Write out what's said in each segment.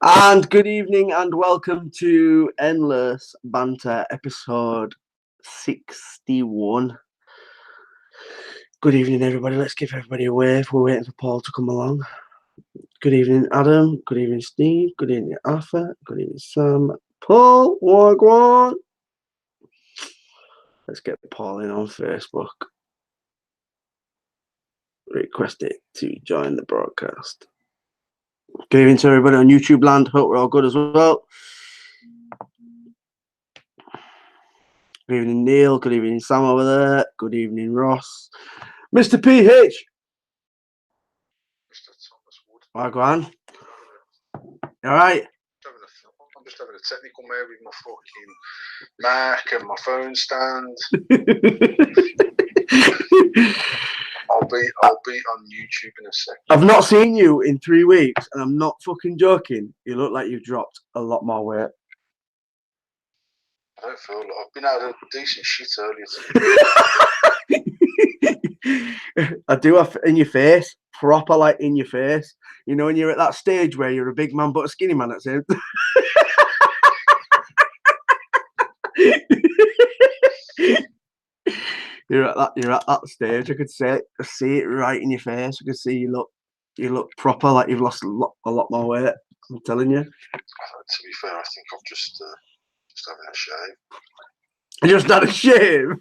And good evening and welcome to Endless Banter episode 61. Good evening, everybody. Let's give everybody a wave. We're waiting for Paul to come along. Good evening, Adam. Good evening, Steve. Good evening, Arthur. Good evening, Sam. Paul, Wagwan. Let's get Paul in on Facebook. Request it to join the broadcast. Good evening to everybody on YouTube land. Hope we're all good as well. Good evening, Neil. Good evening, Sam over there. Good evening, Ross. Mr. PH. Mr. Thomas Wood. Wagwan. All right. I'm just having a technical mare with my fucking Mac and my phone stand. I'll be on YouTube in a second. I've not seen you in 3 weeks, and I'm not fucking joking. You look like you've dropped a lot more weight. I don't feel like I've been out of decent shit earlier today. I do have in your face, proper like in your face. You know, when you're at that stage where you're a big man but a skinny man at the same time. You're at that stage. I could see it right in your face. I could see you look proper, like you've lost a lot more weight. I'm telling you. To be fair, I think I've just having a shave. I just had a shave.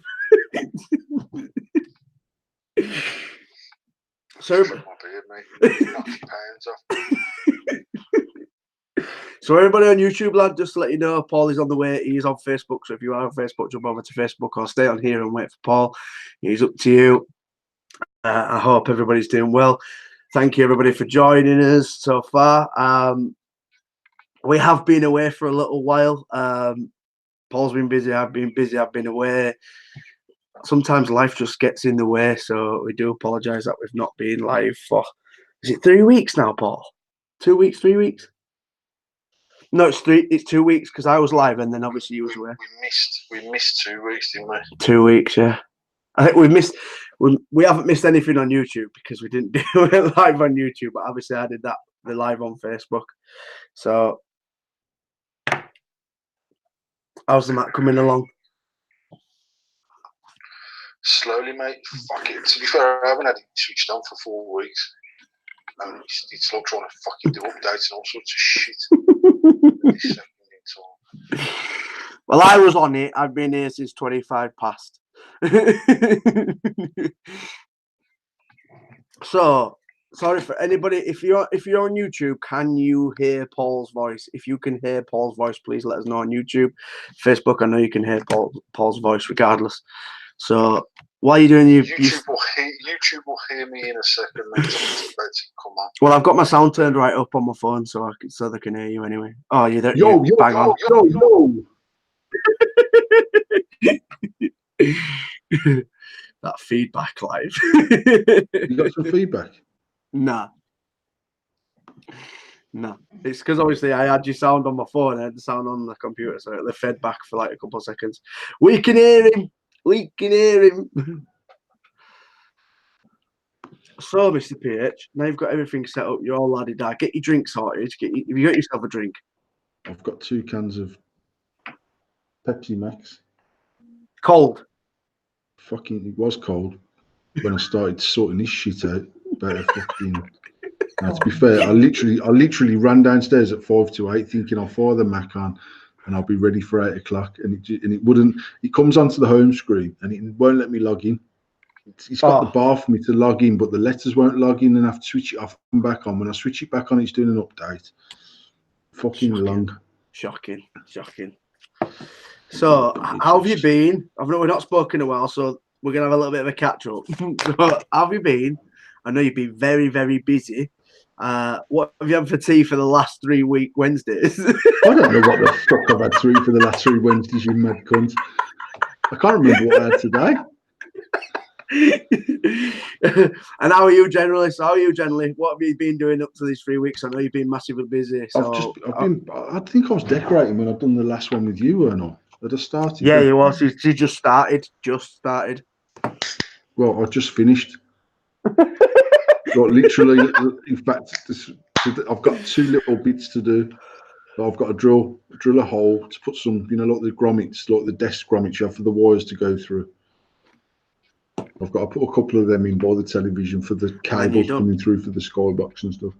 So my beard, mate. Knock your pounds off. So everybody on YouTube, lad, just to let you know, Paul is on the way. He's on Facebook. So if you are on Facebook, jump over to Facebook or stay on here and wait for Paul. He's up to you. I hope everybody's doing well. Thank you, everybody, for joining us so far. We have been away for a little while. Paul's been busy. I've been busy. I've been away. Sometimes life just gets in the way. So we do apologise that we've not been live for, is it 3 weeks now, Paul? 2 weeks, 3 weeks? No, it's 2 weeks because I was live and then obviously you was away. We missed 2 weeks, didn't we? 2 weeks, yeah. I think we haven't missed anything on YouTube because we didn't do it live on YouTube, but obviously I did the live on Facebook. So how's the Mac coming along? Slowly, mate. Fuck it. To be fair, I haven't had it switched on for 4 weeks. And it's like trying to fucking do updates and all sorts of shit. Well, I was on it. I've been here since 25 past. So, sorry for anybody. If you're on YouTube, can you hear Paul's voice? If you can hear Paul's voice, please let us know on YouTube. Facebook, I know you can hear Paul's voice regardless. So, while you're doing YouTube will hear me in a second, mate. Come on. Well, I've got my sound turned right up on my phone, so they can hear you anyway. Oh, you're there. Yo. That feedback live. You got some feedback? Nah. It's because obviously I had your sound on my phone. I had the sound on the computer, so it fed back for like a couple of seconds. We can hear him. So, Mr. PH, now you've got everything set up. You're all laddie-da. Get your drink sorted. Have you got yourself a drink? I've got 2 cans of Pepsi Max. Cold? Fucking, it was cold when I started sorting this shit out. About fucking. Now, to be fair, I literally ran downstairs at 5 to 8, thinking I'll fire the Mac on and I'll be ready for 8 o'clock. And it wouldn't. It comes onto the home screen and it won't let me log in. It's got the bar for me to log in, but the letters won't log in, and I have to switch it off and back on. When I switch it back on, it's doing an update. Fucking long. Shocking. So, how have you been? We've not spoken in a while, so we're going to have a little bit of a catch-up. So, how have you been? I know you've been very, very busy. What have you had for tea for the last 3 week Wednesdays? I don't know what the fuck I've had for the last 3 Wednesdays, you mad cunt. I can't remember what I had today. And how are you generally? What have you been doing up to these 3 weeks? I know you've been massively busy. So I think I was decorating when I've done the last one with you, or not? I just started. Yeah, you was. You just started. Well, I just finished. Literally, in fact, I've got 2 little bits to do. But I've got to drill a hole to put some, like the grommets, like the desk grommets you have for the wires to go through. I've got to put a couple of them in by the television for the cables coming through for the skybox and stuff.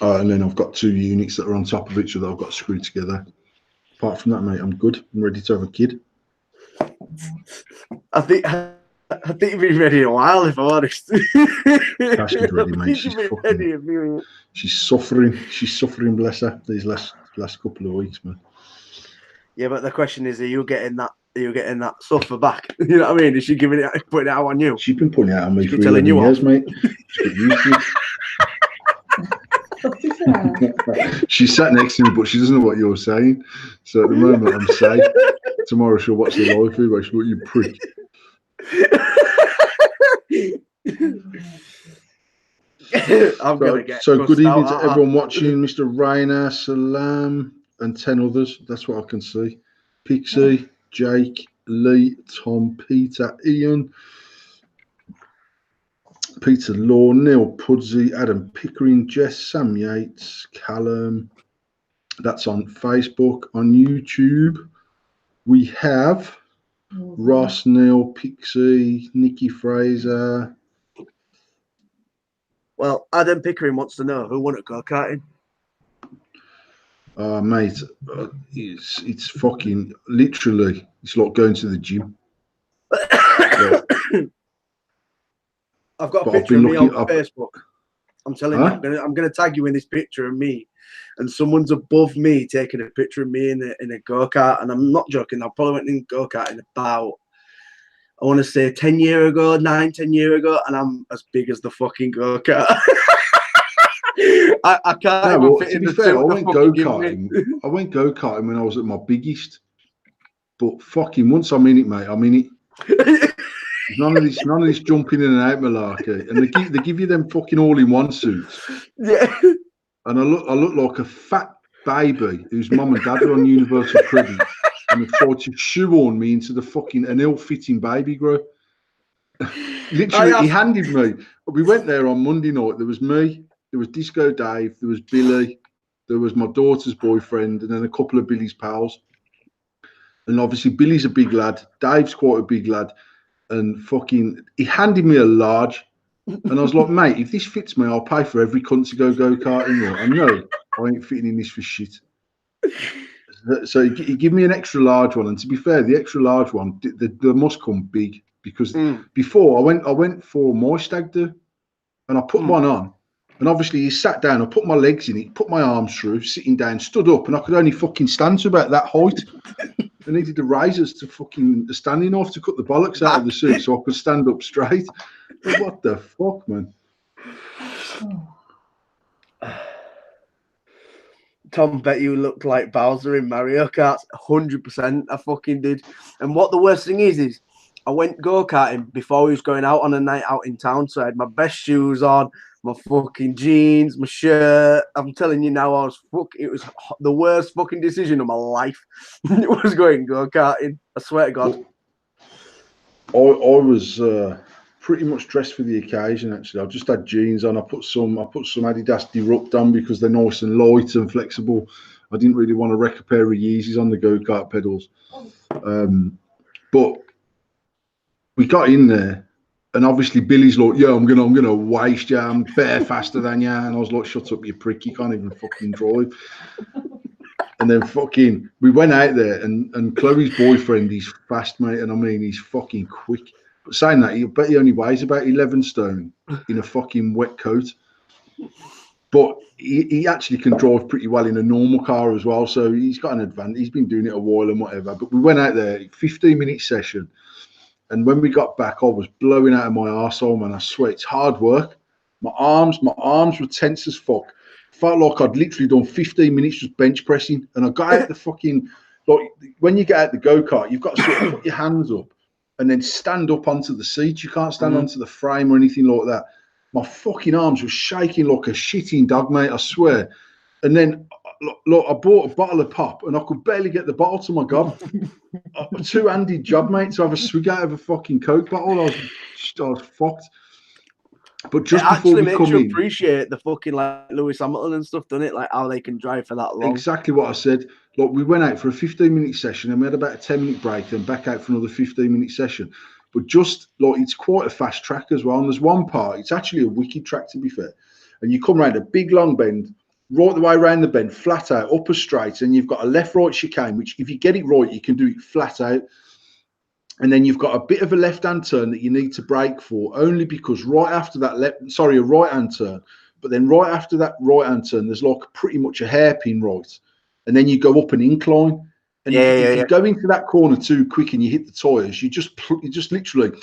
And then I've got 2 units that are on top of each other I've got screwed together. Apart from that, mate, I'm good. I'm ready to have a kid. I think you've been ready a while, if I'm honest. Tasha's ready, mate. She's suffering. She's suffering, bless her, these last couple of weeks, man. Yeah, but the question is, are you getting that suffer back? You know what I mean? Is she putting it out on you? She's been putting it out on me for 11 years, mate. She's got used to it. She sat next to me, but she doesn't know what you're saying. So at the moment, I'm safe. Tomorrow she'll watch the live feed. She'll go, you prick. So good evening to everyone watching. Mr. Rainer, Salam, and 10 others. That's what I can see. Pixie, Jake, Lee, Tom, Peter, Ian, Peter Law, Neil Pudsey, Adam Pickering, Jess, Sam Yates, Callum. That's on Facebook. On YouTube, we have Ross, Neil, Pixie, Nikki Fraser. Well, Adam Pickering wants to know who won at go-karting. Mate, it's fucking literally, it's like going to the gym. I've got a picture of me on Facebook. I'm telling you, I'm going to tag you in this picture of me, and someone's above me taking a picture of me in a go-kart, and I'm not joking. I probably went in go-karting about, I want to say 10 years ago, 10 years ago, and I'm as big as the fucking go-kart. I can't even fit in the suit. I went go-karting when I was at my biggest. But fucking once I'm in it, mate, I'm in it. None of this jumping in and out malarkey. And they give you them fucking all-in-one suits. Yeah. And I look like a fat baby whose mum and dad are on universal credit and have tried to shoehorn me into the fucking an ill-fitting baby grow. Literally, he handed me. We went there on Monday night. There was me. There was Disco Dave, there was Billy, there was my daughter's boyfriend, and then a couple of Billy's pals. And obviously Billy's a big lad, Dave's quite a big lad, and fucking he handed me a large, and I was like, mate, if this fits me, I'll pay for every cunt to go-karting. I know I ain't fitting in this for shit. So he gave me an extra large one, and to be fair, the extra large one, they must come big, because before I went for my stag do, and I put one on. And obviously, he sat down. I put my legs in it, put my arms through, sitting down, stood up, and I could only fucking stand to about that height. I needed the risers to fucking standing off to cut the bollocks out of the suit so I could stand up straight. But what the fuck, man? Tom, bet you looked like Bowser in Mario Kart. 100%, I fucking did. And what the worst thing is I went go-karting before we was going out on a night out in town, so I had my best shoes on, my fucking jeans, my shirt. I'm telling you now, it was the worst fucking decision of my life. It was going go-karting. I swear to God. I was pretty much dressed for the occasion. Actually, I just had jeans on. I put some Adidas Derupt on because they're nice and light and flexible. I didn't really want to wreck a pair of Yeezys on the go-kart pedals. But we got in there. And obviously Billy's like, yeah, I'm gonna waste you. I'm better faster than you. And I was like, shut up, you prick. You can't even fucking drive. And then fucking, we went out there, and Chloe's boyfriend, he's fast, mate. And I mean, he's fucking quick. But saying that, I bet he only weighs about 11 stone in a fucking wet coat. But he actually can drive pretty well in a normal car as well. So he's got an advantage. He's been doing it a while and whatever. But we went out there, 15-minute session. And when we got back, I was blowing out of my arsehole, man. I swear, it's hard work. My arms were tense as fuck. Felt like I'd literally done 15 minutes just bench pressing. And I got out the fucking, like, when you get out the go-kart, you've got to sort of put your hands up and then stand up onto the seat. You can't stand onto the frame or anything like that. My fucking arms were shaking like a shitting dog, mate, I swear. And then, look, I bought a bottle of pop and I could barely get the bottle to my gob. A two-handed job, mate, to have a swig out of a fucking Coke bottle. I was fucked. But just it before actually we makes come you in, appreciate the fucking like Lewis Hamilton and stuff, doesn't it? Like how they can drive for that long. exactly what I said. Like we went out for a 15-minute session and we had about a 10-minute break, then back out for another 15-minute session. But just like it's quite a fast track as well. And there's one part, it's actually a wicked track to be fair. And you come around a big long bend, right the way around the bend, flat out, up a straight, and you've got a left-right chicane, which if you get it right, you can do it flat out. And then you've got a bit of a left-hand turn that you need to brake for, only because right after that a right-hand turn, but then right after that right-hand turn, there's like pretty much a hairpin right, and then you go up an incline. And if you go into that corner too quick and you hit the tyres, you just literally up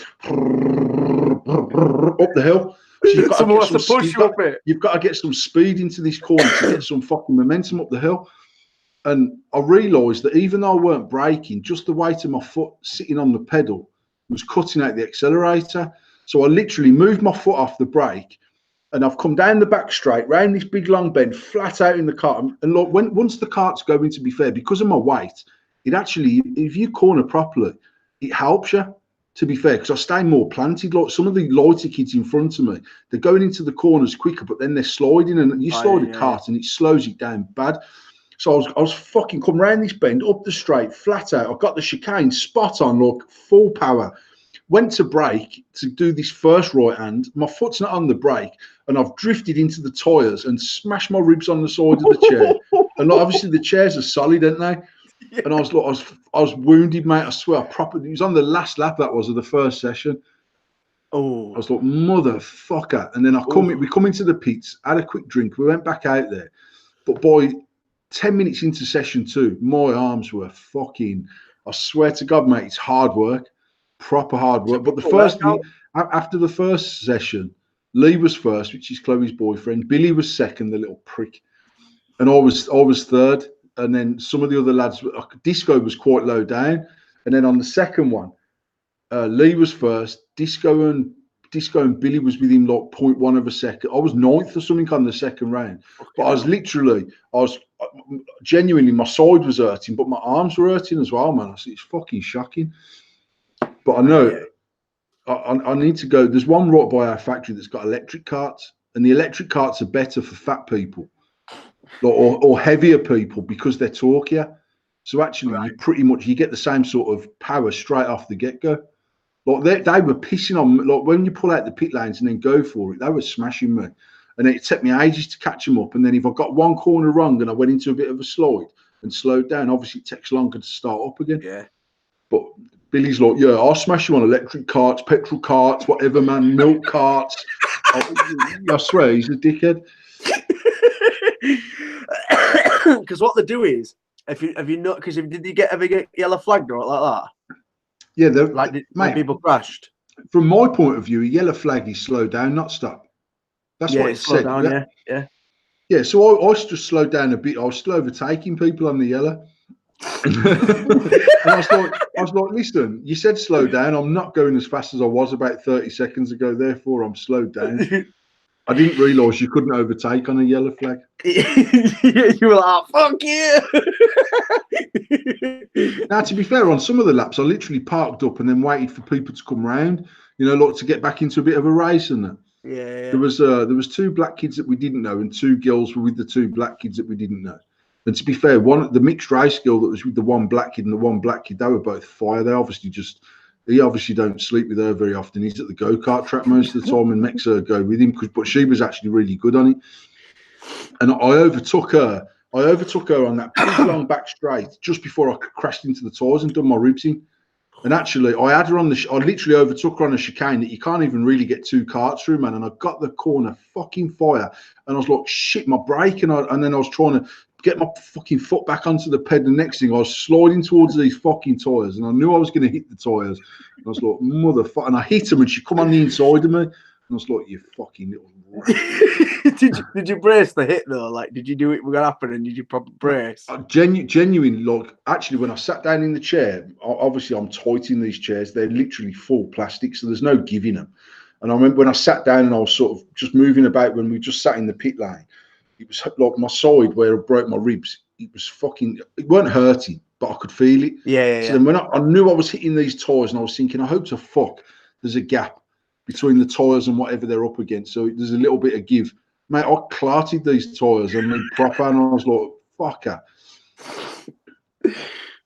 the hill. So you've got Someone to has to push you up it. you've got to get some speed into this corner to get some fucking momentum up the hill. And I realised that even though I weren't braking, just the weight of my foot sitting on the pedal was cutting out the accelerator. So I literally moved my foot off the brake and I've come down the back straight, round this big long bend, flat out in the cart. And look, once the cart's going, to be fair, because of my weight, it actually, if you corner properly, it helps you, to be fair, because I stay more planted. Like some of the lighter kids in front of me, they're going into the corners quicker, but then they're sliding and you slide a cart and it slows it down bad. So I was fucking come round this bend, up the straight, flat out. I got the chicane spot on, look, full power. Went to brake to do this first right hand. My foot's not on the brake, and I've drifted into the tyres and smashed my ribs on the side of the chair. And like, obviously the chairs are solid, aren't they? Yeah. And I was wounded, mate. I swear, it was on the last lap that was of the first session. Oh, I was like, motherfucker. And then we come into the pits, had a quick drink. We went back out there, but boy, 10 minutes into session 2, my arms were fucking, I swear to God, mate, it's hard work, proper hard work. But after the first session, Lee was first, which is Chloe's boyfriend. Billy was second, the little prick. And I was third. And then some of the other lads, Disco was quite low down. And then on the second one, Lee was first, Disco and Billy was within like 0.1 of a second. I was 9th or something on the second round. But I was genuinely, my side was hurting, but my arms were hurting as well, man. It's fucking shocking. But I know I need to go. There's one right by our factory that's got electric carts, and the electric carts are better for fat people or heavier people because they're torquier. So actually, you get the same sort of power straight off the get-go. Like they were pissing on, like when you pull out the pit lanes and then go for it, they were smashing me. And it took me ages to catch them up. And then if I got one corner wrong and I went into a bit of a slide and slowed down, obviously it takes longer to start up again. Yeah. But Billy's like, yeah, I'll smash you on electric carts, petrol carts, whatever, man, milk carts. I swear, he's a dickhead. Because what they do is, did you ever get yellow flagged or like that? Yeah, when people crashed. From my point of view, a yellow flag is slow down, not stop. That's what it said. Down, yeah. Yeah, so I just slowed down a bit. I was still overtaking people on the yellow. And I was like, listen, you said slow down. I'm not going as fast as I was about 30 seconds ago. Therefore, I'm slowed down. I didn't realise you couldn't overtake on a yellow flag. You were like, fuck you. Now, to be fair, on some of the laps, I literally parked up and then waited for people to come round, like to get back into a bit of a race and that. Yeah. There was 2 black kids that we didn't know and 2 girls were with the 2 black kids that we didn't know. And to be fair, the mixed race girl that was with the one black kid and the one black kid, they were both fire. He obviously don't sleep with her very often. He's at the go-kart track most of the time and makes her go with him. But she was actually really good on it. And I overtook her on that big long back straight just before I crashed into the tyres and done my ribs in. And actually, I had her I literally overtook her on a chicane that you can't even really get 2 carts through, man. And I got the corner fucking fire. And I was like, shit, my brake. And then I was trying to get my fucking foot back onto the pedal. The next thing, I was sliding towards these fucking tyres. And I knew I was going to hit the tyres. And I was like, motherfucker. And I hit her and she come on the inside of me. And I was like, you fucking little rat. Did you brace the hit though? Like, did you do it? What happened? And did you proper brace? Genuinely, like, actually, when I sat down in the chair, obviously I'm tight in these chairs. They're literally full plastic, so there's no giving them. And I remember when I sat down and I was sort of just moving about when we just sat in the pit lane, it was like my side where I broke my ribs. It weren't hurting, but I could feel it. Yeah. So then when I knew I was hitting these tyres and I was thinking, I hope to fuck there's a gap. between the tyres and whatever they're up against. So there's a little bit of give. Mate, I clarted these tyres. I mean, proper, and I was like, fucker.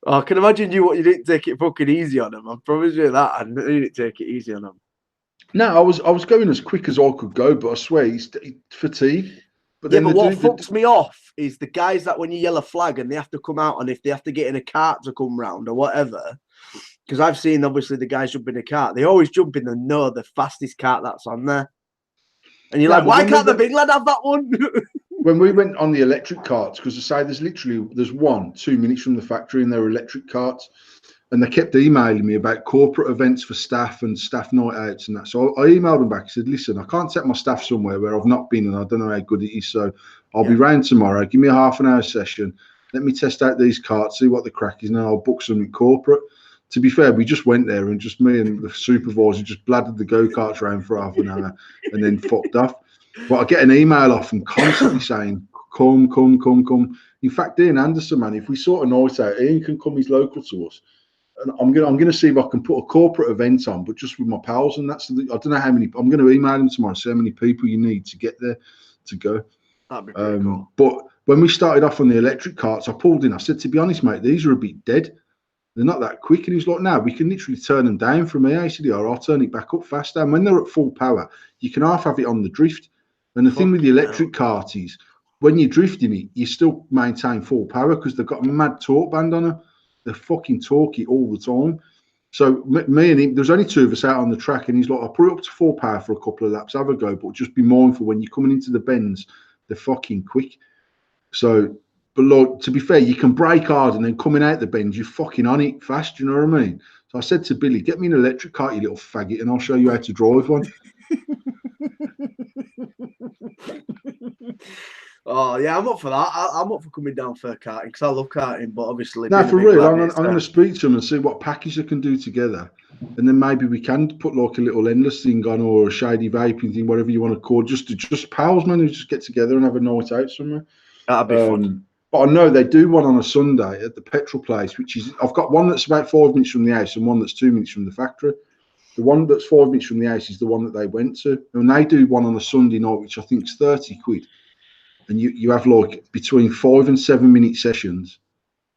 Oh, I can imagine you didn't take it fucking easy on them. I promise you that. I didn't take it easy on them. No, I was going as quick as I could go, but I swear he's fatigued. But Yeah, then but what fucks me off is the guys that when you yell a flag and they have to come out, and if they have to get in a cart to come round or whatever, because I've seen obviously the guys jump in a cart, they always jump in the fastest cart that's on there. And you're like, why can't the big lad have that one? When we went on the electric carts, because I say there's 2 minutes from the factory and they're electric carts, and they kept emailing me about corporate events for staff and staff night outs and that. So I emailed them back. I said, listen, I can't take my staff somewhere where I've not been and I don't know how good it is. So I'll be round tomorrow. Give me a half an hour session. Let me test out these carts, see what the crack is, and then I'll book something corporate. To be fair, we just went there and just me and the supervisor just bladdered the go-karts around for half an hour and then fucked off. But I get an email off them constantly saying, come. In fact, Ian Anderson, man, if we sort a night out, Ian can come, he's local to us. And I'm gonna see if I can put a corporate event on, but just with my pals. And I don't know how many. I'm gonna email them tomorrow. See how many people you need to get there to go. That'd be pretty cool. But when we started off on the electric carts, I pulled in. I said, to be honest, mate, these are a bit dead. They're not that quick. And he's like, no, we can literally turn them down from here. I said, or I'll turn it back up faster. And when they're at full power, you can half have it on the drift. And the thing with the electric cart is, when you're drifting it, you still maintain full power because they've got a mad torque band on them. They're fucking torquey all the time. So me and him, there's only two of us out on the track, and he's like, I'll put it up to full power for a couple of laps, have a go, but just be mindful when you're coming into the bends, they're fucking quick. So, but like, to be fair, you can brake hard and then coming out the bends, you're fucking on it fast, you know what I mean? So I said to Billy, get me an electric car, you little faggot, and I'll show you how to drive one. Oh yeah, I'm up for that. I'm up for coming down for karting because I love karting, but obviously, no, for real, I'm going to speak to them and see what package they can do together, and then maybe we can put like a little endless thing on or a shady vaping thing, whatever you want to call it, just pals, man, who just get together and have a night out somewhere. That'd be fun. But I know they do one on a Sunday at the petrol place, which is I've got one that's about 5 minutes from the house and one that's 2 minutes from the factory. The one that's 5 minutes from the house is the one that they went to, and they do one on a Sunday night, which I think is 30 quid. And you have like between 5 and 7 minute sessions,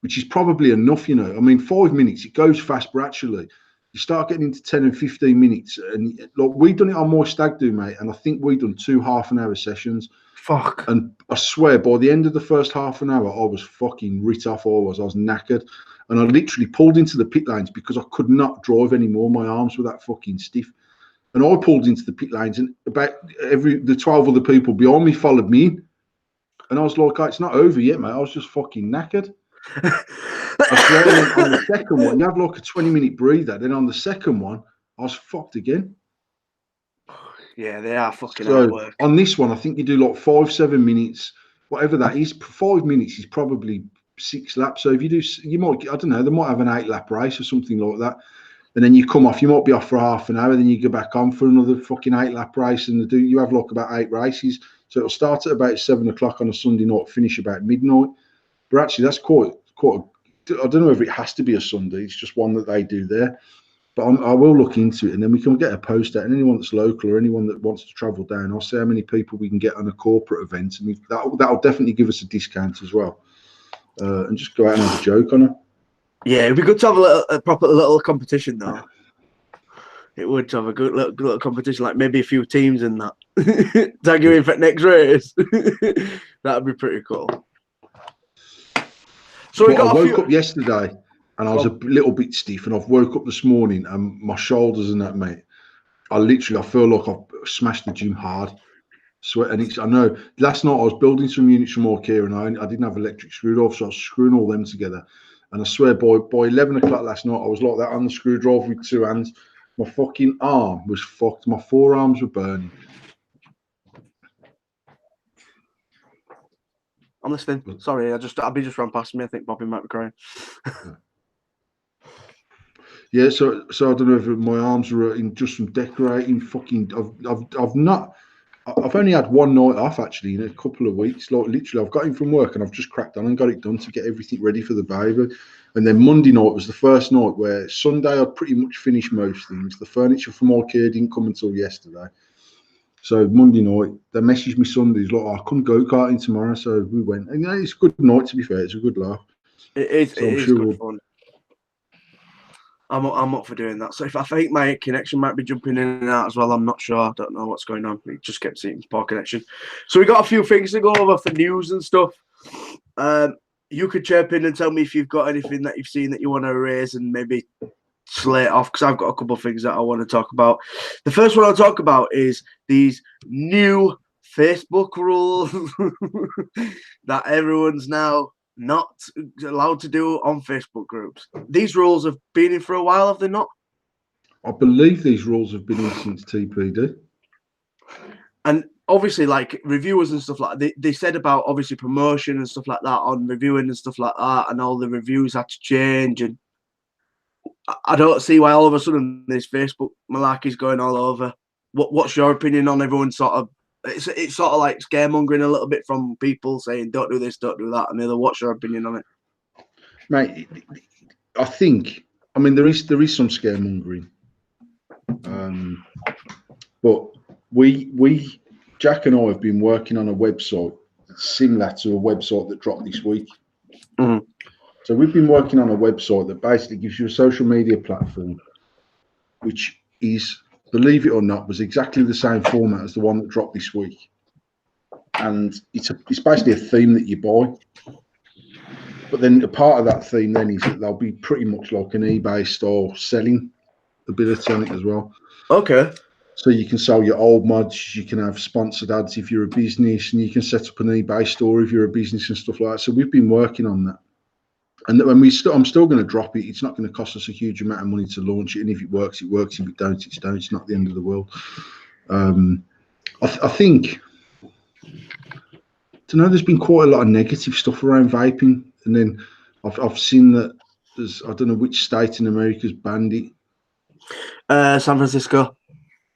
which is probably enough, you know. I mean, 5 minutes, it goes fast, but actually you start getting into 10 and 15 minutes. And like we done it on my stag do, mate, and I think we done 2 half-an-hour sessions. Fuck. And I swear, by the end of the first half an hour, I was fucking writ off. I was knackered. And I literally pulled into the pit lanes because I could not drive anymore. My arms were that fucking stiff. And I pulled into the pit lanes, and about the 12 other people behind me followed me in. And I was like, oh, it's not over yet, mate. I was just fucking knackered. I swear. And then on the second one, you have like a 20-minute breather. Then on the second one, I was fucked again. Yeah, they are fucking hard work. On this one, I think you do like 5-7 minutes, whatever that is. 5 minutes is probably 6 laps. So if you do, you might, I don't know, they might have an 8-lap race or something like that. And then you come off, you might be off for half an hour, then you go back on for another fucking 8-lap race. And you have like about 8 races. So it'll start at about 7 o'clock on a Sunday night, finish about midnight. But actually, that's quite I don't know if it has to be a Sunday. It's just one that they do there. But I will look into it, and then we can get a post out. And anyone that's local or anyone that wants to travel down, I'll see how many people we can get on a corporate event, and that'll definitely give us a discount as well. And just go out and have a joke on it. Yeah, it'd be good to have a proper little competition, though. It would to have a good little competition, like maybe a few teams in that. Tag you in for next race. That'd be pretty cool. So I woke up yesterday and I was a little bit stiff, and I've woke up this morning and my shoulders and that, mate. I feel like I've smashed the gym hard. Sweat, and I know last night I was building some units from IKEA, and I didn't have electric screwdriver, so I was screwing all them together. And I swear, by 11 o'clock last night, I was like that on the screwdriver with 2 hands. My fucking arm was fucked. My forearms were burning. I'm listening. Sorry, Abby just ran past me. I think Bobby might be crying. Yeah, so I don't know if my arms were in just from decorating. Fucking, I've only had one night off actually in a couple of weeks. Like literally, I've got in from work and I've just cracked on and got it done to get everything ready for the baby. And then Monday night was the first night where Sunday I'd pretty much finished most things. The furniture from IKEA didn't come until yesterday. So Monday night, they messaged me Sunday, like, oh, I come go-karting tomorrow. So we went. And yeah, it's a good night, to be fair. It's a good laugh. It is, So it I'm is sure good we'll, fun. I'm up for doing that. So if I think my connection might be jumping in and out as well, I'm not sure. I don't know what's going on. It just kept seeing poor connection. So we got a few things to go over for news and stuff. You could chirp in and tell me if you've got anything that you've seen that you want to raise and maybe slate off, because I've got a couple of things that I want to talk about. The first one I'll talk about is these new Facebook rules that everyone's now not allowed to do on Facebook groups. These rules have been in for a while, have they not? I believe these rules have been in since TPD. And obviously, like reviewers and stuff like that, they said about obviously promotion and stuff like that on reviewing and stuff like that, and all the reviews had to change. And I don't see why all of a sudden this Facebook malarkey's going all over. What's your opinion on everyone sort of? It's sort of like scaremongering a little bit from people saying don't do this, don't do that, and the other. What's your opinion on it, Mate? I think, I mean, there is some scaremongering, but we Jack and I have been working on a website similar to a website that dropped this week. Mm-hmm. So we've been working on a website that basically gives you a social media platform, which is, believe it or not, was exactly the same format as the one that dropped this week. And it's basically a theme that you buy. But then a part of that theme then is that they'll be pretty much like an eBay style selling ability on it as well. Okay. So you can sell your old mods, you can have sponsored ads if you're a business, and you can set up an eBay store if you're a business and stuff like that. So we've been working on that. And when I'm still going to drop it. It's not going to cost us a huge amount of money to launch it. And if it works, it works. If it don't, it don't. It's not the end of the world. I think, there's been quite a lot of negative stuff around vaping. And then I've seen that there's, I don't know which state in America's banned it. San Francisco.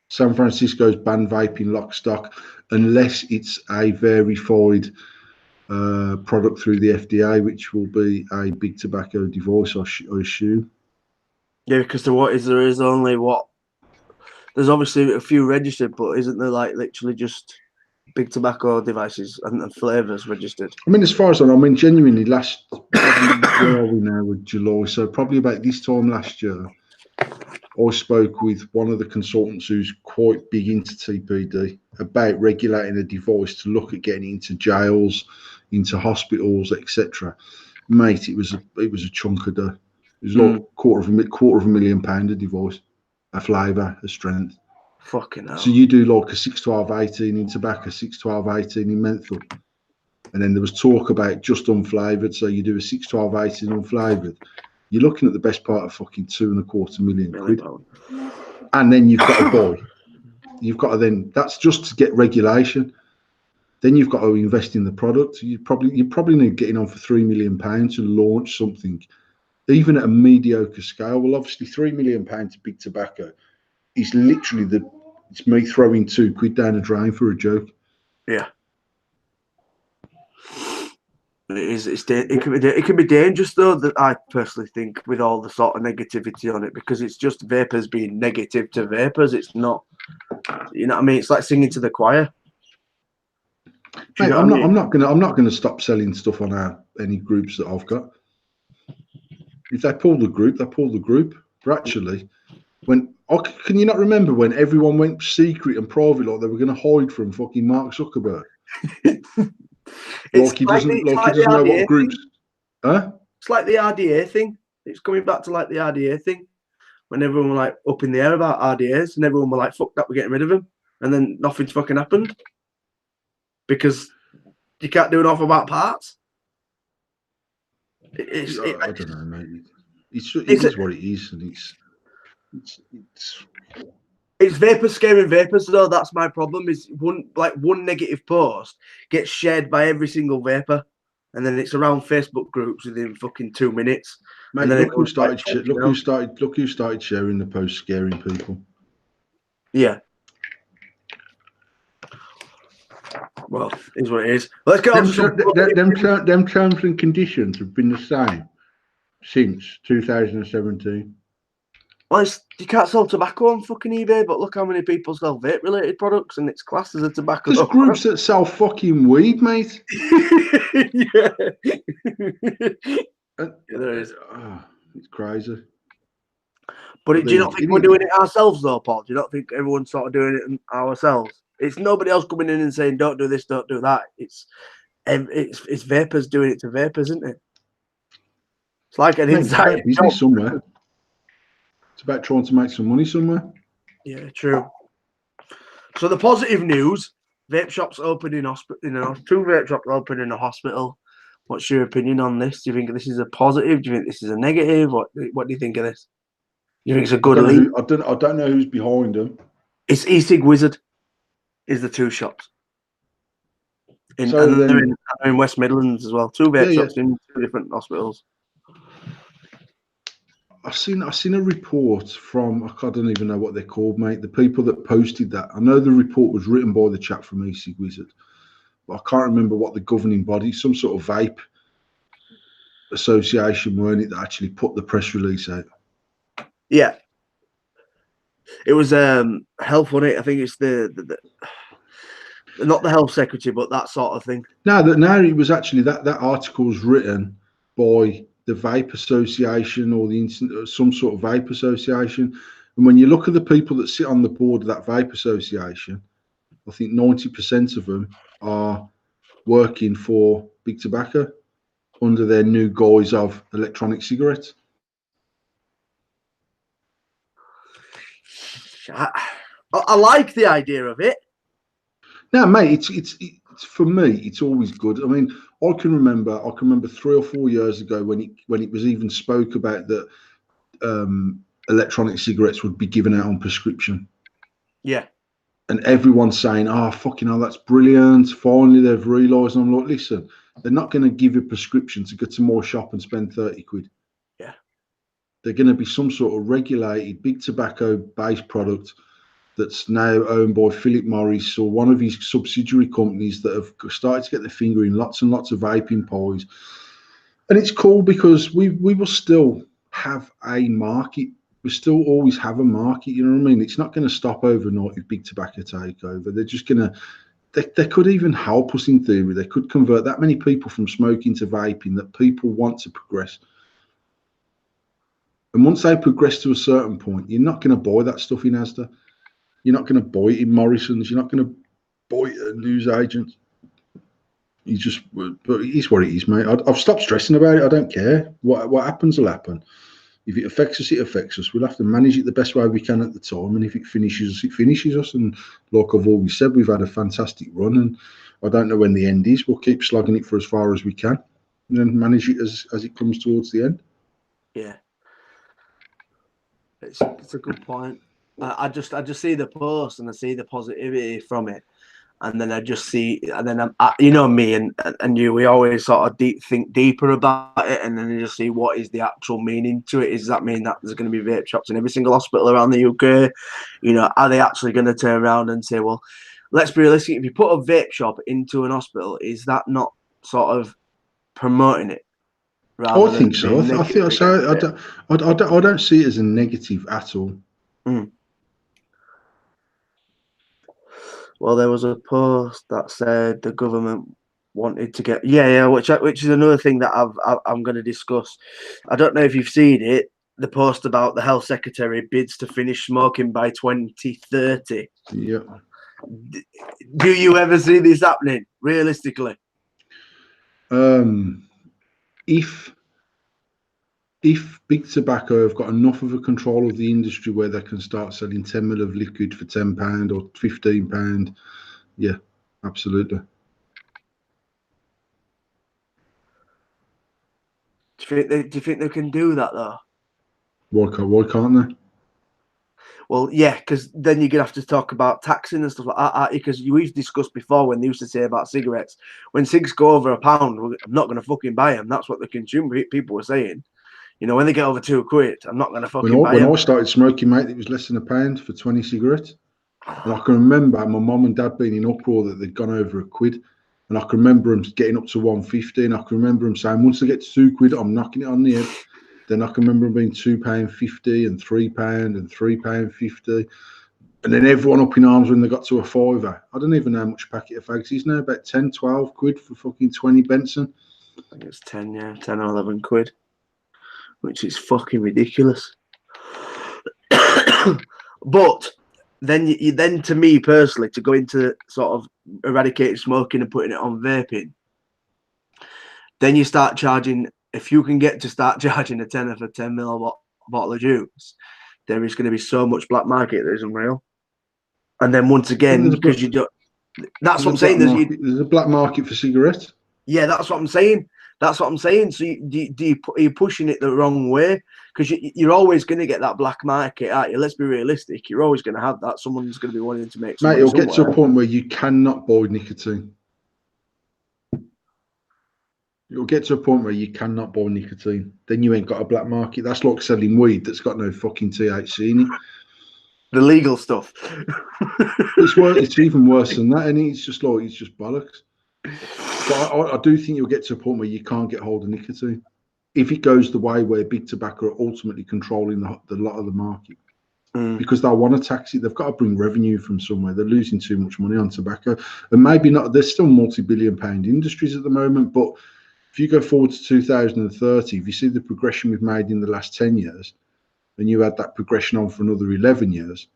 San Francisco's banned vaping lock stock unless it's a verified product through the FDA, which will be a big tobacco device, I assume. Yeah, because there is only there's obviously a few registered, but isn't there like literally just big tobacco devices and flavors registered? I mean, as far as I know, genuinely, last probably where are we now with July? So probably about this time last year, I spoke with one of the consultants who's quite big into TPD about regulating a device to look at getting into jails, into hospitals, etc. Mate, it was a chunk of dough. It was like quarter of £1,000,000 a device, a flavour, a strength. Fucking hell. So you do like a 6, 12, 18 in tobacco, 6, 12, 18 in menthol. And then there was talk about just unflavoured. So you do a 6, 12, 18 unflavoured. You're looking at the best part of fucking £2.25 million quid. And then you've got to buy. You've got to then, that's just to get regulation. Then you've got to invest in the product. You're probably need getting on for £3 million to launch something, even at a mediocre scale. Well, obviously £3 million to big tobacco is literally it's me throwing £2 down a drain for a joke. Yeah. It can be dangerous though, that I personally think, with all the sort of negativity on it, because it's just vapors being negative to vapors. It's not, you know what I mean? It's like singing to the choir. Mate, I'm not gonna stop selling stuff on any groups that I've got. If they pull the group, they pull the group. But actually, can you not remember when everyone went secret and private, like they were going to hide from fucking Mark Zuckerberg? Like he doesn't know what groups. Huh? It's like the RDA thing. It's coming back to like the RDA thing, when everyone were like up in the air about RDAs, and everyone were like, "Fuck that, we're getting rid of them," and then nothing's fucking happened because you can't do an awful about parts. I don't know, mate. It is what it is, and it's vapors scaring vapors, though. That's my problem. Is one negative post gets shared by every single vapor, and then it's around Facebook groups within fucking 2 minutes. Mate, and then look who started sharing the post, scaring people. Yeah. Well, is what it is. Let's get on to some... Them terms and conditions have been the same since 2017. Well, you can't sell tobacco on fucking eBay, but look how many people sell vape-related products, and it's classed as a tobacco. There's groups that sell fucking weed, mate. Yeah. There is. It's crazy. But do you not think we're doing it ourselves, though, Paul? Do you not think everyone's sort of doing it ourselves? It's nobody else coming in and saying, "Don't do this, don't do that." It's vapors doing it to vapors, isn't it? It's like an inside business somewhere. It's about trying to make some money somewhere. Yeah, true. So the positive news: vape shops open in hospital. You know, 2 vape shops open in a hospital. What's your opinion on this? Do you think this is a positive? Do you think this is a negative? What do you think of this? You think it's a good lead? I don't know who's behind them. It's E-Cig Wizard. Is the 2 shops. They're in West Midlands as well. 2 vape shops in 2 different hospitals. I've seen a report from, I don't even know what they're called, mate. The people that posted that. I know the report was written by the chap from E-Cig Wizard, but I can't remember what the governing body, some sort of vape association, weren't it, that actually put the press release out. Yeah. It was health, wasn't it? I think it's the not the health secretary, but that sort of thing. No, it was actually that article was written by the Vape Association or some sort of vape association. And when you look at the people that sit on the board of that vape association, I think 90% of them are working for Big Tobacco under their new guise of electronic cigarettes. I like the idea of it. No, mate, it's for me, it's always good. I mean, I can remember 3 or 4 years ago when it was even spoke about that electronic cigarettes would be given out on prescription. Yeah. And everyone's saying, "Oh, fucking hell, that's brilliant. Finally, they've realised." And I'm like, listen, they're not going to give you a prescription to go to more shop and spend 30 quid. Yeah. They're going to be some sort of regulated Big Tobacco-based product that's now owned by Philip Morris or one of his subsidiary companies that have started to get their finger in lots and lots of vaping pies. And it's cool because we will still have a market. We still always have a market, you know what I mean? It's not going to stop overnight if Big Tobacco take over. They're just going to, they could even help us in theory. They could convert that many people from smoking to vaping that people want to progress. And once they progress to a certain point, you're not going to buy that stuff in Asda. You're not going to buy it in Morrison's. You're not going to buy it at newsagents. You just, but it is what it is, mate. I've stopped stressing about it. I don't care. What happens will happen. If it affects us, it affects us. We'll have to manage it the best way we can at the time. And if it finishes us, it finishes us. And like I've always said, we've had a fantastic run. And I don't know when the end is. We'll keep slugging it for as far as we can and then manage it as it comes towards the end. Yeah. It's a good point. I just see the post and I see the positivity from it, and then I just see, and then you know me and you, we always sort of think deeper about it, and then you just see what is the actual meaning to it. Does that mean that there's going to be vape shops in every single hospital around the UK? You know, are they actually going to turn around and say, well, let's be realistic, if you put a vape shop into an hospital, is that not sort of promoting it? I think so. I feel so. I don't see it as a negative at all. Mm. Well, there was a post that said the government wanted to get which is another thing that I'm going to discuss. I don't know if you've seen it. The post about the health secretary bids to finish smoking by 2030. Yeah. Do you ever see this happening realistically? If Big Tobacco have got enough of a control of the industry where they can start selling 10 ml of liquid for £10 or £15, yeah, absolutely. Do you think they can do that though? Why can't they? Well, yeah, because then you're going to have to talk about taxing and stuff like that. Because we've discussed before when they used to say about cigarettes, when cigs go over £1, I'm not going to fucking buy them. That's what the consumer people were saying. You know, when they get over £2, I'm not going to fucking buy them. When I started smoking, mate, it was less than £1 for 20 cigarettes. And I can remember my mum and dad being in uproar that they'd gone over £1. And I can remember them getting up to 150. And I can remember them saying, once they get to £2, I'm knocking it on the head. Then I can remember them being £2.50 and £3 and £3.50. And then everyone up in arms when they got to a fiver. I don't even know how much a packet of fags is now, about 10, 12 quid for fucking 20 Benson. I think it's 10, yeah, 10 or 11 quid, which is fucking ridiculous. But then then to me personally, to go into sort of eradicating smoking and putting it on vaping, then you start charging, if you can get to start charging a tenner for 10 ml bottle of juice, there is going to be so much black market that is unreal. And then once again, because you don't, that's what I'm saying. There's a black market for cigarettes. Yeah, that's what I'm saying. That's what I'm saying. So you're pushing it the wrong way, because you're always going to get that black market, aren't you? Let's be realistic. You're always going to have that. Someone's going to be wanting to make some money. Mate, it'll get to a point where you cannot buy nicotine. You'll get to a point where you cannot buy nicotine. Then you ain't got a black market. That's like selling weed that's got no fucking THC in it. The legal stuff. It's even worse than that, and it's just bollocks. But I do think you'll get to a point where you can't get hold of nicotine if it goes the way where big tobacco are ultimately controlling the lot of the market, because they want to tax it. They've got to bring revenue from somewhere. They're losing too much money on tobacco, and maybe not. There's still multi-billion-pound industries at the moment, but if you go forward to 2030, if you see the progression we've made in the last 10 years, and you add that progression on for another 11 years,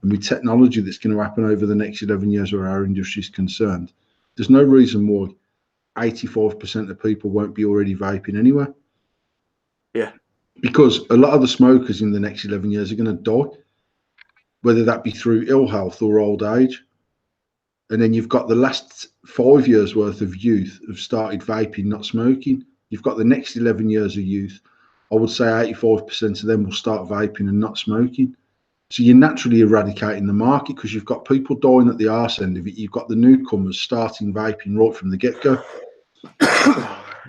and with technology that's going to happen over the next 11 years where our industry is concerned, there's no reason why 85% of people won't be already vaping anyway. Yeah. Because a lot of the smokers in the next 11 years are going to die, whether that be through ill health or old age. And then you've got the last 5 years worth of youth have started vaping, not smoking. You've got the next 11 years of youth. I would say 85% of them will start vaping and not smoking. So you're naturally eradicating the market, because you've got people dying at the arse end of it. You've got the newcomers starting vaping right from the get-go.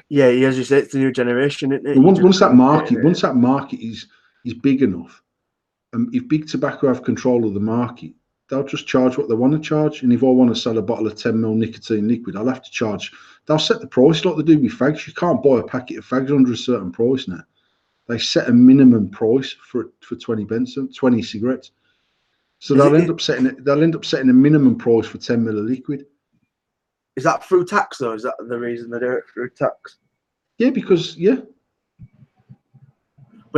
Yeah, as you say, it's the new generation, isn't it? And once that market is big enough, if big tobacco have control of the market, they'll just charge what they want to charge. And if I want to sell a bottle of 10ml nicotine liquid, I'll have to charge. They'll set the price like they do with fags. You can't buy a packet of fags under a certain price now. They set a minimum price for 20 Benson, 20 cigarettes. So they'll end up setting a minimum price for 10ml of liquid. Is that through tax though? Is that the reason they do it, through tax? Yeah, because But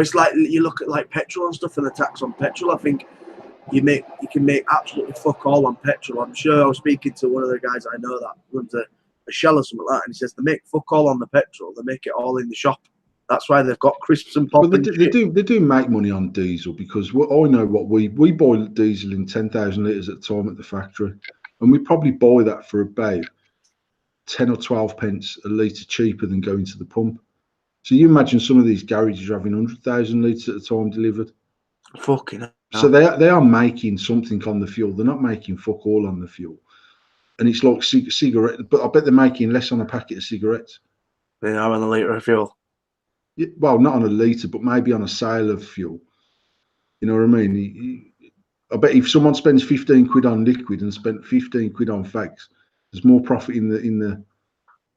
it's like you look at like petrol and stuff, and the tax on petrol. I think you can make absolutely fuck all on petrol. I'm sure I was speaking to one of the guys I know that runs a Shell or something like that, and he says they make fuck all on the petrol. They make it all in the shop. That's why they've got crisps and pop. But they do make money on diesel, because I know what we buy diesel in 10,000 litres at a time at the factory, and we probably buy that for about 10 or 12 pence a litre cheaper than going to the pump. So you imagine some of these garages are having 100,000 litres at a time delivered. Fucking hell. So they are making something on the fuel. They're not making fuck all on the fuel. And it's like cigarette, but I bet they're making less on a packet of cigarettes. They are on a litre of fuel. Yeah, well, not on a litre, but maybe on a sale of fuel. You know what I mean? I bet if someone spends 15 quid on liquid and spent 15 quid on fags, there's more profit in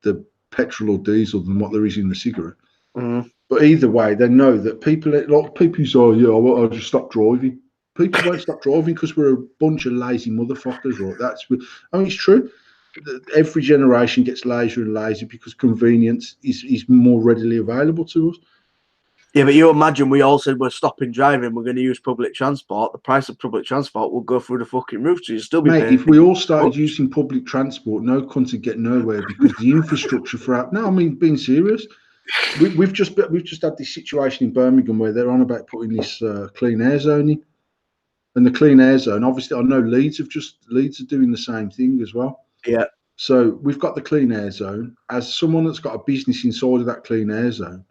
the petrol or diesel than what there is in the cigarette. Mm. But either way, they know that people who say, I'll just stop driving. People won't stop driving because we're a bunch of lazy motherfuckers, right? It's true. Every generation gets lazier and lazier because convenience is more readily available to us. Yeah, but you imagine we all said we're stopping driving, we're going to use public transport. The price of public transport will go through the fucking roof, so you'll still be paying. If we all started using public transport, no cunt would get nowhere, because the infrastructure for no, I mean, being serious. We've just had this situation in Birmingham where they're on about putting this clean air zone in, and the clean air zone. Obviously, I know Leeds are doing the same thing as well. Yeah. So we've got the clean air zone. As someone that's got a business inside of that clean air zone,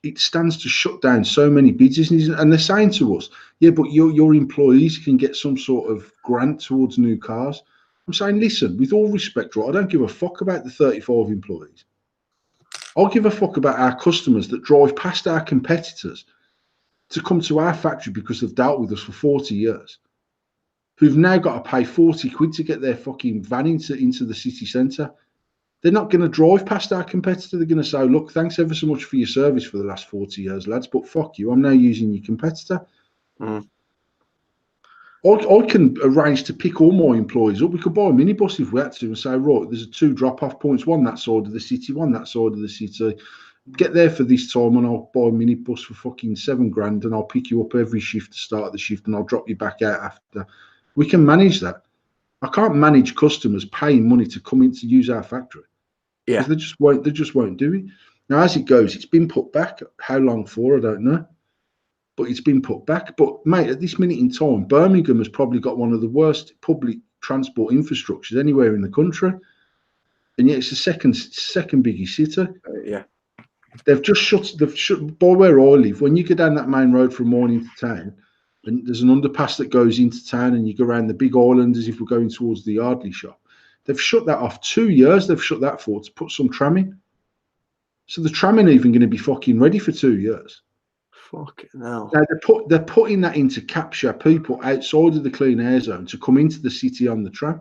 it stands to shut down so many businesses. And they're saying to us, yeah, but your employees can get some sort of grant towards new cars. I'm saying, listen, with all respect, right, I don't give a fuck about the 35 employees. I'll give a fuck about our customers that drive past our competitors to come to our factory because they've dealt with us for 40 years. who've now got to pay 40 quid to get their fucking van into the city centre. They're not going to drive past our competitor. They're going to say, look, thanks ever so much for your service for the last 40 years, lads, but fuck you, I'm now using your competitor. Mm. I can arrange to pick all my employees up. We could buy a minibus if we had to and say, right, there's 2 drop-off points, one that side of the city, one that side of the city. Get there for this time and I'll buy a minibus for fucking £7,000 and I'll pick you up every shift to start the shift and I'll drop you back out after. We can manage that. I can't manage customers paying money to come in to use our factory. Yeah. Because they just won't do it. Now, as it goes, it's been put back. How long for, I don't know. But it's been put back. But, mate, at this minute in time, Birmingham has probably got one of the worst public transport infrastructures anywhere in the country. And yet it's the second biggest city. Yeah. They've shut, by where I live, when you go down that main road from Morning to town, and there's an underpass that goes into town and you go around the big island as if we're going towards the Yardley shop. They've shut that off 2 years. They've shut that for to put some tram in. So the tram ain't even going to be fucking ready for 2 years. Fucking hell. Now they're putting that in to capture people outside of the clean air zone to come into the city on the tram.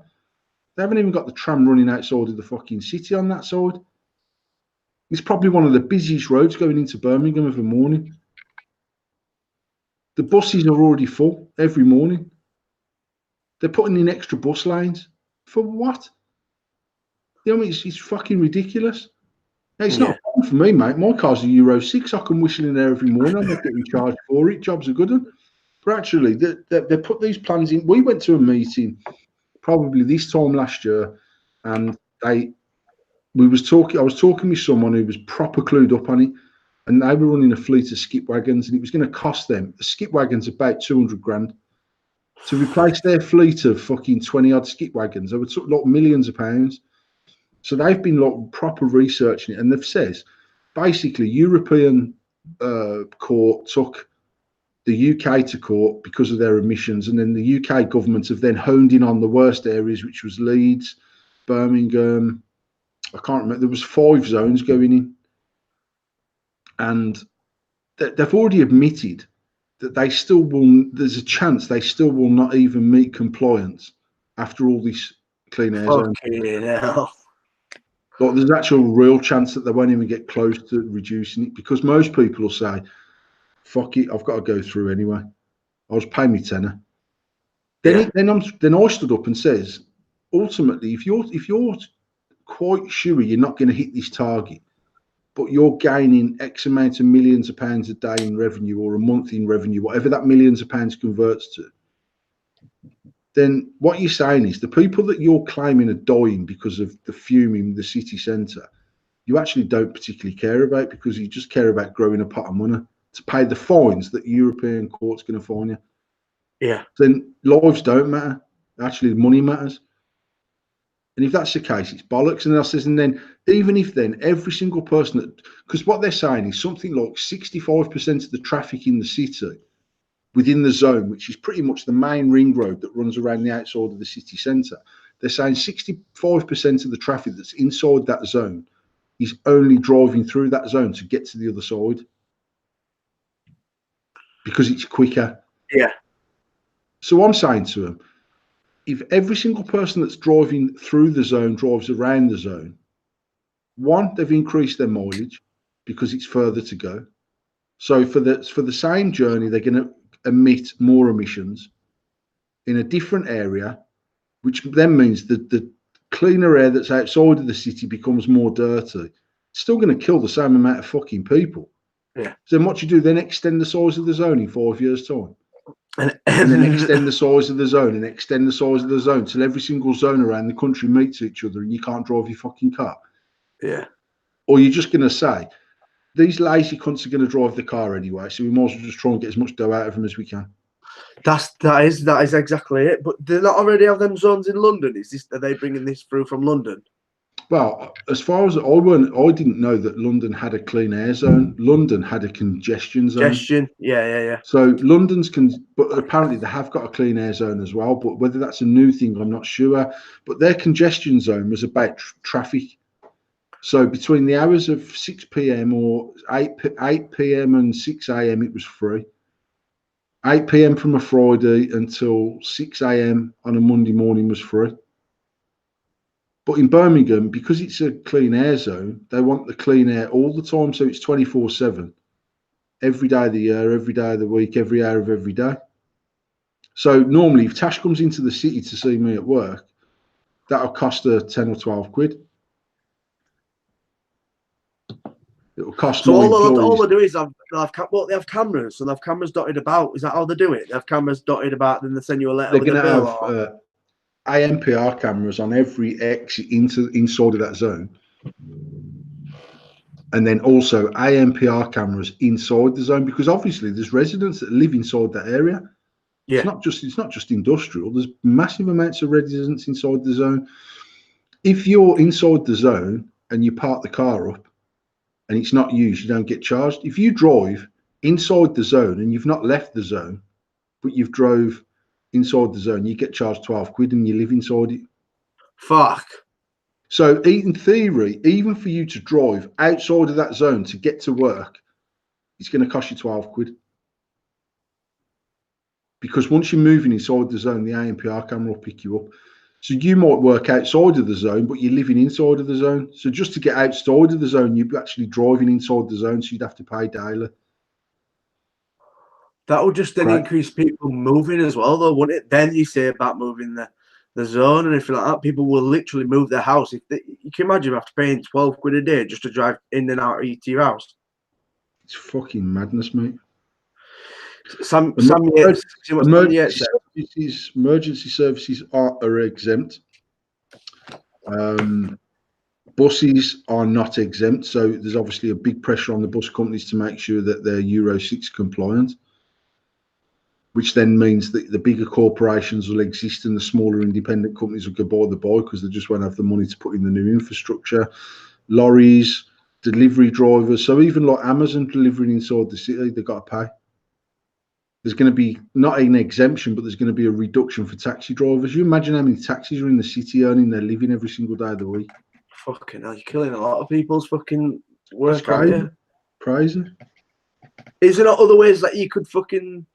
They haven't even got the tram running outside of the fucking city on that side. It's probably one of the busiest roads going into Birmingham of a morning. The buses are already full every morning. They're putting in extra bus lanes. For what? You know, it's fucking ridiculous. Now, it's not fun for me, mate. My car's a Euro 6. I can whistle in there every morning. I'm not getting charged for it. Job's a good one. But actually, they put these plans in. We went to a meeting probably this time last year, and I was talking with someone who was proper clued up on it, and they were running a fleet of skip wagons, and it was going to cost them, the skip wagons, about 200 grand to replace their fleet of fucking 20 odd skip wagons. They would took like millions of pounds. So they've been like proper researching it, and they've said basically European court took the UK to court because of their emissions, and then the UK government have then honed in on the worst areas, which was Leeds, Birmingham. I can't remember. There was 5 zones going in, and they've already admitted that they still will. There's a chance they still will not even meet compliance after all this clean air zone. Fucking hell. Like, there's actual real chance that they won't even get close to reducing it, because most people will say, fuck it, I've got to go through anyway. I'll just pay me tenner. Then I stood up and says, ultimately, if you're quite sure you're not going to hit this target, but you're gaining X amount of millions of pounds a day in revenue or a month in revenue, whatever that millions of pounds converts to, then what you're saying is the people that you're claiming are dying because of the fume in the city centre, you actually don't particularly care about, because you just care about growing a pot of money to pay the fines that the European court's going to fine you. Yeah. Then lives don't matter. Actually, money matters. And if that's the case, it's bollocks. And I says, and then even if then every single person that, because what they're saying is something like 65% of the traffic in the city within the zone, which is pretty much the main ring road that runs around the outside of the city centre, they're saying 65% of the traffic that's inside that zone is only driving through that zone to get to the other side because it's quicker. Yeah. So I'm saying to them, if every single person that's driving through the zone drives around the zone, one, they've increased their mileage because it's further to go. So for the same journey, they're going to emit more emissions in a different area, which then means that the cleaner air that's outside of the city becomes more dirty. It's still going to kill the same amount of fucking people. Yeah. So then what you do, then extend the size of the zone in 5 years' time. And then extend the size of the zone and extend the size of the zone till every single zone around the country meets each other and you can't drive your fucking car. Yeah. Or you're just going to say, these lazy cunts are going to drive the car anyway, so we might as well just try and get as much dough out of them as we can. That is exactly it. But do they not already have them zones in London? Are they bringing this through from London? Well, as far as I didn't know that London had a clean air zone. London had a congestion zone. Yeah. So but apparently they have got a clean air zone as well. But whether that's a new thing, I'm not sure. But their congestion zone was about traffic. So between the hours of 6 p.m. or 8 p.m. and 6 a.m. it was free. 8 p.m. from a Friday until 6 a.m. on a Monday morning was free. But in Birmingham, because it's a clean air zone, they want the clean air all the time. So it's 24/7, every day of the year, every day of the week, every hour of every day. So normally, if Tash comes into the city to see me at work, that'll cost her 10 or 12 quid. It'll cost So my all employees. they do is they have cameras, so they have cameras dotted about. Is that how they do it? They have cameras dotted about, then they send you a letter They're with a going to bill. have ANPR cameras on every exit inside of that zone. And then also ANPR cameras inside the zone, because obviously there's residents that live inside that area. Yeah. It's not just industrial. There's massive amounts of residents inside the zone. If you're inside the zone and you park the car up and it's not used, you don't get charged. If you drive inside the zone and you've not left the zone, but you've drove inside the zone, you get charged 12 quid and you live inside it. Fuck. So in theory, even for you to drive outside of that zone to get to work, it's going to cost you 12 quid. Because once you're moving inside the zone, the ANPR camera will pick you up. So you might work outside of the zone, but you're living inside of the zone. So just to get outside of the zone, you're actually driving inside the zone, so you'd have to pay daily. That would just then increase people moving as well, though, wouldn't it? Then you say about moving the zone and everything like that, people will literally move their house. You can imagine after paying 12 quid a day just to drive in and out of your house. It's fucking madness, mate. Emergency services are exempt. Buses are not exempt, so there's obviously a big pressure on the bus companies to make sure that they're Euro 6 compliant, which then means that the bigger corporations will exist and the smaller independent companies will go by the by because they just won't have the money to put in the new infrastructure. Lorries, delivery drivers, so even like Amazon delivering inside the city, they've got to pay. There's going to be not an exemption, but there's going to be a reduction for taxi drivers. You imagine how many taxis are in the city earning their living every single day of the week? Fucking hell, you're killing a lot of people's fucking work, aren't you? Crazy. Is there not other ways that you could fucking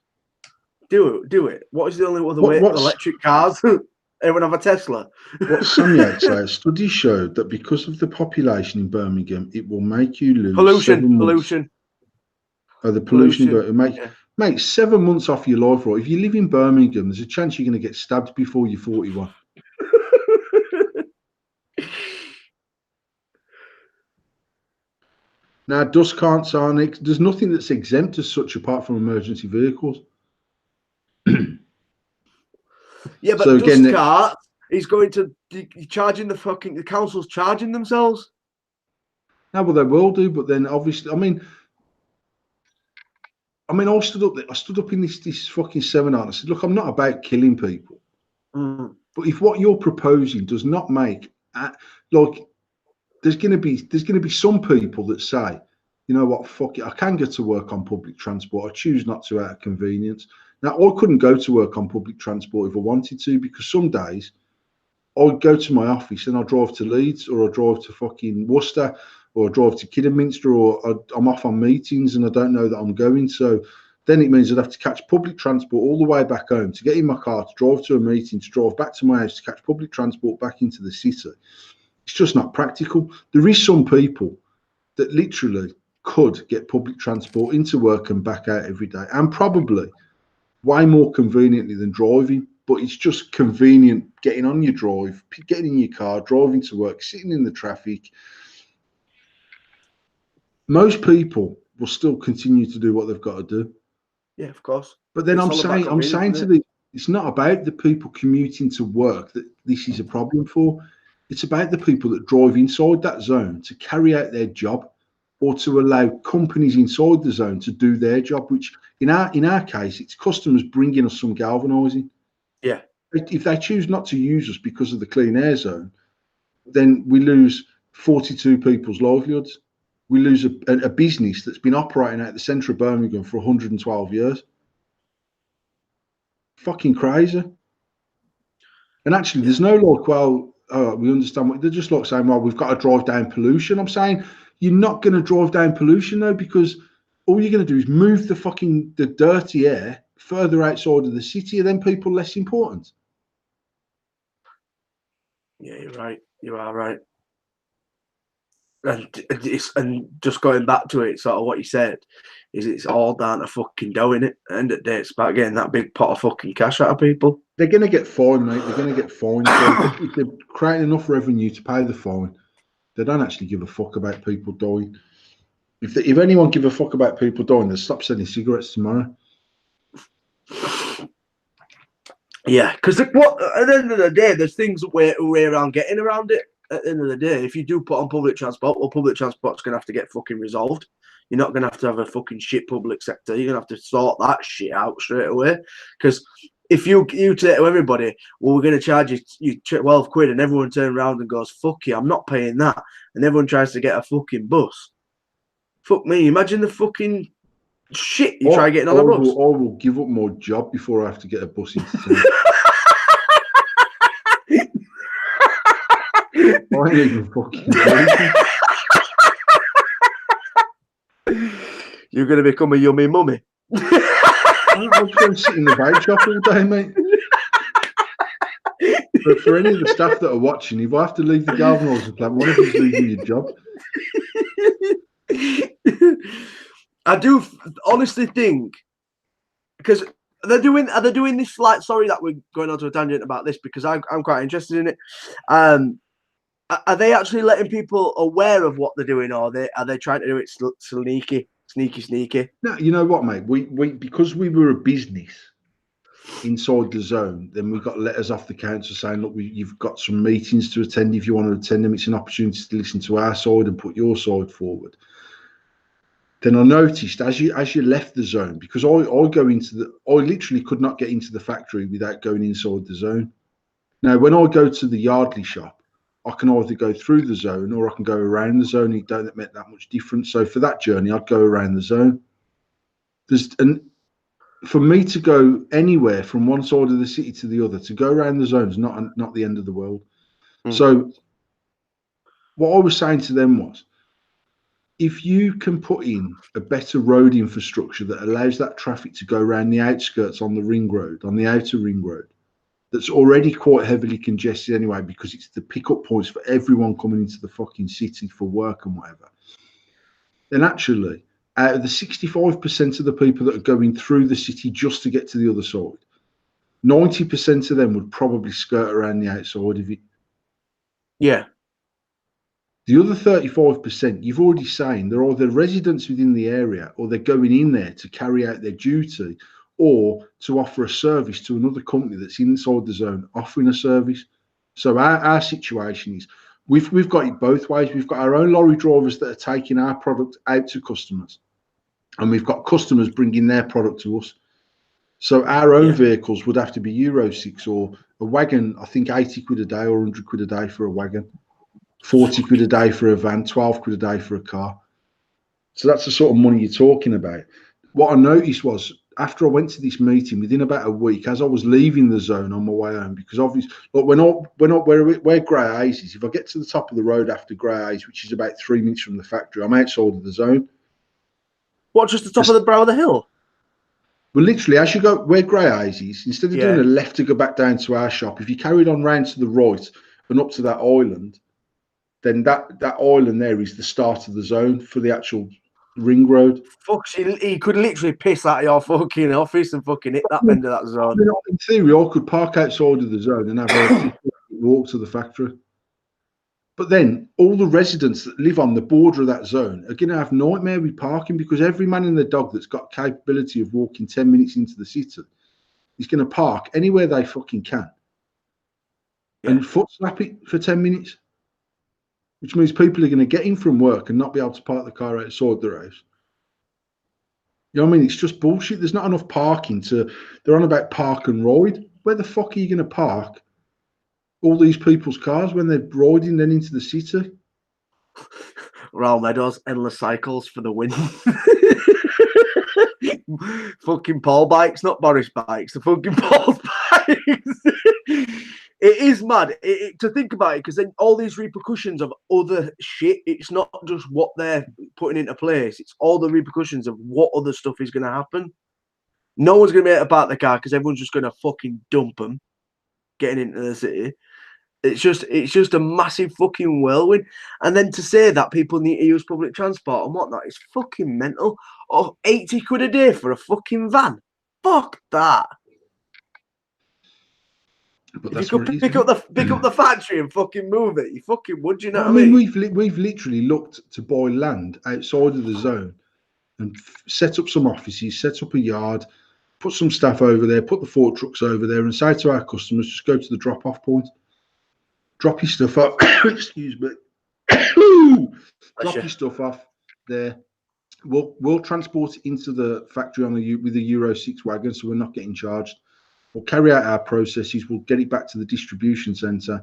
do it? What is the only other way? Electric cars? Everyone have a Tesla? What Sam Yates says, studies showed that because of the population in Birmingham, it will make you lose pollution. Oh, the pollution, but it makes 7 months off your life, right? If you live in Birmingham, there's a chance you're going to get stabbed before you're 41. Now, dust can't there's nothing that's exempt as such apart from emergency vehicles. Yeah, but so again, dust cart is going to charging the council's charging themselves. No, well, they will do, but then obviously, I mean, I stood up in this fucking seminar and I said, look, I'm not about killing people. But if what you're proposing does not make there's going to be some people that say, you know what, fuck it, I can get to work on public transport. I choose not to out of convenience. Now, I couldn't go to work on public transport if I wanted to, because some days I'd go to my office and I drive to Leeds, or I drive to fucking Worcester, or I drive to Kidderminster, or I'm off on meetings and I don't know that I'm going. So then it means I'd have to catch public transport all the way back home to get in my car, to drive to a meeting, to drive back to my house, to catch public transport back into the city. It's just not practical. There is some people that literally could get public transport into work and back out every day, and probably way more conveniently than driving. But it's just convenient getting on your drive, getting in your car, driving to work, sitting in the traffic. Most people will still continue to do what they've got to do. Yeah, of course. But then I'm saying it's not about the people commuting to work that this is a problem for. It's about the people that drive inside that zone to carry out their job, or to allow companies inside the zone to do their job, which in our case, it's customers bringing us some galvanizing. Yeah. If they choose not to use us because of the clean air zone, then we lose 42 people's livelihoods. We lose a business that's been operating out the centre of Birmingham for 112 years. Fucking crazy. And actually, there's no like, well, we understand what they're just like saying, well, we've got to drive down pollution. I'm saying you're not going to drive down pollution though, because all you're going to do is move the dirty air further outside of the city, are then people less important? Yeah, you're right. You are right. And just going back to it, sort of what you said, is it's all down to fucking dough, innit? At the end of the day, it's about getting that big pot of fucking cash out of people. They're going to get fined, mate. They're going to get fined. So if they're creating enough revenue to pay the fine, they don't actually give a fuck about people dying. If anyone give a fuck about people dying, they'll stop selling cigarettes tomorrow. Yeah, because what at the end of the day, there's things way around getting around it. At the end of the day, if you do put on public transport, well, public transport's gonna have to get fucking resolved. You're not gonna have a fucking shit public sector. You're gonna have to sort that shit out straight away. Because if you say to everybody, well, we're gonna charge you 12 quid, and everyone turns around and goes, fuck you, I'm not paying that, and everyone tries to get a fucking bus. Fuck me, imagine the fucking shit you try getting on a bus. I will give up my job before I have to get a bus into town. I ain't even fucking joking. You're going to become a yummy mummy. I'm just going to sit in the vape shop all day, mate. But for any of the staff that are watching, if I have to leave the galvanising plant, one of you's leaving your job. I do honestly think, because are they doing this, like, sorry that we're going on to a tangent about this, because I'm quite interested in it. Are they actually letting people aware of what they're doing, or are they trying to do it sneaky? No, you know what, mate? We because we were a business inside the zone, then we got letters off the council saying, look, you've got some meetings to attend. If you want to attend them, it's an opportunity to listen to our side and put your side forward. Then I noticed as you left the zone, because I literally could not get into the factory without going inside the zone. Now, when I go to the Yardley shop, I can either go through the zone or I can go around the zone. It don't make that much difference. So for that journey, I'd go around the zone. And for me to go anywhere from one side of the city to the other, to go around the zone is not the end of the world. So what I was saying to them was, if you can put in a better road infrastructure that allows that traffic to go around the outskirts on the ring road, on the outer ring road, that's already quite heavily congested anyway, because it's the pickup points for everyone coming into the fucking city for work and whatever, then actually, out of the 65% of the people that are going through the city just to get to the other side, 90% of them would probably skirt around the outside of it. Yeah. The other 35%, you've already saying they're either residents within the area, or they're going in there to carry out their duty, or to offer a service to another company that's inside the zone offering a service. So our situation is we've got it both ways. We've got our own lorry drivers that are taking our product out to customers, and we've got customers bringing their product to us. So our own vehicles would have to be Euro 6, or a wagon, I think 80 quid a day or 100 quid a day for a wagon, 40 quid a day for a van, 12 quid a day for a car. So that's the sort of money you're talking about. What I noticed was, after I went to this meeting, within about a week, as I was leaving the zone on my way home, because obviously, look, where Grey Hayes is, if I get to the top of the road after Grey Hayes, which is about 3 minutes from the factory, I'm outside of the zone. What, just the top of the brow of the hill? Well, literally, as you go where Grey Hayes is, instead of doing a left to go back down to our shop, if you carried on round to the right and up to that island, then that island there is the start of the zone for the actual ring road. Fuck, he could literally piss out of your fucking office and fucking hit that end of that zone. I mean, in theory, I could park outside of the zone and have a walk to the factory. But then all the residents that live on the border of that zone are going to have nightmare with parking, because every man and their dog that's got capability of walking 10 minutes into the city is going to park anywhere they fucking can and foot slap it for 10 minutes, which means people are going to get in from work and not be able to park the car outside their house. You know what I mean? It's just bullshit. There's not enough parking they're on about park and ride. Where the fuck are you going to park all these people's cars when they're riding then into the city? Royal Meadows, endless cycles for the win. Fucking Paul bikes, not Boris bikes. The fucking Paul bikes. It is mad to think about it, because then all these repercussions of other shit, it's not just what they're putting into place, it's all the repercussions of what other stuff is going to happen. No one's going to be able to park the car because everyone's just going to fucking dump them getting into the city. It's just a massive fucking whirlwind. And then to say that people need to use public transport and whatnot is fucking mental. Oh, 80 quid a day for a fucking van. Fuck that. But If you that's what could it is. pick up the factory and fucking move it, you fucking would, you know Well, what I I mean, mean? we've literally looked to buy land outside of the zone and set up some offices, set up a yard, put some staff over there, put the fork trucks over there, and say to our customers, just go to the drop-off point, drop your stuff up. Excuse me. Drop your stuff off there. We'll transport it into the factory with a Euro 6 wagon, so we're not getting charged. We'll carry out our processes. We'll get it back to the distribution centre,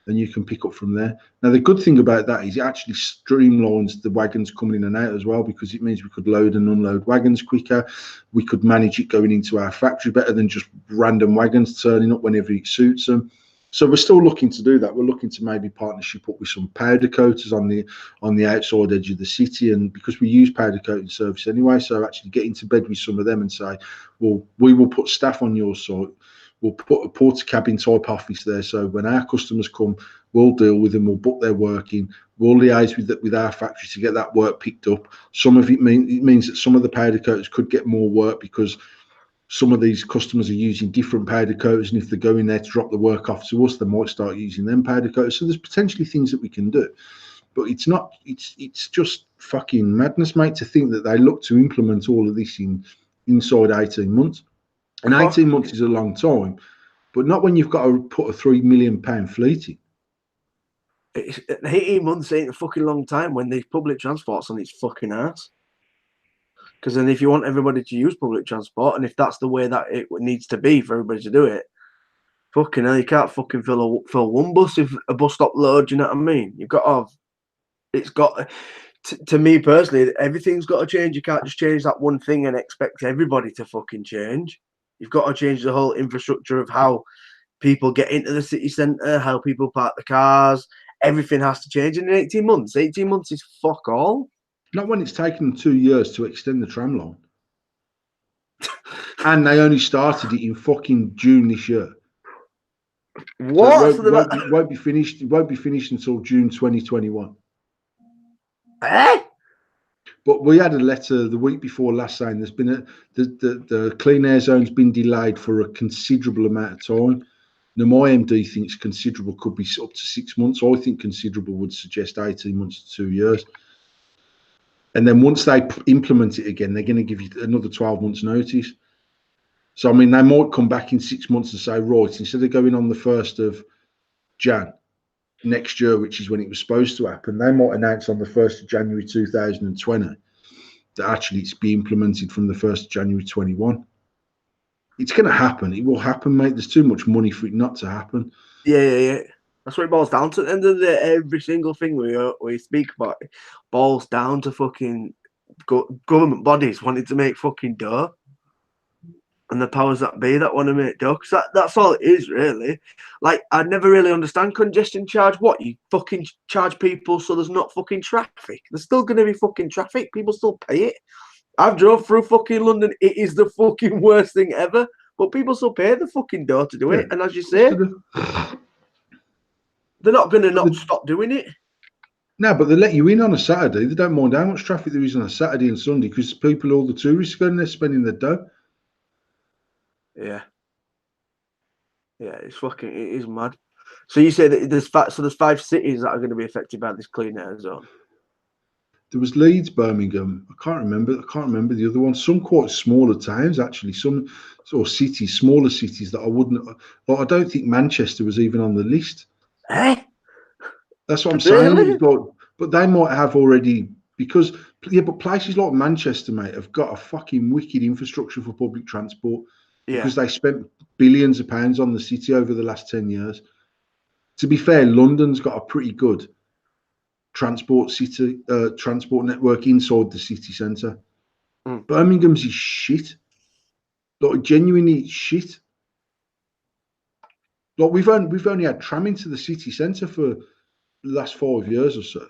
and you can pick up from there. Now, the good thing about that is it actually streamlines the wagons coming in and out as well, because it means we could load and unload wagons quicker. We could manage it going into our factory better than just random wagons turning up whenever it suits them. So we're still looking to do that. We're looking to maybe partnership up with some powder coaters on the outside edge of the city, and because we use powder coating service anyway, so actually get into bed with some of them and say, well, we will put staff on your site. We'll put a porter cabin type office there, so when our customers come, we'll deal with them. We'll book their work in. We'll liaise with our factory to get that work picked up. Some of it means that some of the powder coaters could get more work because some of these customers are using different powder coaters, and if they go in there to drop the work off to us, they might start using them powder coaters. So there's potentially things that we can do, but it's just fucking madness, mate, to think that they look to implement all of this inside 18 months. And 18 months is a long time, but not when you've got to put a £3 million fleet in. 18 months ain't a fucking long time when the public transport's on its fucking ass. Because then if you want everybody to use public transport, and if that's the way that it needs to be for everybody to do it, fucking hell, you can't fucking fill one bus if a bus stop loads, you know what I mean? You've got to have, it's got, to me personally, everything's got to change. You can't just change that one thing and expect everybody to fucking change. You've got to change the whole infrastructure of how people get into the city centre, how people park the cars. Everything has to change in 18 months. 18 months is fuck all. Not when it's taken them 2 years to extend the tram line. And they only started it in fucking June this year. What? So it won't be finished. It won't be finished until June 2021. Eh? But we had a letter the week before last saying there's been the clean air zone's been delayed for a considerable amount of time. Now, my MD thinks considerable could be up to 6 months. I think considerable would suggest 18 months to 2 years. And then once they implement it again, they're going to give you another 12 months notice. So, I mean, they might come back in 6 months and say, right, instead of going on the 1st of Jan next year, which is when it was supposed to happen, they might announce on the 1st of January 2020 that actually it's be implemented from the 1st of January 21. It's going to happen. It will happen, mate. There's too much money for it not to happen. Yeah. That's what it boils down to. At the end of the day, every single thing we speak about boils down to fucking government bodies wanting to make fucking dough. And the powers that be that want to make dough. Because that's all it is, really. Like, I never really understand congestion charge. What? You fucking charge people so there's not fucking traffic. There's still going to be fucking traffic. People still pay it. I've drove through fucking London. It is the fucking worst thing ever. But people still pay the fucking dough to do it. And as you say, they're not going to not stop doing it. No, but they let you in on a Saturday. They don't mind how much traffic there is on a Saturday and Sunday because all the tourists going there spending their dough. Yeah, it is mad. So you say that there's 5 cities that are going to be affected by this clean air zone. There was Leeds, Birmingham. I can't remember the other one. Some quite smaller towns, actually. Some sort of cities, smaller cities that I wouldn't. Like, I don't think Manchester was even on the list. Eh? That's what I'm Really? saying. But they might have already because but places like Manchester, mate, have got a fucking wicked infrastructure for public transport because they spent billions of pounds on the city over the last 10 years. To be fair, London's got a pretty good transport network inside the city centre. Birmingham's is shit. Like, genuinely shit. Like, we've only had tram into the city centre for the last 5 years or so.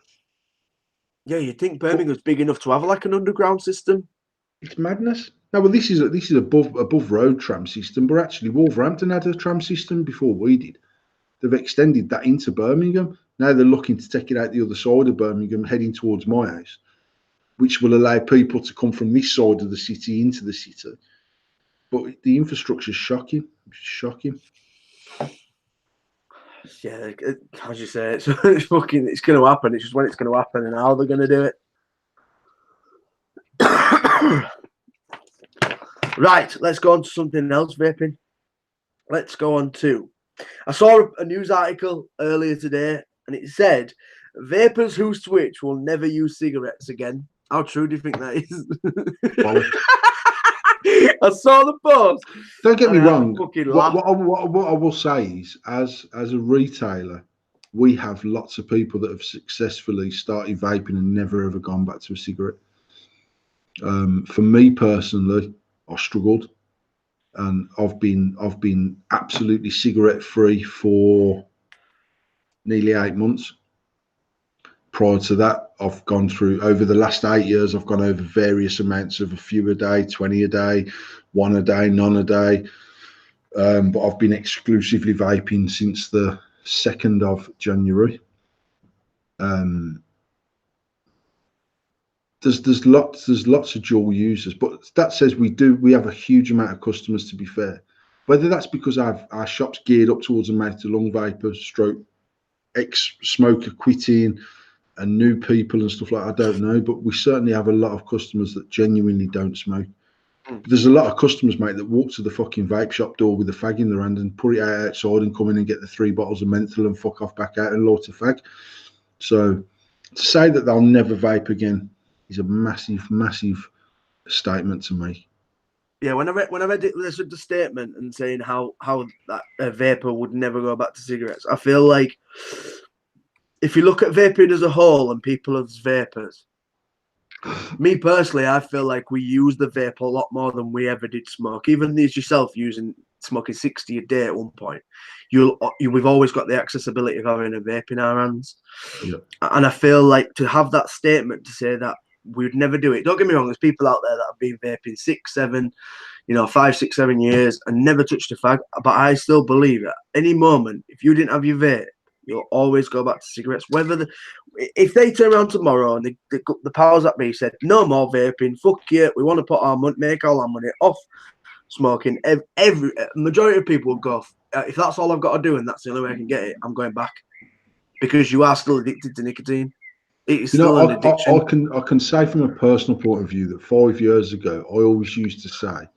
Yeah, you'd think Birmingham's big enough to have like an underground system. It's madness. No, well, this is above road tram system, but actually Wolverhampton had a tram system before we did. They've extended that into Birmingham. Now they're looking to take it out the other side of Birmingham, heading towards my house, which will allow people to come from this side of the city into the city. But the infrastructure is shocking. It's shocking. Yeah, as you say, it's fucking. It's going to happen. It's just when it's going to happen and how they're going to do it. Right, let's go on to something else, vaping. Let's go on to. I saw a news article earlier today, and it said vapors who switch will never use cigarettes again. How true do you think that is? I saw the post. Don't get me wrong. What I will say is, as a retailer, we have lots of people that have successfully started vaping and never ever gone back to a cigarette. For me personally, I struggled, and I've been absolutely cigarette free for nearly 8 months. Prior to that, I've gone through, over the last 8 years, I've gone over various amounts of a few a day, 20 a day, 1 a day, none a day. But I've been exclusively vaping since the 2nd of January. There's lots of dual users, but that says we have a huge amount of customers, to be fair. Whether that's because our shop's geared up towards a mouth to lung vapor, stroke, ex-smoker quitting, and new people and stuff like that, I don't know, but we certainly have a lot of customers that genuinely don't smoke. But there's a lot of customers, mate, that walk to the fucking vape shop door with a fag in their hand and put it outside and come in and get the 3 bottles of menthol and fuck off back out and light a fag. So to say that they'll never vape again is a massive statement to me. Yeah, when I read it, the statement and saying how that a vapor would never go back to cigarettes, I feel like if you look at vaping as a whole and people as vapors, me personally, I feel like we use the vape a lot more than we ever did smoke. Even as yourself smoking 60 a day at one point, we've always got the accessibility of having a vape in our hands. Yeah. And I feel like to have that statement to say that we would never do it. Don't get me wrong, there's people out there that have been vaping 6, 7, 5, 6, 7 years and never touched a fag. But I still believe at any moment, if you didn't have your vape, you'll always go back to cigarettes. If they turn around tomorrow and the powers that be said, no more vaping, fuck you, we want to put our money, make all our money off smoking, every majority of people will go, if that's all I've got to do and that's the only way I can get it, I'm going back. Because you are still addicted to nicotine. It's still an addiction. I can say from a personal point of view that 5 years ago, I always used to say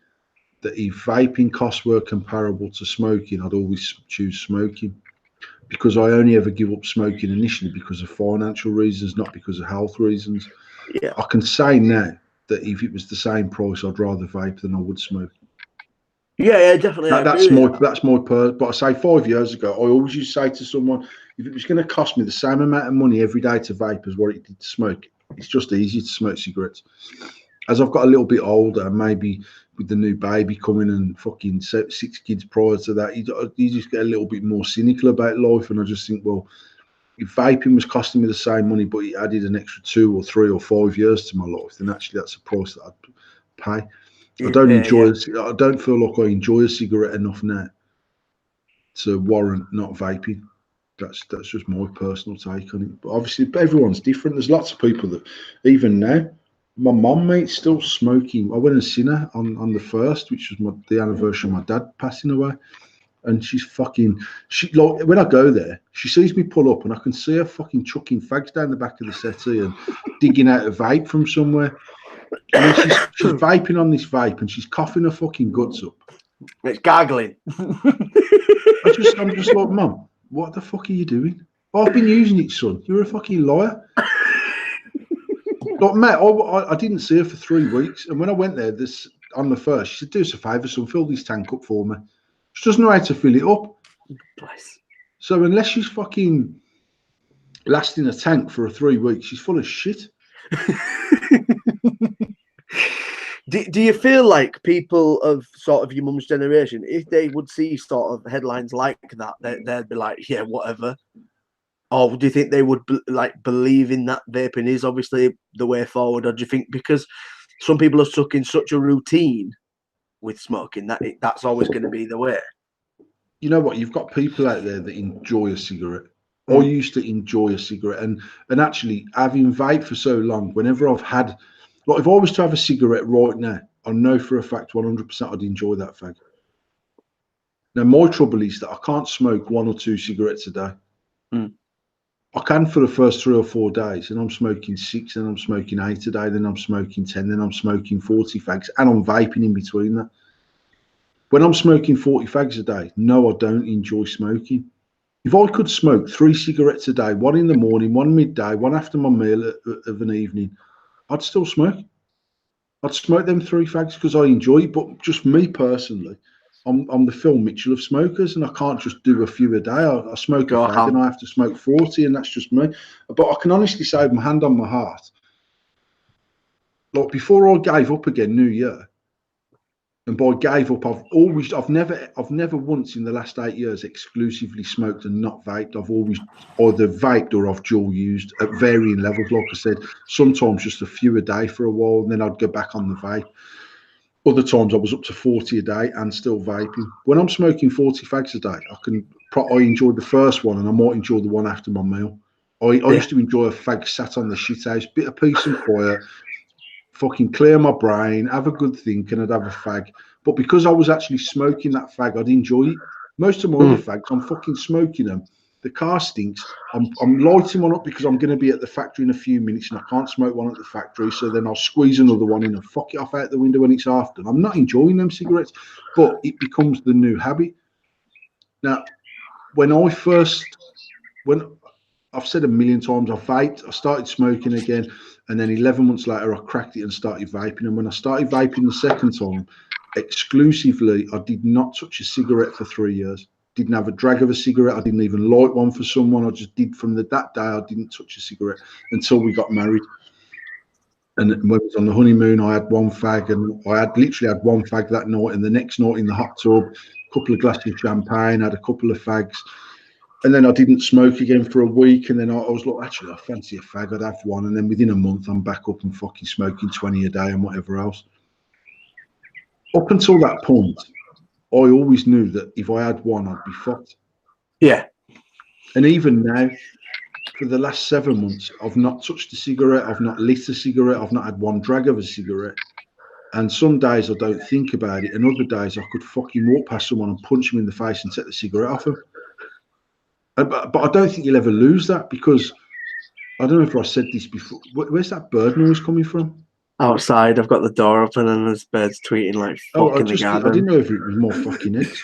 that if vaping costs were comparable to smoking, I'd always choose smoking. Because I only ever give up smoking initially because of financial reasons, not because of health reasons. Yeah. I can say now that if it was the same price, I'd rather vape than I would smoke. Yeah, definitely. That's my But I say 5 years ago, I always used to say to someone, if it was going to cost me the same amount of money every day to vape as what it did to smoke, it's just easier to smoke cigarettes. As I've got a little bit older, maybe with the new baby coming and fucking 6 kids prior to that, you just get a little bit more cynical about life. And I just think, well, if vaping was costing me the same money, but it added an extra 2 or 3 or 5 years to my life, then actually that's a price that I'd pay. I don't feel like I enjoy a cigarette enough now to warrant not vaping. That's just my personal take on it. But obviously, everyone's different. There's lots of people that, even now, my mum, mate, still smoking. I went and seen her on the 1st, which was the anniversary of my dad passing away. And she's like, when I go there, she sees me pull up and I can see her fucking chucking fags down the back of the settee and digging out a vape from somewhere. And then she's vaping on this vape and she's coughing her fucking guts up. It's gargling. I'm just like, Mum, what the fuck are you doing? I've been using it, son. You're a fucking liar. Like, mate, I didn't see her for 3 weeks. And when I went there on the 1st, she said, do us a favour, son, fill this tank up for me. She doesn't know how to fill it up. Bless. So unless she's fucking lasting a tank for 3 weeks, she's full of shit. Do you feel like people of sort of your mum's generation, if they would see sort of headlines like that, they'd be like, yeah, whatever? Or do you think they would believe in that vaping is obviously the way forward? Or do you think because some people are stuck in such a routine with smoking that that's always going to be the way. You know what? You've got people out there that enjoy a cigarette. I used to enjoy a cigarette, and actually having vaped for so long, whenever I've had, like, if I was to have a cigarette right now, I know for a fact 100% I'd enjoy that fag. Now, my trouble is that I can't smoke 1 or 2 cigarettes a day. I can for the first 3 or 4 days, and I'm smoking 6, then I'm smoking 8 a day, then I'm smoking 10, then I'm smoking 40 fags, and I'm vaping in between that. When I'm smoking 40 fags a day, no, I don't enjoy smoking. If I could smoke 3 cigarettes a day, 1 in the morning, 1 midday, 1 after my meal of an evening, I'd still smoke. I'd smoke them 3 fags because I enjoy it. But just me personally, I'm the Phil Mitchell of smokers, and I can't just do a few a day. I smoke a fag and I have to smoke 40, and that's just me. But I can honestly say, with my hand on my heart, like, before I gave up again, New Year, and by gave up, I've never once in the last 8 years exclusively smoked and not vaped. I've always either vaped or I've dual used at varying levels. Like I said, sometimes just a few a day for a while, and then I'd go back on the vape. Other times I was up to 40 a day and still vaping. When I'm smoking 40 fags a day, I enjoy the first one, and I might enjoy the one after my meal. I used to enjoy a fag sat on the shit house, bit of peace and quiet, fucking clear my brain, have a good think, and I'd have a fag. But because I was actually smoking that fag, I'd enjoy it. Most of my other fags, I'm fucking smoking them. The car stinks. I'm lighting one up because I'm going to be at the factory in a few minutes, and I can't smoke one at the factory. So then I'll squeeze another one in and fuck it off out the window when it's after. I'm not enjoying them cigarettes, but it becomes the new habit. Now, when I've said a million times, I vaped, I started smoking again, and then 11 months later, I cracked it and started vaping. And when I started vaping the second time, exclusively, I did not touch a cigarette for 3 years. Didn't have a drag of a cigarette. I didn't even light one for someone. I just did from that day. I didn't touch a cigarette until we got married. And when I was on the honeymoon, I had 1 fag, and I had literally had 1 fag that night. And the next night in the hot tub, a couple of glasses of champagne, had a couple of fags. And then I didn't smoke again for a week. And then I was like, actually, I fancy a fag. I'd have one. And then within a month, I'm back up and fucking smoking 20 a day and whatever else. Up until that point, I always knew that if I had one, I'd be fucked. Yeah. And even now, for the last 7 months, I've not touched a cigarette. I've not lit a cigarette. I've not had 1 drag of a cigarette. And some days I don't think about it. And other days I could fucking walk past someone and punch them in the face and take the cigarette off them. But I don't think you'll ever lose that, because I don't know if I said this before. Where's that bird noise coming from? Outside, I've got the door open and there's birds tweeting like fuck in the garden. I didn't know if it was more fucking eggs.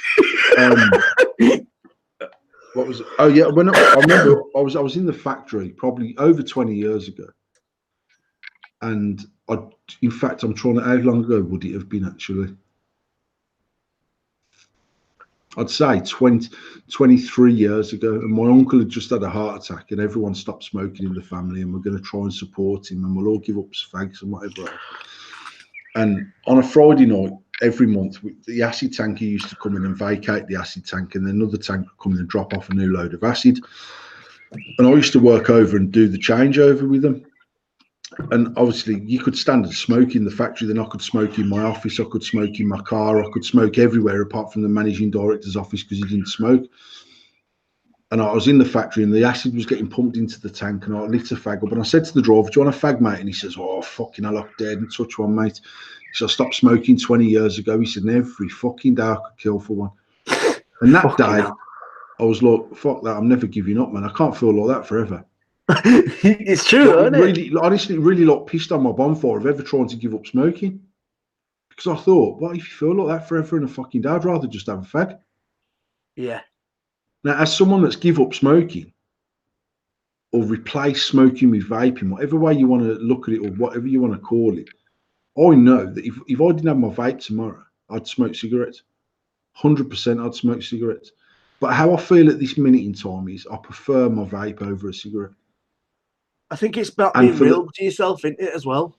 What was it? Oh yeah, I remember I was in the factory probably over 20 years ago, and in fact, I'm trying to, how long ago would it have been actually? I'd say 23 years ago, and my uncle had just had a heart attack, and everyone stopped smoking in the family, and we're going to try and support him, and we'll all give up fags and whatever else. And on a Friday night, every month, the acid tanker used to come in and vacate the acid tank, and then another tanker come in and drop off a new load of acid. And I used to work over and do the changeover with them. And obviously, you could stand and smoke in the factory, then I could smoke in my office, I could smoke in my car, I could smoke everywhere apart from the managing director's office because he didn't smoke. And I was in the factory and the acid was getting pumped into the tank, and I lit a fag up. And I said to the driver, do you want a fag, mate? And he says, oh, fucking hell, I'm dead and touch one, mate. He said, I stopped smoking 20 years ago. He said, and every fucking day I could kill for one. And that day, I was like, fuck that, I'm never giving up, man. I can't feel like that forever. It's true, isn't it? Honestly, really like pissed on my bonfire of ever trying to give up smoking. Because I thought, what if you feel like that forever in a fucking day? I'd rather just have a fag. Yeah. Now, as someone that's give up smoking or replace smoking with vaping, whatever way you want to look at it or whatever you want to call it, I know that if I didn't have my vape tomorrow, I'd smoke cigarettes. 100% I'd smoke cigarettes. But how I feel at this minute in time is I prefer my vape over a cigarette. I think it's about being real to yourself, isn't it, as well?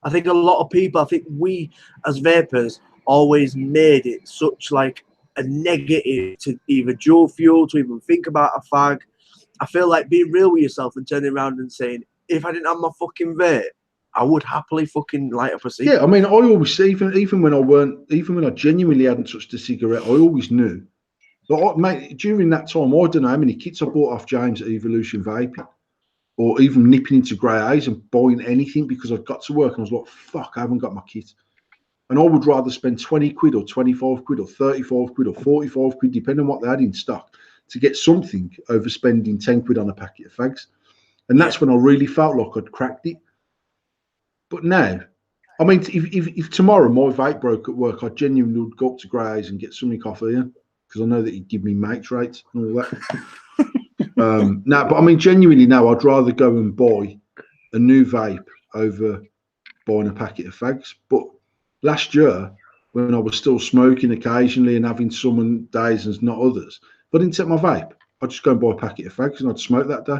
I think a lot of people, I think we as vapors always made it such like a negative to either dual fuel, to even think about a fag. I feel like being real with yourself and turning around and saying, if I didn't have my fucking vape, I would happily fucking light up a cig. Yeah, I mean, I always even when I genuinely hadn't touched a cigarette, I always knew. But mate, during that time, I don't know how many kits I bought off James at Evolution Vaping, or even nipping into Grey A's and buying anything because I got to work and I was like, fuck, I haven't got my kit. And I would rather spend 20 quid or 25 quid or 35 quid or 45 quid, depending on what they had in stock, to get something over spending 10 quid on a packet of fags. And that's when I really felt like I'd cracked it. But now, I mean, if tomorrow my vape broke at work, I genuinely would go up to Grey's and get something off Ian, because I know that he'd give me mates rates and all that. No, but I mean, genuinely now, I'd rather go and buy a new vape over buying a packet of fags. But last year, when I was still smoking occasionally and having some days and not others, if I didn't take my vape, I'd just go and buy a packet of fags and I'd smoke that day.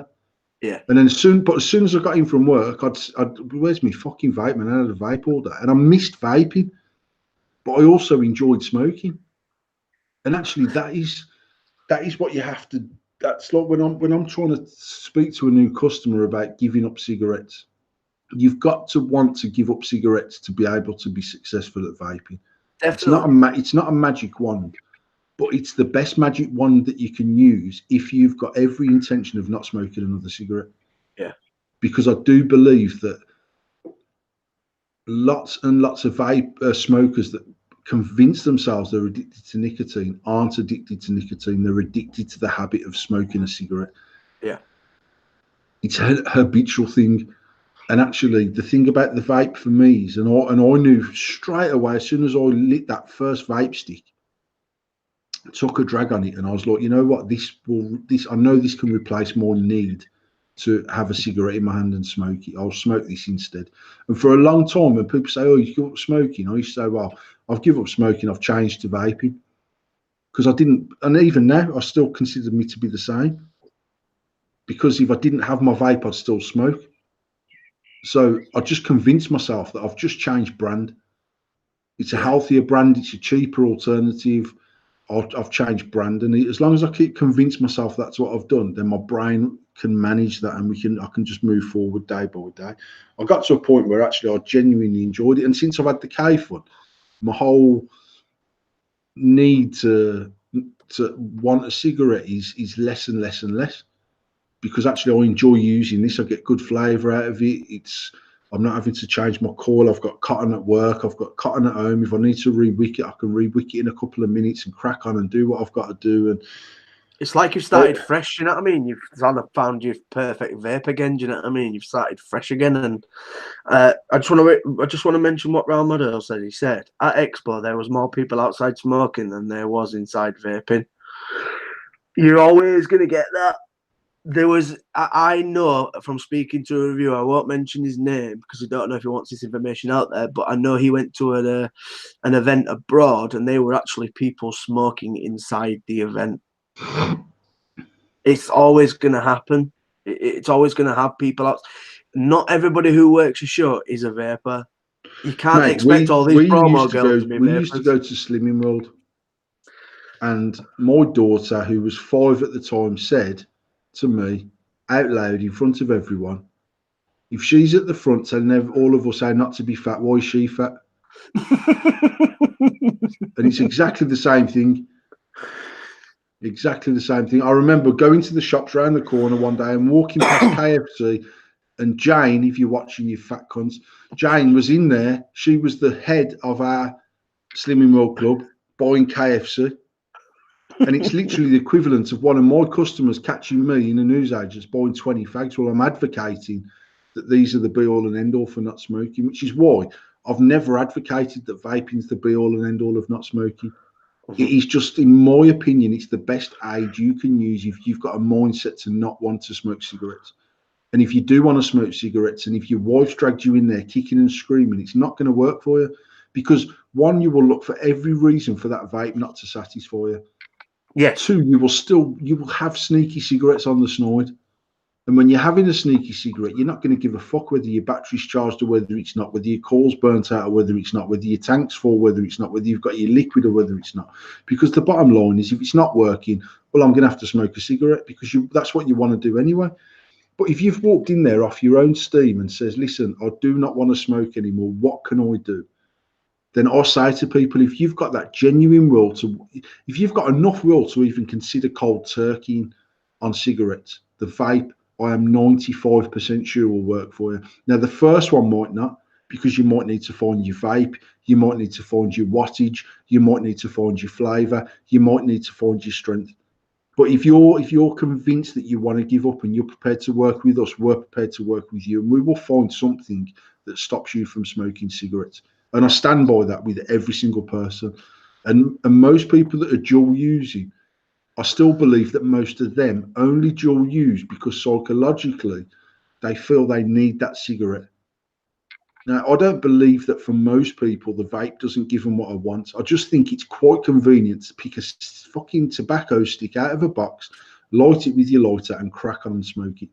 Yeah. And then as soon as I got in from work, where's my fucking vape, man? I had a vape all day, and I missed vaping, but I also enjoyed smoking. And actually, that is what you have to. That's like when I'm trying to speak to a new customer about giving up cigarettes. You've got to want to give up cigarettes to be able to be successful at vaping. Definitely. It's not a magic wand, but it's the best magic wand that you can use if you've got every intention of not smoking another cigarette. Yeah. Because I do believe that lots and lots of vape smokers that convince themselves they're addicted to nicotine aren't addicted to nicotine. They're addicted to the habit of smoking a cigarette. Yeah. It's a habitual thing. And actually, the thing about the vape for me is, and I knew straight away, as soon as I lit that first vape stick, I took a drag on it, and I was like, you know what, I know this can replace my need to have a cigarette in my hand and smoke it. I'll smoke this instead. And for a long time, when people say, oh, you give up smoking, I used to say, well, I've given up smoking, I've changed to vaping. Because I didn't, and even now, I still consider me to be the same. Because if I didn't have my vape, I'd still smoke. So I just convinced myself that I've just changed brand. It's a healthier brand, it's a cheaper alternative. I've changed brand, and as long as I keep convince myself that's what I've done, then my brain can manage that, and I can just move forward day by day. I got to a point where actually I genuinely enjoyed it, and since I've had the K Fun, my whole need to want a cigarette is less and less and less, because actually I enjoy using this. I get good flavour out of it. I'm not having to change my coil. I've got cotton at work. I've got cotton at home. If I need to re-wick it, I can re-wick it in a couple of minutes and crack on and do what I've got to do. And it's like you've started fresh, you know what I mean? You've kind of found your perfect vape again, do you know what I mean? You've started fresh again. And I just want to mention what Raul Maduro said. He said, at Expo, there was more people outside smoking than there was inside vaping. You're always going to get that. There was, I know from speaking to a reviewer, I won't mention his name because I don't know if he wants this information out there, but I know he went to an event abroad and they were actually people smoking inside the event. It's always going to happen. It's always going to have people out. Not everybody who works a show is a vapor. You can't expect all these promo girls to be vapors. We used to go to Slimming World, and my daughter, who was 5 at the time, said to me out loud in front of everyone, if she's at the front telling all of us how not to be fat, why is she fat? And it's exactly the same thing. Exactly the same thing. I remember going to the shops around the corner one day and walking past KFC, and Jane, if you're watching, you fat cunts, Jane was in there. She was the head of our Slimming World Club buying KFC. And it's literally the equivalent of one of my customers catching me in a newsagent buying 20 fags while I'm advocating that these are the be-all and end-all for not smoking, which is why I've never advocated that vaping is the be-all and end-all of not smoking. It is just, in my opinion, it's the best aid you can use if you've got a mindset to not want to smoke cigarettes. And if you do want to smoke cigarettes, and if your wife's dragged you in there kicking and screaming, it's not going to work for you, because one, you will look for every reason for that vape not to satisfy you. Yeah. 2, you will have sneaky cigarettes on the side. And when you're having a sneaky cigarette, you're not going to give a fuck whether your battery's charged or whether it's not, whether your coil's burnt out or whether it's not, whether your tank's full, whether it's not, whether you've got your liquid or whether it's not. Because the bottom line is, if it's not working, well, I'm going to have to smoke a cigarette, because that's what you want to do anyway. But if you've walked in there off your own steam and says, listen, I do not want to smoke anymore, what can I do? Then I say to people, if you've got that genuine will to, if you've got enough will to even consider cold turkey on cigarettes, the vape, I am 95% sure will work for you. Now, the first one might not, because you might need to find your vape, you might need to find your wattage, you might need to find your flavour, you might need to find your strength. But if you're convinced that you want to give up and you're prepared to work with us, we're prepared to work with you, and we will find something that stops you from smoking cigarettes. And I stand by that with every single person. And most people that are dual using, I still believe that most of them only dual use because psychologically they feel they need that cigarette. Now, I don't believe that for most people, the vape doesn't give them what I want. I just think it's quite convenient to pick a fucking tobacco stick out of a box, light it with your lighter, and crack on and smoke it.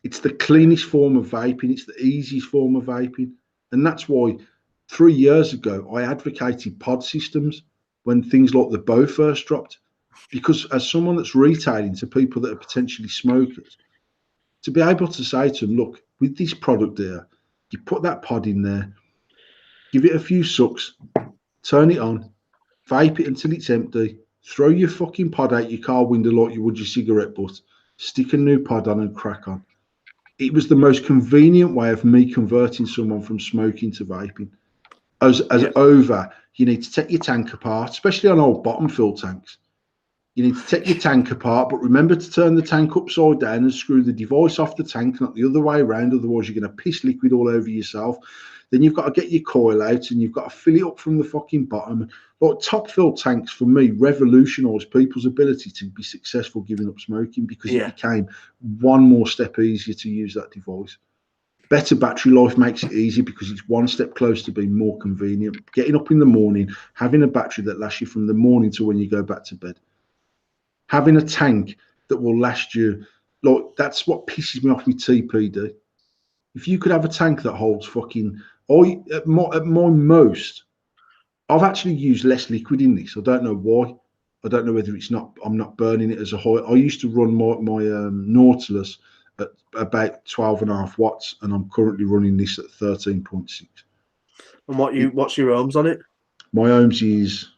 It's the cleanest form of vaping. It's the easiest form of vaping. And that's why 3 years ago, I advocated pod systems when things like the Bow first dropped. Because as someone that's retailing to people that are potentially smokers, to be able to say to them, look, with this product here, you put that pod in there, give it a few sucks, turn it on, vape it until it's empty, throw your fucking pod out your car window like you would your cigarette butt, stick a new pod on and crack on. It was the most convenient way of me converting someone from smoking to vaping. As over, you need to take your tank apart, especially on old bottom fill tanks. You need to take your tank apart, but remember to turn the tank upside down and screw the device off the tank, not the other way around. Otherwise, you're going to piss liquid all over yourself. Then you've got to get your coil out and you've got to fill it up from the fucking bottom. Like top fill tanks, for me, revolutionised people's ability to be successful giving up smoking because it became one more step easier to use that device. Better battery life makes it easy because it's one step closer to being more convenient. Getting up in the morning, having a battery that lasts you from the morning to when you go back to bed. Having a tank that will last you, like, that's what pisses me off with TPD. If you could have a tank that holds fucking, at my most, I've actually used less liquid in this. I don't know why. I don't know whether I'm not burning it as a high. I used to run my Nautilus at about 12.5 watts, and I'm currently running this at 13.6. And what's your ohms on it? My ohms is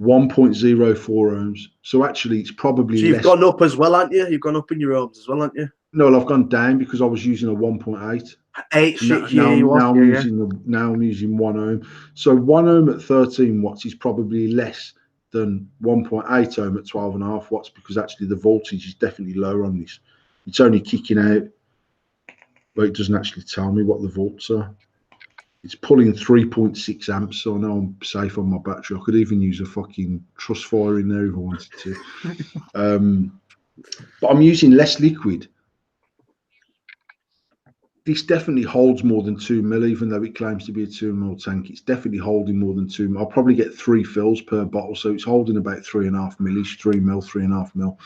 1.04 ohms. So actually, it's probably so you've less. Gone up as well, aren't you? You've gone up in your ohms as well, aren't you? No, I've gone down because I was using a 1.8. Now I'm using 1 ohm. So 1 ohm at 13 watts is probably less than 1.8 ohm at 12.5 watts because actually the voltage is definitely lower on this. It's only kicking out, but it doesn't actually tell me what the volts are. It's pulling 3.6 amps, so I know I'm safe on my battery. I could even use a fucking truss fire in there if I wanted to. But I'm using less liquid. This definitely holds more than 2 mil, even though it claims to be a 2 mil tank. It's definitely holding more than 2 mil. I'll probably get 3 fills per bottle, so it's holding about 3.5 millish, 3 mil, 3.5 mil.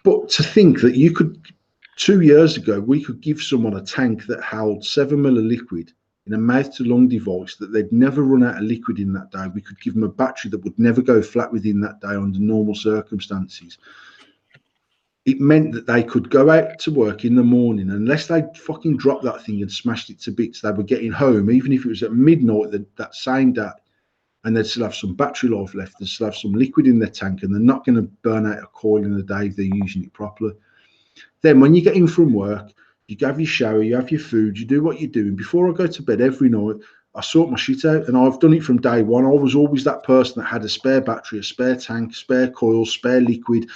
But to think that you could, 2 years ago, we could give someone a tank that held 7 mil of liquid in a mouth-to-lung device that they'd never run out of liquid in that day. We could give them a battery that would never go flat within that day under normal circumstances. It meant that they could go out to work in the morning, unless they fucking dropped that thing and smashed it to bits, they were getting home, even if it was at midnight that same day, and they'd still have some battery life left, they'd still have some liquid in their tank, and they're not going to burn out a coil in a day if they're using it properly. Then when you get in from work, you have your shower, you have your food, you do what you're doing. Before I go to bed every night, I sort my shit out, and I've done it from day one. I was always that person that had a spare battery, a spare tank, spare coil, spare liquid.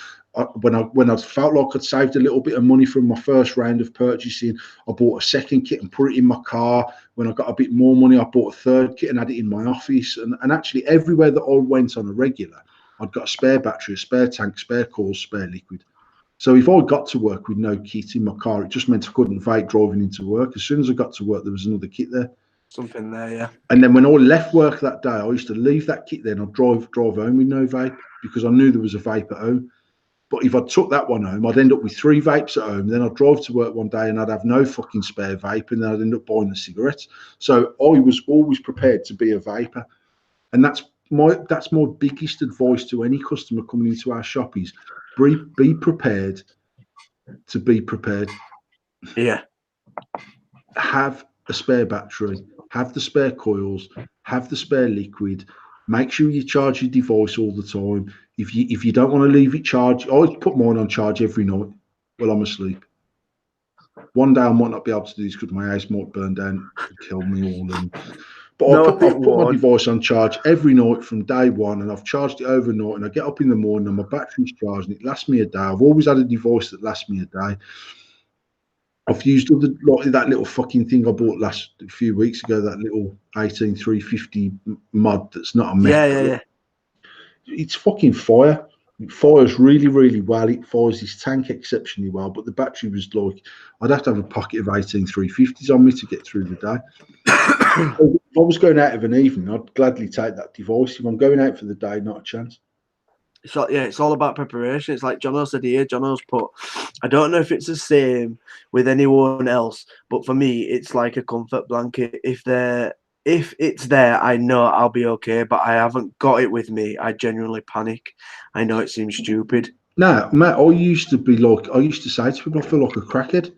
When I felt like I'd saved a little bit of money from my first round of purchasing, I bought a second kit and put it in my car. When I got a bit more money, I bought a third kit and had it in my office. And actually, everywhere that I went on a regular, I'd got a spare battery, a spare tank, spare coil, spare liquid. So if I got to work with no kit in my car, it just meant I couldn't vape driving into work. As soon as I got to work, there was another kit there. Something there, yeah. And then when I left work that day, I used to leave that kit there and I'd drive home with no vape because I knew there was a vape at home. But if I took that one home, I'd end up with 3 vapes at home. Then I'd drive to work one day and I'd have no fucking spare vape, and then I'd end up buying the cigarettes. So I was always prepared to be a vapor. And that's my biggest advice to any customer coming into our shop is be prepared to be prepared. Yeah. Have a spare battery, have the spare coils, have the spare liquid. Make sure you charge your device all the time. If you don't want to leave it charged, I put mine on charge every night while I'm asleep. One day I might not be able to do this because my house might burn down and kill me all. But No, it I've put my won't. device on charge every night from day one, and I've charged it overnight. And I get up in the morning and my battery's charged, and it lasts me a day. I've always had a device that lasts me a day. I've used other like that little fucking thing I bought a few weeks ago. That little 18350 mod that's not a mech. Yeah. It's fucking fire. It fires really, really well. It fires this tank exceptionally well. But the battery was like, I'd have to have a pocket of 18350s on me to get through the day. If I was going out of an evening, I'd gladly take that device. If I'm going out for the day, not a chance. It's all about preparation. It's like Jono said here. Jono's put, I don't know if it's the same with anyone else, but for me, it's like a comfort blanket. If it's there, I know I'll be okay, but I haven't got it with me. I genuinely panic. I know it seems stupid. No, Matt, I used to say to people, I feel like a crackhead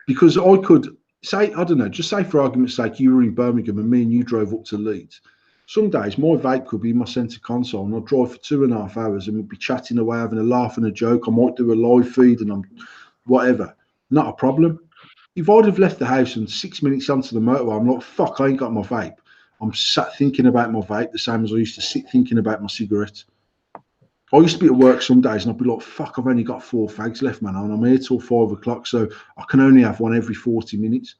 because I could say, I don't know, just say for argument's sake, you were in Birmingham and me and you drove up to Leeds. Some days my vape could be in my centre console and I'd drive for 2.5 hours and we'd be chatting away, having a laugh and a joke. I might do a live feed and I'm whatever. Not a problem. If I'd have left the house and 6 minutes onto the motorway, I'm like, fuck, I ain't got my vape. I'm sat thinking about my vape the same as I used to sit thinking about my cigarettes. I used to be at work some days and I'd be like, fuck, I've only got 4 fags left, man. And I'm here till 5 o'clock, so I can only have one every 40 minutes.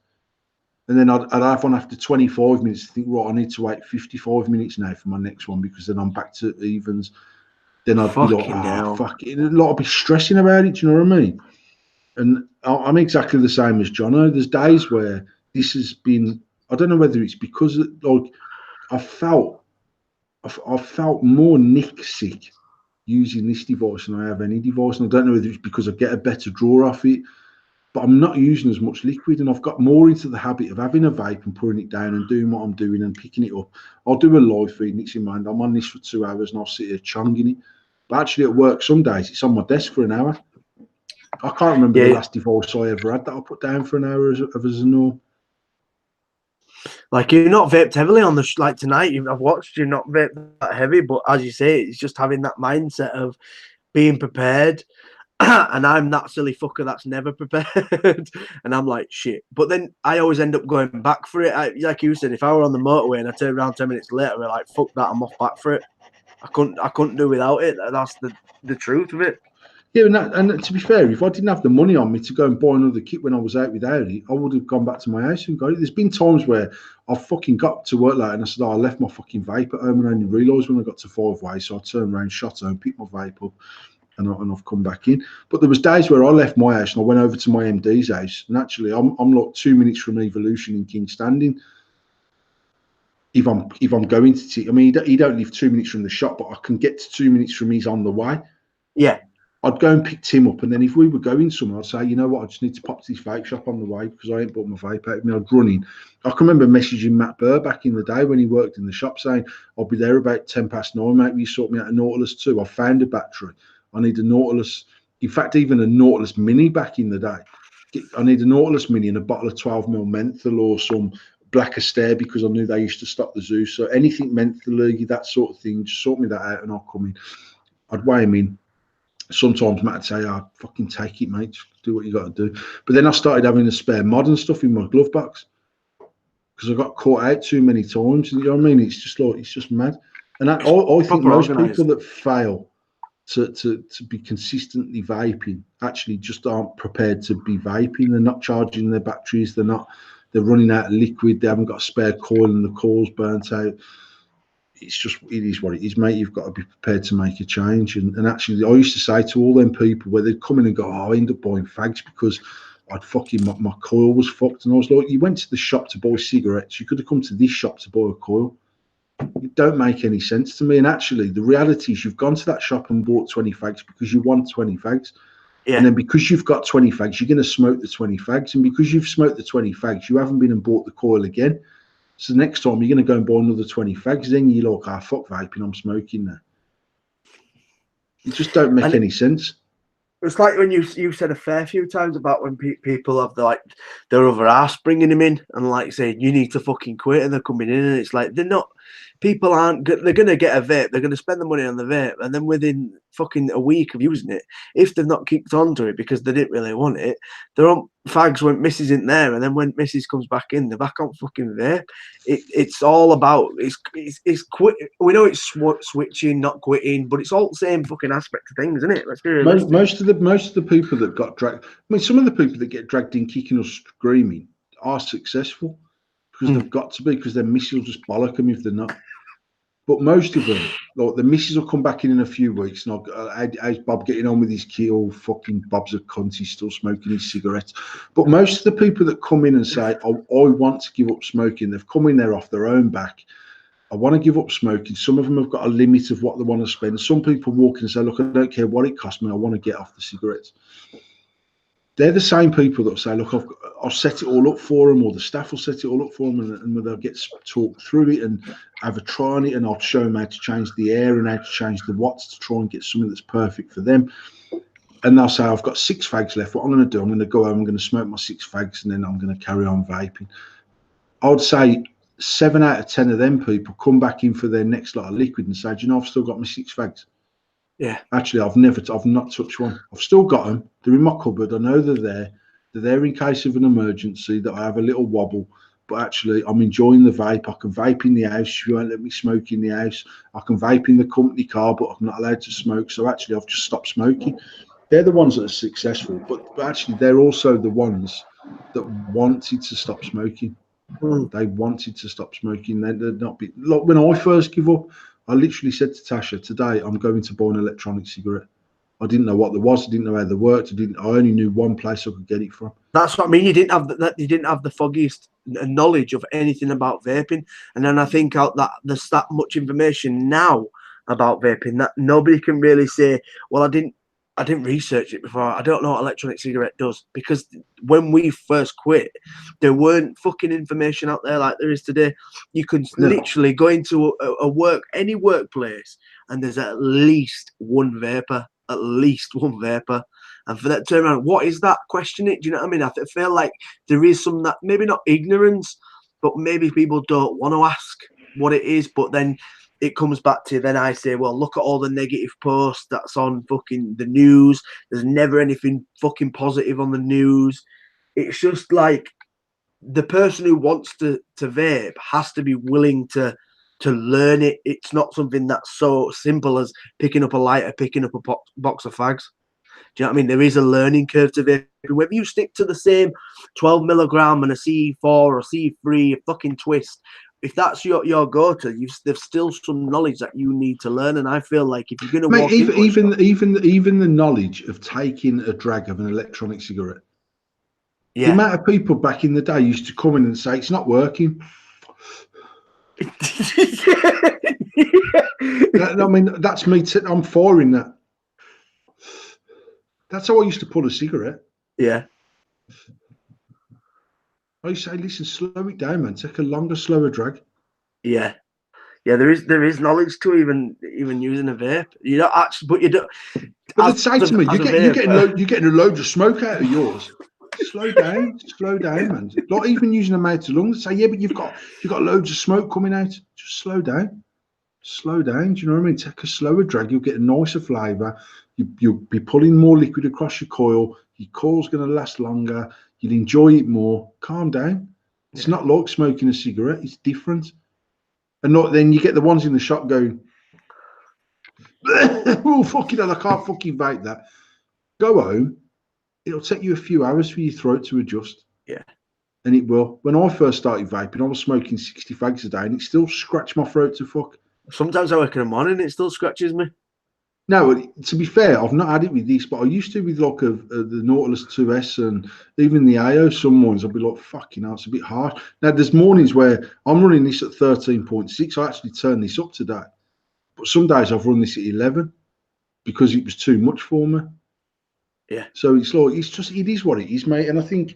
And then I'd have one after 25 minutes to think, right, I need to wait 55 minutes now for my next one because then I'm back to evens. Then I'd be like, fuck it. I'd be stressing about it, do you know what I mean? And I'm exactly the same as Jono. There's days where this has been, I don't know whether it's because like I felt more nick sick using this device than I have any device. And I don't know whether it's because I get a better draw off it, but I'm not using as much liquid and I've got more into the habit of having a vape and putting it down and doing what I'm doing and picking it up. I'll do a live feed and it's in mind. I'm on this for 2 hours and I'll sit here chunging it. But actually at work some days it's on my desk for an hour. I can't remember the last device I ever had that I put down for an hour as a norm. Like you're not vaped heavily on like tonight. I've watched you not vape that heavy, but as you say, it's just having that mindset of being prepared. And I'm that silly fucker that's never prepared. And I'm like, shit. But then I always end up going back for it. Like you said, if I were on the motorway and I turned around 10 minutes later, we're like, fuck that, I'm off back for it. I couldn't do without it. That's the truth of it. Yeah, and to be fair, if I didn't have the money on me to go and buy another kit when I was out without it, I would have gone back to my house and got it. There's been times where I've fucking got to work late and I said, I left my fucking vape at home and I only realised when I got to 5 Way. So I turned around, shot home, picked my vape up and I've come back in. But there was days where I left my house and I went over to my MD's house. And actually, I'm like 2 minutes from Evolution in King's Standing. If I'm going to take, I mean, he don't live 2 minutes from the shop, but I can get to 2 minutes from his on the way. Yeah. I'd go and pick Tim up, and then if we were going somewhere, I'd say, you know what, I just need to pop to this vape shop on the way because I ain't bought my vape out of me. I'd run in. I can remember messaging Matt Burr back in the day when he worked in the shop saying, I'll be there about 9:10, mate. Will you sort me out a Nautilus 2? I found a battery. I need a Nautilus. In fact, even a Nautilus Mini back in the day. I need a Nautilus Mini and a bottle of 12ml menthol or some Black Astaire because I knew they used to stop the zoo. So anything menthol, that sort of thing, just sort me that out and I'll come in. I'd weigh him in. Sometimes Matt would say, fucking take it, mate. Just do what you got to do. But then I started having a spare modern stuff in my glove box because I got caught out too many times. You know what I mean? It's just mad. And I think most people that fail to be consistently vaping actually just aren't prepared to be vaping. They're not charging their batteries. They're running out of liquid. They haven't got a spare coil and the coil's burnt out. It is what it is, mate. You've got to be prepared to make a change. And actually, I used to say to all them people where they'd come in and go, I end up buying fags because I'd fucking, my coil was fucked. And I was like, you went to the shop to buy cigarettes. You could have come to this shop to buy a coil. It don't make any sense to me. And actually, the reality is you've gone to that shop and bought 20 fags because you want 20 fags. Yeah. And then because you've got 20 fags, you're going to smoke the 20 fags. And because you've smoked the 20 fags, you haven't been and bought the coil again. So the next time you're going to go and buy another 20 fags, then you're like, fuck vaping, I'm smoking now. It just don't make any sense. It's like when you said a fair few times about when people have their other ass bringing them in and like saying you need to fucking quit, and they're coming in, and it's like they're not. People aren't good. They're gonna get a vape. They're gonna spend the money on the vape, and then within fucking a week of using it, if they've not kicked onto it because they didn't really want it, they're on fags when Mrs. isn't there, and then when Mrs. comes back in, they're back on fucking vape. It's all about it's quit. We know it's switching, not quitting, but it's all the same fucking aspect of things, isn't it? Let's be realistic. Most of the people that got dragged. I mean, some of the people that get dragged in kicking or screaming are successful because they've got to be, because their missus will just bollock them if they're not. But most of them, like the missus will come back in a few weeks, and how's Bob getting on with his kid? Oh, fucking Bob's a cunt, he's still smoking his cigarettes. But most of the people that come in and say, oh, I want to give up smoking, they've come in there off their own back. I want to give up smoking. Some of them have got a limit of what they want to spend. Some people walk in and say, look, I don't care what it costs me, I want to get off the cigarettes. They're the same people that will say, look, I'll set it all up for them, or the staff will set it all up for them, and they'll get talked through it and have a try on it, and I'll show them how to change the air and how to change the watts to try and get something that's perfect for them. And they'll say, I've got 6 fags left. What I'm going to do, I'm going to go home, I'm going to smoke my 6 fags, and then I'm going to carry on vaping. I would say 7 out of 10 of them people come back in for their next lot of liquid and say, do you know, I've still got my 6 fags. Yeah. Actually, I've not touched one. I've still got them. They're in my cupboard. I know they're there. They're there in case of an emergency, that I have a little wobble. But actually, I'm enjoying the vape. I can vape in the house. You won't let me smoke in the house. I can vape in the company car, but I'm not allowed to smoke. So actually, I've just stopped smoking. They're the ones that are successful. But actually, they're also the ones that wanted to stop smoking. They wanted to stop smoking. They'd not be like when I first give up. I literally said to Tasha, today I'm going to buy an electronic cigarette. I didn't know what there was. I didn't know how they worked. I only knew one place I could get it from. That's what I mean. You didn't have you didn't have the foggiest knowledge of anything about vaping, and then I think out that there's that much information now about vaping that nobody can really say, well, I didn't research it before. I don't know what electronic cigarette does, because when we first quit, there weren't fucking information out there like there is today. You could literally go into any workplace, and there's at least one vapor. And for that turn around, what is that? Question it. Do you know what I mean? I feel like there is some that maybe not ignorance, but maybe people don't want to ask what it is. But then it comes back to, then I say, well, look at all the negative posts that's on fucking the news. There's never anything fucking positive on the news. It's just like the person who wants to vape has to be willing to learn it. It's not something that's so simple as picking up a lighter, picking up a box of fags. Do you know what I mean? There is a learning curve to vaping. Whether you stick to the same 12 milligram and a C4 or C3, a fucking twist, if that's your go-to, there's still some knowledge that you need to learn. And I feel like if you're going to walk even the knowledge of taking a drag of an electronic cigarette. Yeah. The amount of people back in the day used to come in and say, it's not working. I mean, that's me. I'm firing that. That's how I used to pull a cigarette. Yeah. I used to say, listen, slow it down, man. Take a longer, slower drag. Yeah. Yeah, there is knowledge to even using a vape. You don't actually, but you don't. But they'd say to me, you're getting a load of smoke out of yours. Slow down, man. Like even using a mouth to lungs, say, yeah, but you've got loads of smoke coming out. Just slow down. Slow down. Do you know what I mean? Take a slower drag. You'll get a nicer flavour. You'll be pulling more liquid across your coil. Your coil's going to last longer. You'll enjoy it more. Calm down. It's not like smoking a cigarette. It's different. And then you get the ones in the shop going, oh, fucking hell, I can't fucking vape that. Go home. It'll take you a few hours for your throat to adjust. Yeah. And it will. When I first started vaping, I was smoking 60 fags a day, and it still scratched my throat to fuck. Sometimes I wake in the morning and it still scratches me. No, to be fair, I've not had it with this, but I used to with like the Nautilus 2S and even the AO. Some mornings I'd be like, fucking hell, it's a bit harsh. Now, there's mornings where I'm running this at 13.6. I actually turned this up today. But some days I've run this at 11 because it was too much for me. Yeah. So it's like, it is what it is, mate. And I think,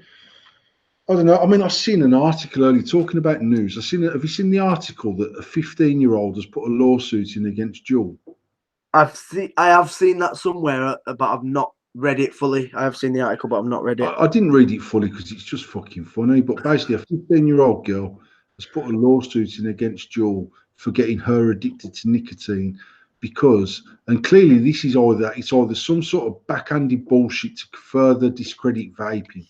I don't know. I mean, I've seen an article earlier talking about news. Have you seen the article that a 15-year-old has put a lawsuit in against Juul? I have seen that somewhere, but I've not read it fully. I have seen the article, but I've not read it. I didn't read it fully because it's just fucking funny. But basically, a 15-year-old girl has put a lawsuit in against Joel for getting her addicted to nicotine because, and clearly this is either some sort of backhanded bullshit to further discredit vaping,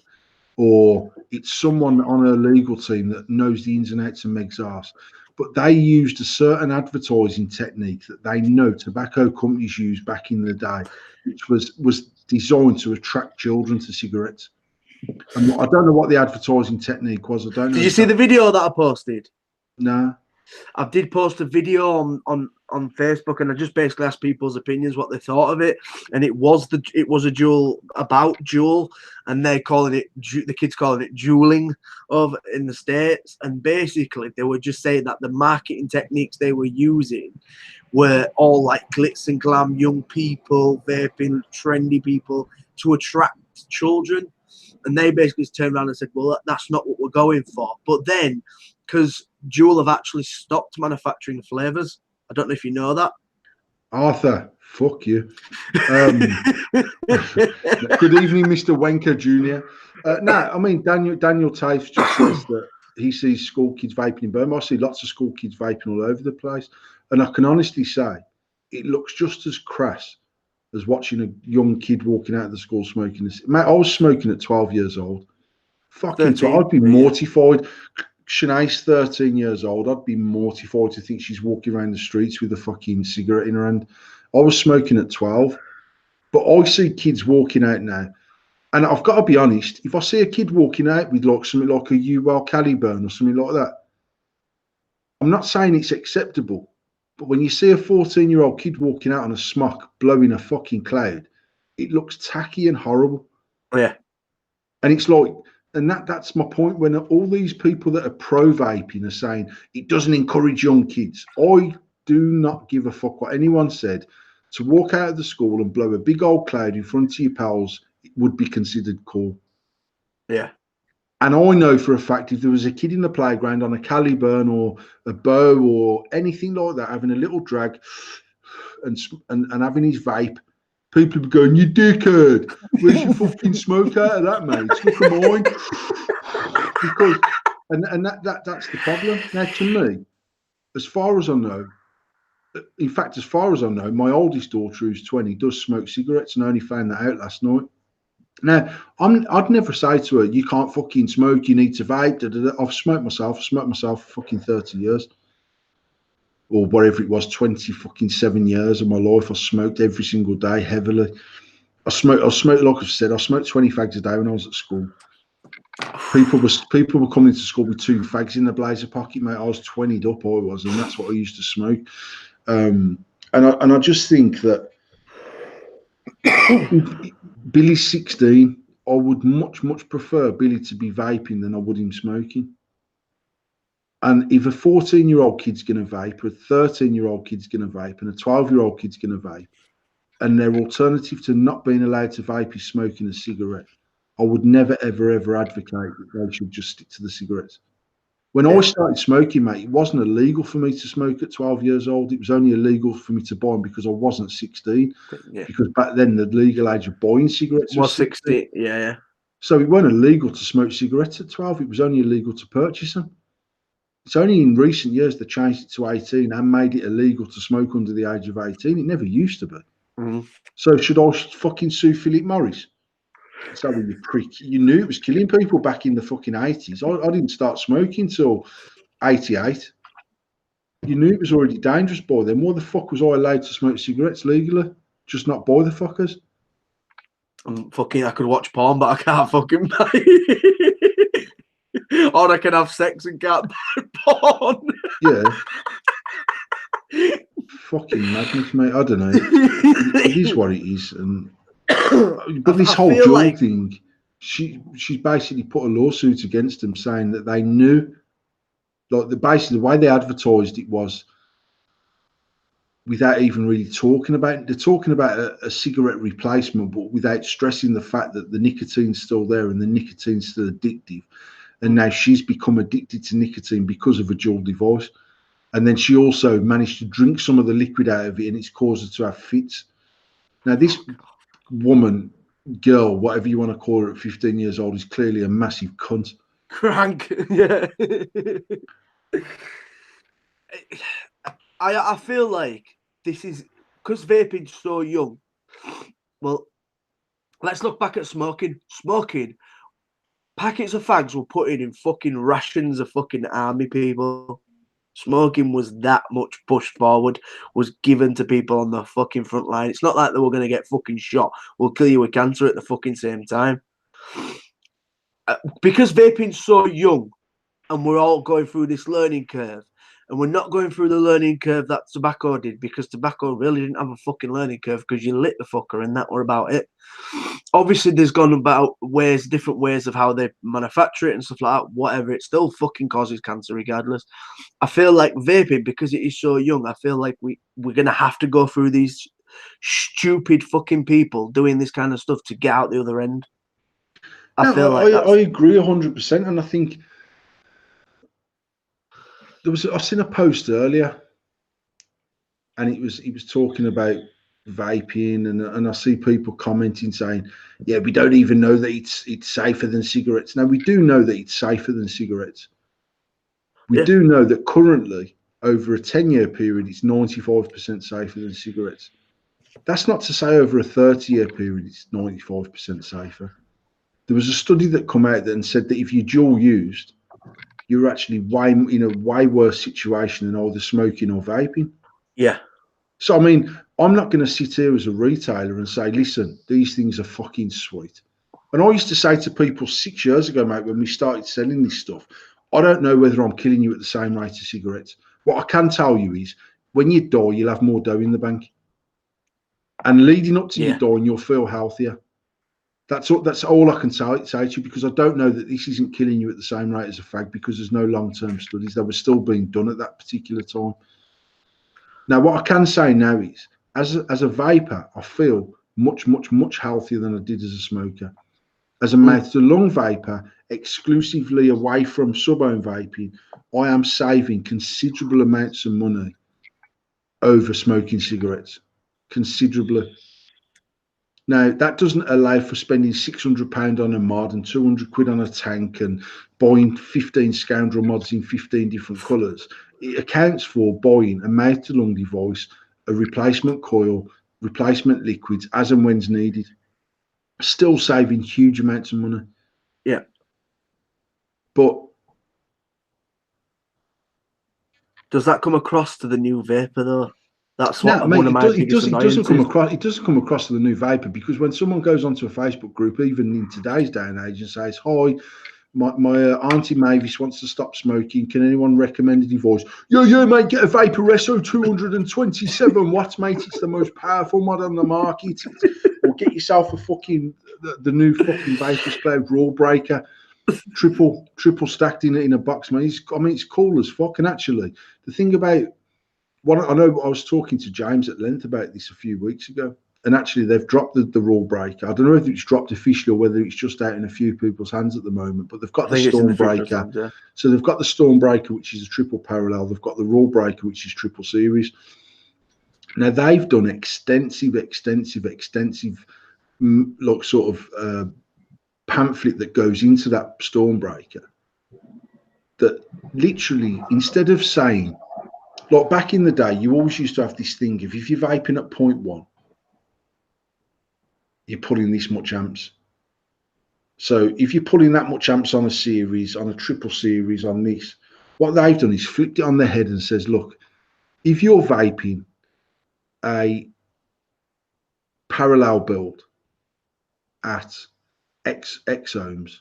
or it's someone on her legal team that knows the ins and outs of Meg's arse. But they used a certain advertising technique that they know tobacco companies used back in the day, which was designed to attract children to cigarettes. And I don't know what the advertising technique was. I don't know. Did you see the video that I posted? No. I did post a video on Facebook, and I just basically asked people's opinions, what they thought of it, and it was a Juul, about Juul, and they're calling it, the kids calling it juuling over in the States, and basically they were just saying that the marketing techniques they were using were all like glitz and glam, young people, vaping, trendy people to attract children, and they basically turned around and said, well, that's not what we're going for. But then, because Juul have actually stopped manufacturing flavors. I don't know if you know that. Arthur, fuck you. Good evening, Mr. Wenker Jr. No, I mean, Daniel Tafe just says that he sees school kids vaping in Burma. I see lots of school kids vaping all over the place. And I can honestly say it looks just as crass as watching a young kid walking out of the school smoking this. Mate, I was smoking at 12 years old. Fucking 12. I'd be mortified. Shanae's 13 years old. I'd be mortified to think she's walking around the streets with a fucking cigarette in her hand. I was smoking at 12, but I see kids walking out now. And I've got to be honest, if I see a kid walking out with like something like a UL Caliburn or something like that, I'm not saying it's acceptable, but when you see a 14-year-old kid walking out on a smock blowing a fucking cloud, it looks tacky and horrible. Yeah. And it's like, and that's my point, when all these people that are pro-vaping are saying it doesn't encourage young kids. I do not give a fuck what anyone said. To walk out of the school and blow a big old cloud in front of your pals, it would be considered cool. Yeah. And I know for a fact if there was a kid in the playground on a Caliburn or a bow or anything like that, having a little drag and having his vape, people would be going, you dickhead, where's your fucking smoke out of that, mate? It's not mine. Because, and that's the problem. Now, to me, as far as I know, in fact, as far as I know, my oldest daughter, who's 20, does smoke cigarettes, and I only found that out last night. Now, I'd never say to her, you can't fucking smoke, you need to vape. I've smoked myself for fucking 30 years. Or whatever it was, 27 years of my life. I smoked every single day heavily. I smoked, like I've said, I smoked 20 fags a day when I was at school. People were coming to school with 2 fags in the blazer pocket, mate. I was 20'd up, I was, and that's what I used to smoke. And I just think that Billy's 16. I would much prefer Billy to be vaping than I would him smoking. And if a 14-year-old kid's going to vape, or a 13-year-old kid's going to vape, and a 12-year-old kid's going to vape, and their alternative to not being allowed to vape is smoking a cigarette, I would never, ever advocate that they should just stick to the cigarettes. When I started smoking, mate, it wasn't illegal for me to smoke at 12 years old. It was only illegal for me to buy them because I wasn't 16. Yeah. Because back then, the legal age of buying cigarettes was 16. Yeah. So it wasn't illegal to smoke cigarettes at 12. It was only illegal to purchase them. It's only in recent years they changed it to 18 and made it illegal to smoke under the age of 18. It never used to be. Mm-hmm. So should I fucking sue Philip Morris? So you prick. You knew it was killing people back in the fucking 80s. I didn't start smoking till 88. You knew it was already dangerous by then. Why the fuck was I allowed to smoke cigarettes legally? Just not buy the fuckers. I could watch porn, but I can't fucking buy. Or I can have sex and can't buy porn. Yeah. Fucking madness, mate. I don't know. It is what it is. And but this whole Juul thing, she's basically put a lawsuit against them saying that they knew, like basically the way they advertised it was without even really talking about it. They're talking about a cigarette replacement, but without stressing the fact that the nicotine's still there and the nicotine's still addictive. And now she's become addicted to nicotine because of a Juul device. And then she also managed to drink some of the liquid out of it, and it's caused her to have fits. Now, this woman girl, whatever you want to call her, at 15 years old, is clearly a massive cunt. Crank, yeah. I feel like this is because vaping's so young. Well, let's look back at smoking. Smoking, packets of fags were put in fucking rations of fucking army people. Smoking was that much pushed forward, was given to people on the fucking front line. It's not like they were going to get fucking shot. We'll kill you with cancer at the fucking same time. Because vaping's so young and we're all going through this learning curve, and we're not going through the learning curve that tobacco did, because tobacco really didn't have a fucking learning curve because you lit the fucker and that were about it. Obviously, there's gone about different ways of how they manufacture it and stuff like that. Whatever, it still fucking causes cancer regardless. I feel like vaping, because it is so young, I feel like we're gonna have to go through these stupid fucking people doing this kind of stuff to get out the other end. I feel like I agree 100%, and I think I've seen a post earlier, and it was talking about vaping, and I see people commenting saying, yeah, we don't even know that it's safer than cigarettes. Now, we do know that it's safer than cigarettes. We do know that currently, over a 10-year period, it's 95% safer than cigarettes. That's not to say over a 30-year period it's 95% safer. There was a study that come out and said that if you dual used, you're actually in a way worse situation than either smoking or vaping. Yeah. So, I mean, I'm not going to sit here as a retailer and say, listen, these things are fucking sweet. And I used to say to people 6 years ago, mate, when we started selling this stuff, I don't know whether I'm killing you at the same rate as cigarettes. What I can tell you is when you die, you'll have more dough in the bank. And leading up to you dying, you'll feel healthier. That's all I can say to you, because I don't know that this isn't killing you at the same rate as a fag, because there's no long-term studies that were still being done at that particular time. Now, what I can say now is, as a vapor, I feel much, much, much healthier than I did as a smoker. As a mouth-to-lung vapor, exclusively away from sub-ohm vaping, I am saving considerable amounts of money over smoking cigarettes. Considerably. Now, that doesn't allow for spending £600 on a mod and 200 quid on a tank and buying 15 scoundrel mods in 15 different colours. It accounts for buying a mouth-to-lung device, a replacement coil, replacement liquids as and when's needed. Still saving huge amounts of money. Yeah. But does that come across to the new vapor though? That's what it doesn't come across to the new vapor, because when someone goes onto a Facebook group, even in today's day and age, and says, hi, my auntie Mavis wants to stop smoking, can anyone recommend a device? Yeah, mate, get a Vapor SO 227 watts, mate, it's the most powerful mod on the market. Or get yourself a fucking the new fucking Vapor Cloud Rule Breaker, triple stacked in a box, man. It's cool as fuck. And actually, the thing about I know I was talking to James at length about this a few weeks ago, and actually they've dropped the Rule Breaker. I don't know if it's dropped officially or whether it's just out in a few people's hands at the moment, but they've got the Storm Breaker. Yeah. So they've got the Storm Breaker, which is a triple parallel. They've got the Rule Breaker, which is triple series. Now they've done extensive like sort of pamphlet that goes into that Storm Breaker, that literally, instead of saying, like back in the day, you always used to have this thing, if you're vaping at 0.1, you're pulling this much amps. So if you're pulling that much amps on a series, on a triple series, on this, what they've done is flipped it on their head and says, look, if you're vaping a parallel build at X ohms,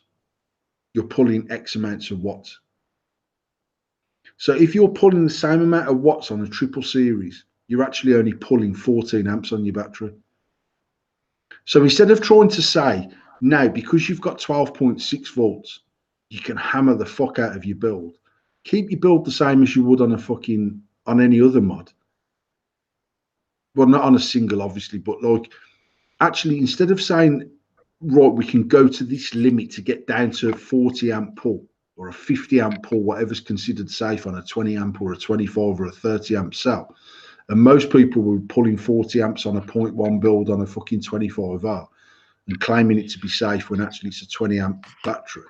you're pulling X amounts of watts. So if you're pulling the same amount of watts on a triple series, you're actually only pulling 14 amps on your battery. So instead of trying to say, now, because you've got 12.6 volts, you can hammer the fuck out of your build, keep your build the same as you would on any other mod. Well, not on a single, obviously, but like, actually, instead of saying, right, we can go to this limit to get down to a 40 amp pull or a 50 amp pull, whatever's considered safe on a 20 amp or a 25 or a 30 amp cell. And most people were pulling 40 amps on a 0.1 build on a fucking 25R. and claiming it to be safe when actually it's a 20 amp battery.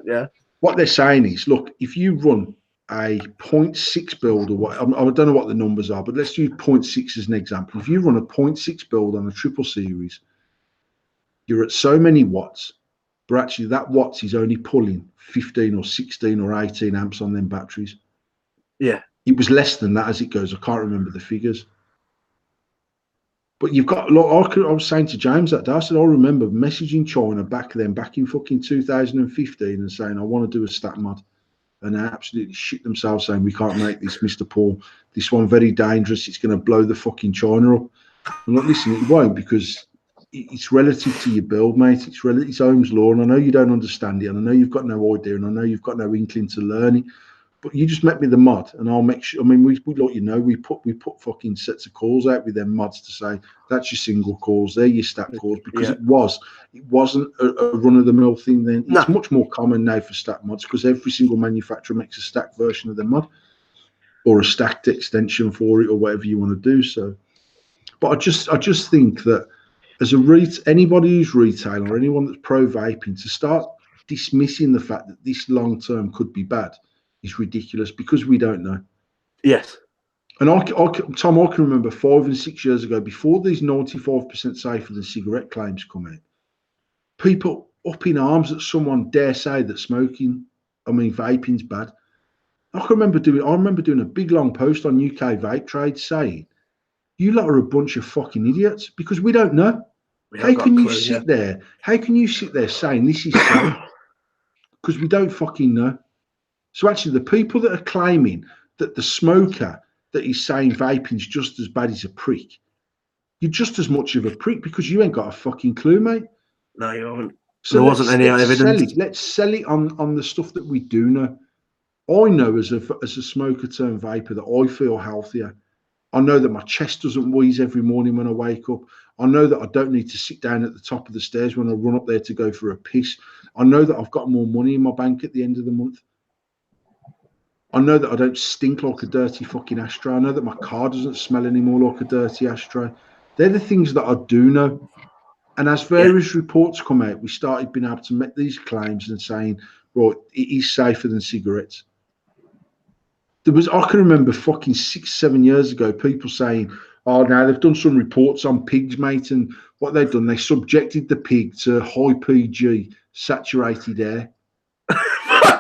Yeah. What they're saying is, look, if you run a 0.6 build or what, I don't know what the numbers are, but let's use 0.6 as an example. If you run a 0.6 build on a triple series, you're at so many watts, but actually that watts is only pulling 15 or 16 or 18 amps on them batteries. Yeah. It was less than that as it goes. I can't remember the figures. But you've got, look, I was saying to James that day, I said, I remember messaging China back in fucking 2015 and saying, I want to do a stat mod. And they absolutely shit themselves saying, we can't make this, Mr. Paul. This one very dangerous. It's going to blow the fucking China up. I'm like, listen, it won't, because it's relative to your build, mate. It's Ohm's law. And I know you don't understand it. And I know you've got no idea. And I know you've got no inkling to learn it. But you just make me the mod, and I'll make sure. I mean, we let you know, we put fucking sets of calls out with them mods to say that's your single calls, they're your stat calls, because it wasn't a run of the mill thing then. It's much more common now for stat mods because every single manufacturer makes a stacked version of the mod or a stacked extension for it or whatever you want to do. So, but I just think that as anybody who's retail or anyone that's pro vaping, to start dismissing the fact that this long term could be bad is ridiculous, because we don't know. Yes. And Tom, I can remember 5 and 6 years ago, before these 95% safer than cigarette claims come out, people up in arms that someone dare say that vaping's bad. I remember doing a big long post on UK vape trade saying, you lot are a bunch of fucking idiots, because we don't know. How can you sit there saying this is safe? Because we don't fucking know. So actually, the people that are claiming that the smoker that is saying vaping's just as bad as a prick, you're just as much of a prick, because you ain't got a fucking clue, mate. No, you haven't. So there wasn't any evidence. Let's sell it on the stuff that we do know. I know as a smoker turned vapor that I feel healthier. I know that my chest doesn't wheeze every morning when I wake up. I know that I don't need to sit down at the top of the stairs when I run up there to go for a piss. I know that I've got more money in my bank at the end of the month. I know that I don't stink like a dirty fucking ashtray. I know that my car doesn't smell anymore like a dirty ashtray. They're the things that I do know. And as various reports come out, we started being able to make these claims and saying, right, it is safer than cigarettes. I can remember fucking 6-7 years ago, people saying, oh, now they've done some reports on pigs, mate. And what they've done, they subjected the pig to high PG saturated air.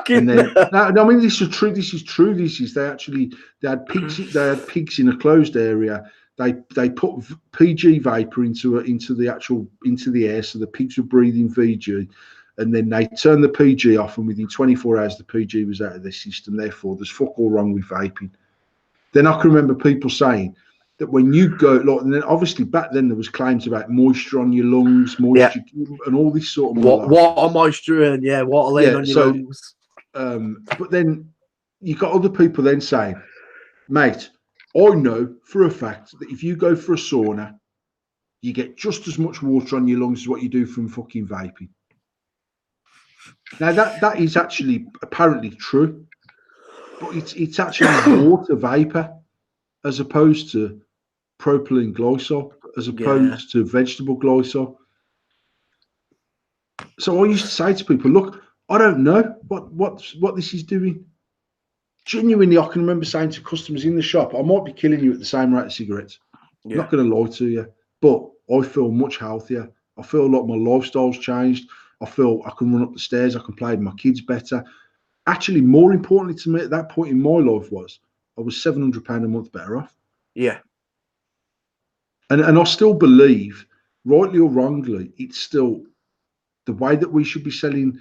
And then, I mean, this is true. They had pigs in a closed area. They put PG vapor into the air, so the pigs were breathing VG, and then they turned the PG off, and within 24 hours the PG was out of their system. Therefore, there's fuck all wrong with vaping. Then I can remember people saying that when you go, and then obviously back then there was claims about moisture on your lungs, and all this sort of water moisture and water laying on your lungs. But then you got other people then saying, mate, I know for a fact that if you go for a sauna, you get just as much water on your lungs as what you do from fucking vaping. Now that is actually apparently true, but it's actually water vapor as opposed to propylene glycol, as opposed to vegetable glycol. So I used to say to people, look, I don't know what this is doing. Genuinely, I can remember saying to customers in the shop, I might be killing you at the same rate of cigarettes. I'm not going to lie to you, but I feel much healthier. I feel like my lifestyle's changed. I feel I can run up the stairs. I can play with my kids better. Actually, more importantly to me at that point in my life was I was £700 a month better off. Yeah. And I still believe, rightly or wrongly, it's still the way that we should be selling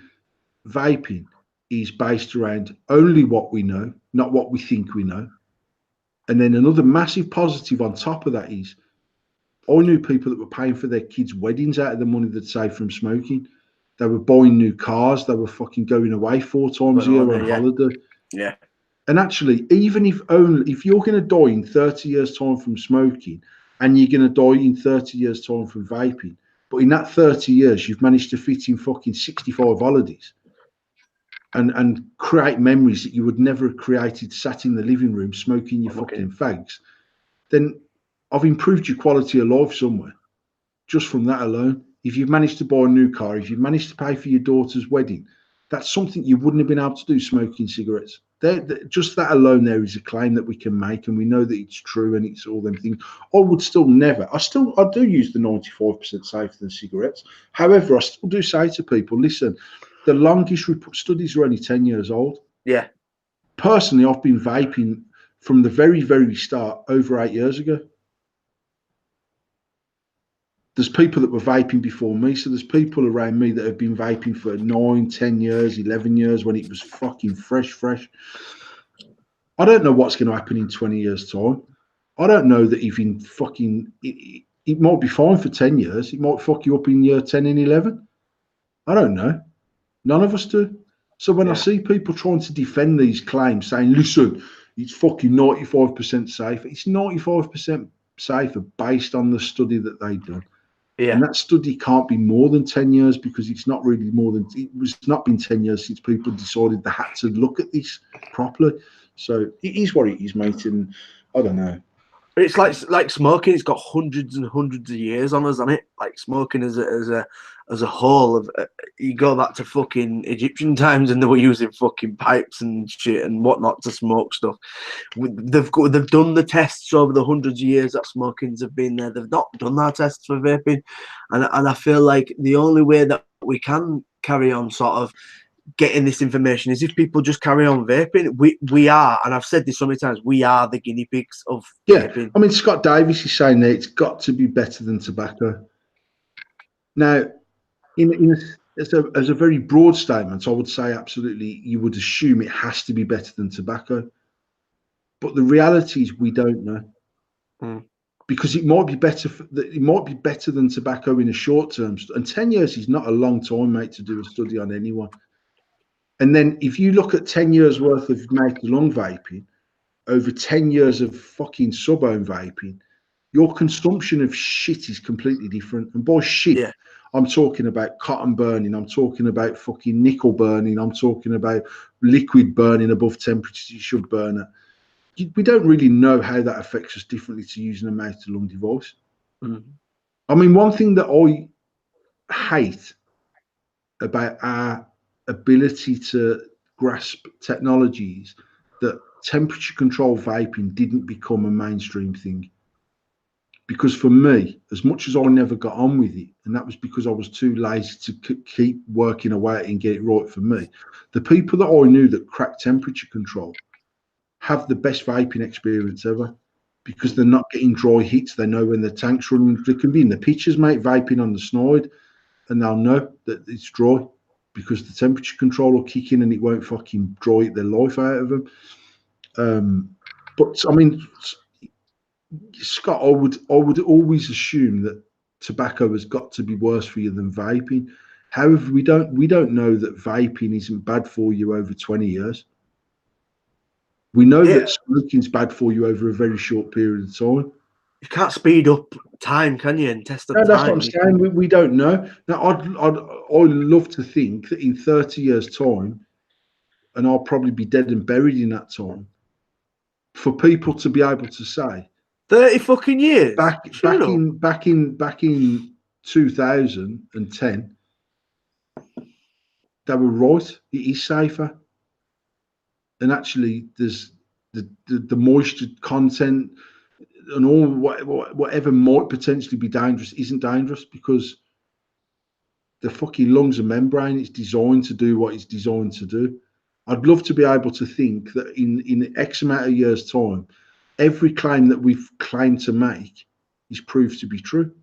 vaping is based around only what we know, not what we think we know. And then another massive positive on top of that is I knew people that were paying for their kids' weddings out of the money they'd saved from smoking. They were buying new cars. They were fucking going away 4 times a year on holiday. Yeah. And actually, even if you're going to die in 30 years' time from smoking and you're going to die in 30 years' time from vaping, but in that 30 years, you've managed to fit in fucking 65 holidays and create memories that you would never have created sat in the living room smoking your fucking fags, then I've improved your quality of life somewhere just from that alone. if you've managed to buy a new car, if you've managed to pay for your daughter's wedding, that's something you wouldn't have been able to do smoking cigarettes. Just that alone there is a claim that we can make, and we know that it's true, and it's all them things. I would still never. I do use the 95% safer than cigarettes. However, I still do say to people, listen, the longest studies are only 10 years old. Yeah. Personally, I've been vaping from the very, very start over 8 years ago. There's people that were vaping before me, so there's people around me that have been vaping for 9, 10 years, 11 years when it was fucking fresh. I don't know what's going to happen in 20 years' time. I don't know that even fucking it might be fine for 10 years. It might fuck you up in year 10 and 11. I don't know. None of us do. So when I see people trying to defend these claims, saying, listen, it's fucking 95% safe, it's 95% safer based on the study that they've done. Yeah. And that study can't be more than 10 years because it's not really more than, it was not been 10 years since people decided they had to look at this properly. So it is what it is, mate. And I don't know. It's like smoking. It's got hundreds and hundreds of years on us, on it. Like smoking as a whole. Of you go back to fucking Egyptian times, and they were using fucking pipes and shit and whatnot to smoke stuff. They've done the tests over the hundreds of years that smoking's have been there. They've not done our tests for vaping, and I feel like the only way that we can carry on sort of getting this information is if people just carry on vaping. We are, and I've said this so many times, we are the guinea pigs of vaping. I mean, Scott Davis is saying that it's got to be better than tobacco. Now, as a very broad statement, I would say absolutely you would assume it has to be better than tobacco. But the reality is we don't know. Because it might be better. It might be better than tobacco in a short term, and 10 years is not a long time, mate, to do a study on anyone. And then if you look at 10 years worth of mouth-to-lung vaping over 10 years of fucking sub-ohm vaping, your consumption of shit is completely different. And by shit, I'm talking about cotton burning. I'm talking about fucking nickel burning. I'm talking about liquid burning above temperatures you should burn at. We don't really know how that affects us differently to using a mouth-to-lung device. I mean, one thing that I hate about our ability to grasp technologies that temperature control vaping didn't become a mainstream thing. Because for me, as much as I never got on with it, and that was because I was too lazy to keep working away at it and get it right for me, the people that I knew that cracked temperature control have the best vaping experience ever because they're not getting dry hits. They know when the tank's running. They can be in the pictures, mate, vaping on the snide, and they'll know that it's dry because the temperature control will kick in and it won't fucking dry their life out of them. But I mean, Scott, I would always assume that tobacco has got to be worse for you than vaping. However, we don't know that vaping isn't bad for you over 20 years. We know that smoking's bad for you over a very short period of time. You can't speed up time, can you? And test the time. That's what I'm saying. We don't know. Now, I'd love to think that in 30 years' time, and I'll probably be dead and buried in that time, for people to be able to say 30 fucking years back in 2010, they were right. It is safer, and actually, there's the moisture content and all whatever might potentially be dangerous isn't dangerous because the fucking lungs and membrane is designed to do what it's designed to do. I'd love to be able to think that in X amount of years' time, every claim that we've claimed to make is proved to be true.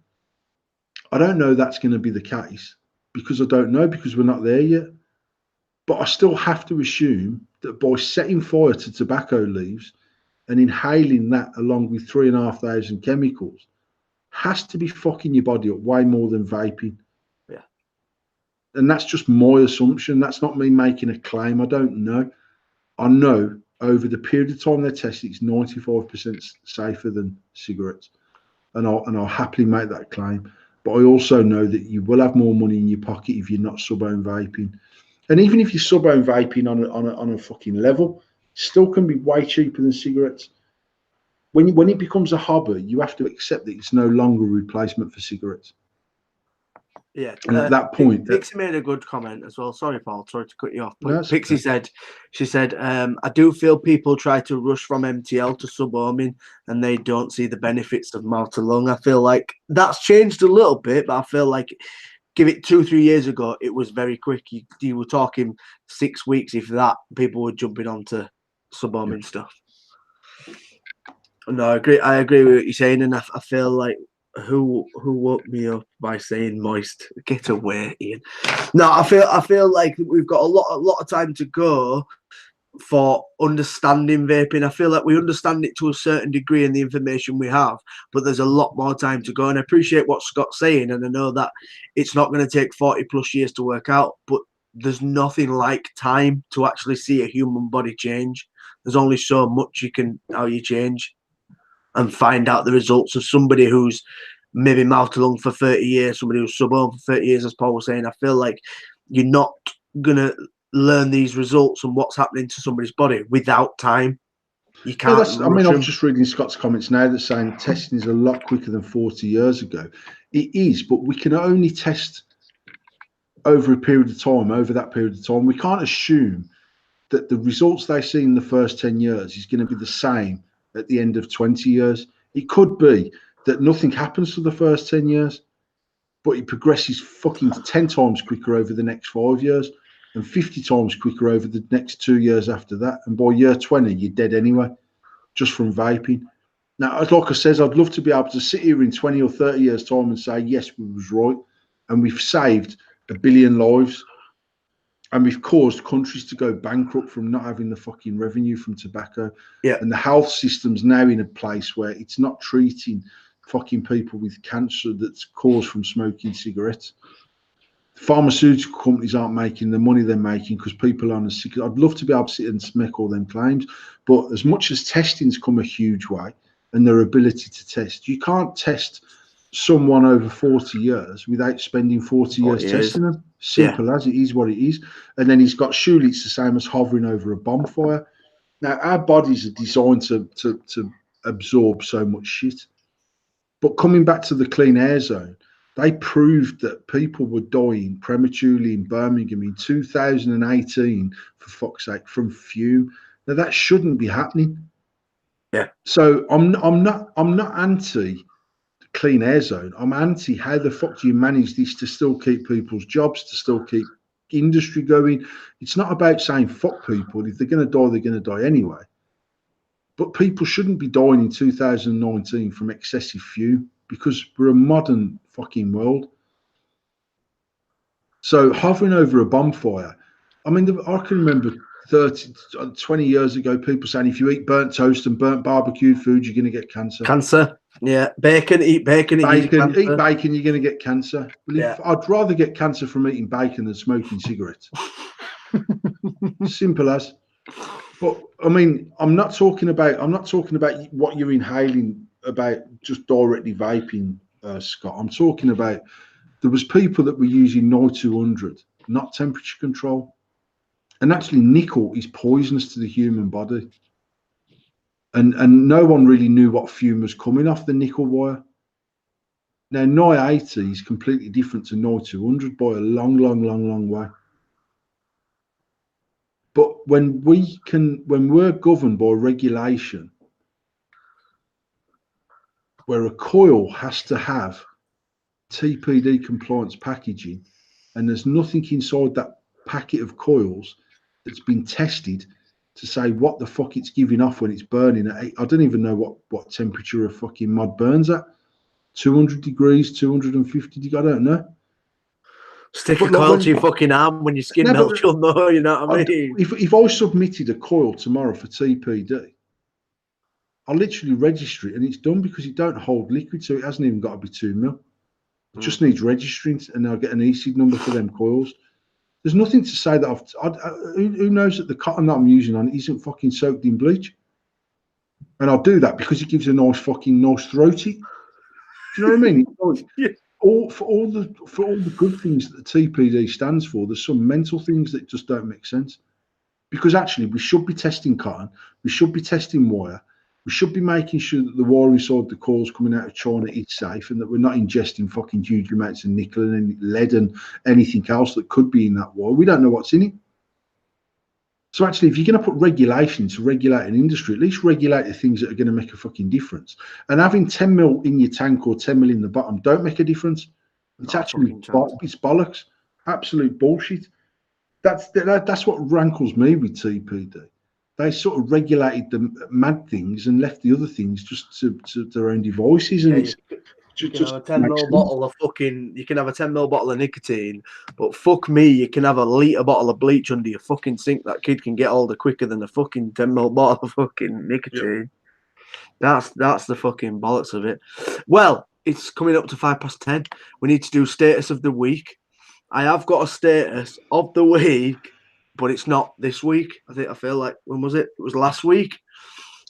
I don't know that's going to be the case because I don't know because we're not there yet. But I still have to assume that by setting fire to tobacco leaves and inhaling that along with 3,500 chemicals has to be fucking your body up way more than vaping. Yeah. And that's just my assumption. That's not me making a claim. I don't know. I know over the period of time they tested, it's 95% safer than cigarettes. And I'll happily make that claim. But I also know that you will have more money in your pocket if you're not sub-ohm vaping. And even if you're sub-ohm vaping on a fucking level, still can be way cheaper than cigarettes. When it becomes a hobby, you have to accept that it's no longer a replacement for cigarettes. Yeah. And at that point, Pixie made a good comment as well. Sorry, Paul. Sorry to cut you off. But No, it's Pixie okay. said, I do feel people try to rush from MTL to sub-ohming and they don't see the benefits of mouth to lung. I feel like that's changed a little bit, but I feel like give it 2-3 years ago, it was very quick. You were talking 6 weeks, if that, people were jumping onto sub-ohming stuff. No, I agree with what you're saying, and I feel like who woke me up by saying moist? Get away, Ian. No, I feel like we've got a lot of time to go for understanding vaping. I feel like we understand it to a certain degree in the information we have, but there's a lot more time to go. And I appreciate what Scott's saying, and I know that it's not going to take 40 plus years to work out, but there's nothing like time to actually see a human body change. There's only so much how you change and find out the results of somebody who's maybe mouth to lung for 30 years, somebody who's sub-ohm for 30 years, as Paul was saying. I feel like you're not going to learn these results and what's happening to somebody's body without time. You can't. I mean, I'm just reading Scott's comments now that's saying testing is a lot quicker than 40 years ago. It is, but we can only test over a period of time, over that period of time. We can't assume that the results they see in the first 10 years is going to be the same at the end of 20 years. It could be that nothing happens for the first 10 years, but it progresses fucking 10 times quicker over the next 5 years and 50 times quicker over the next 2 years after that. And by year 20, you're dead anyway, just from vaping. Now, like I said, I'd love to be able to sit here in 20 or 30 years' time and say, yes, we was right. And we've saved 1 billion lives. And we've caused countries to go bankrupt from not having the fucking revenue from tobacco. Yeah. And the health system's now in a place where it's not treating fucking people with cancer that's caused from smoking cigarettes. Pharmaceutical companies aren't making the money they're making because people are on a sick. I'd love to be able to sit and make all them claims. But as much as testing's come a huge way and their ability to test, you can't test someone over 40 years without spending 40 years testing them. Simple as it is what it is. And then he's got surely it's the same as hovering over a bonfire. Now our bodies are designed to absorb so much shit. But coming back to the clean air zone, they proved that people were dying prematurely in Birmingham in 2018, for fuck's sake, from fume. Now that shouldn't be happening. Yeah. So I'm not anti clean air zone. I'm anti how the fuck do you manage this to still keep people's jobs, to still keep industry going. It's not about saying fuck people. If they're going to die, they're going to die anyway. But people shouldn't be dying in 2019 from excessive fume because we're a modern fucking world. So hovering over a bonfire, I mean, I can remember 20 years ago, people saying if you eat burnt toast and burnt barbecued food, you're going to get cancer. Cancer. Yeah, eat bacon, eat bacon, you're going to get cancer. Well, I'd rather get cancer from eating bacon than smoking cigarettes. Simple as. But I mean, I'm not talking about what you're inhaling about just directly vaping, Scott. I'm talking about there was people that were using 9200, not temperature control, and actually nickel is poisonous to the human body. And no one really knew what fume was coming off the nickel wire. Now, 980 is completely different to 9200 by a long way. But when we're governed by regulation, where a coil has to have TPD compliance packaging, and there's nothing inside that packet of coils that's been tested to say what the fuck it's giving off when it's burning at I don't even know what temperature a fucking mod burns at. 200 degrees, 250 degrees, I don't know. Stick a coil to your fucking arm when your skin melts, you'll know, you know what I mean? If I submitted a coil tomorrow for TPD, I'll literally register it and it's done because it don't hold liquid, so it hasn't even got to be 2 mil. It just needs registering and I'll get an ECID number for them coils. There's nothing to say that who knows that the cotton that I'm using on it isn't fucking soaked in bleach. And I'll do that because it gives a nice throaty. Do you know what I mean? Yeah. For all the good things that the TPD stands for, there's some mental things that just don't make sense. Because actually we should be testing cotton, we should be testing wire, We should be making sure that the war inside the cores coming out of China is safe and that we're not ingesting fucking huge amounts of nickel and lead and anything else that could be in that war. We don't know what's in it. So actually, if you're going to put regulation to regulate an industry, at least regulate the things that are going to make a fucking difference. And having 10 mil in your tank or 10 mil in the bottom don't make a difference. It's actually it's bollocks, absolute bullshit. That's what rankles me with TPD. They sort of regulated the mad things and left the other things just to their own devices. And you can have a 10 ml bottle of you can have a 10 ml bottle of nicotine, but fuck me, you can have a litre bottle of bleach under your fucking sink. That kid can get older quicker than a fucking 10 ml bottle of fucking nicotine. Yep. That's the fucking bollocks of it. Well, it's coming up to 10:05. We need to do status of the week. I have got a status of the week, but it's not this week. I feel like, when was it? It was last week.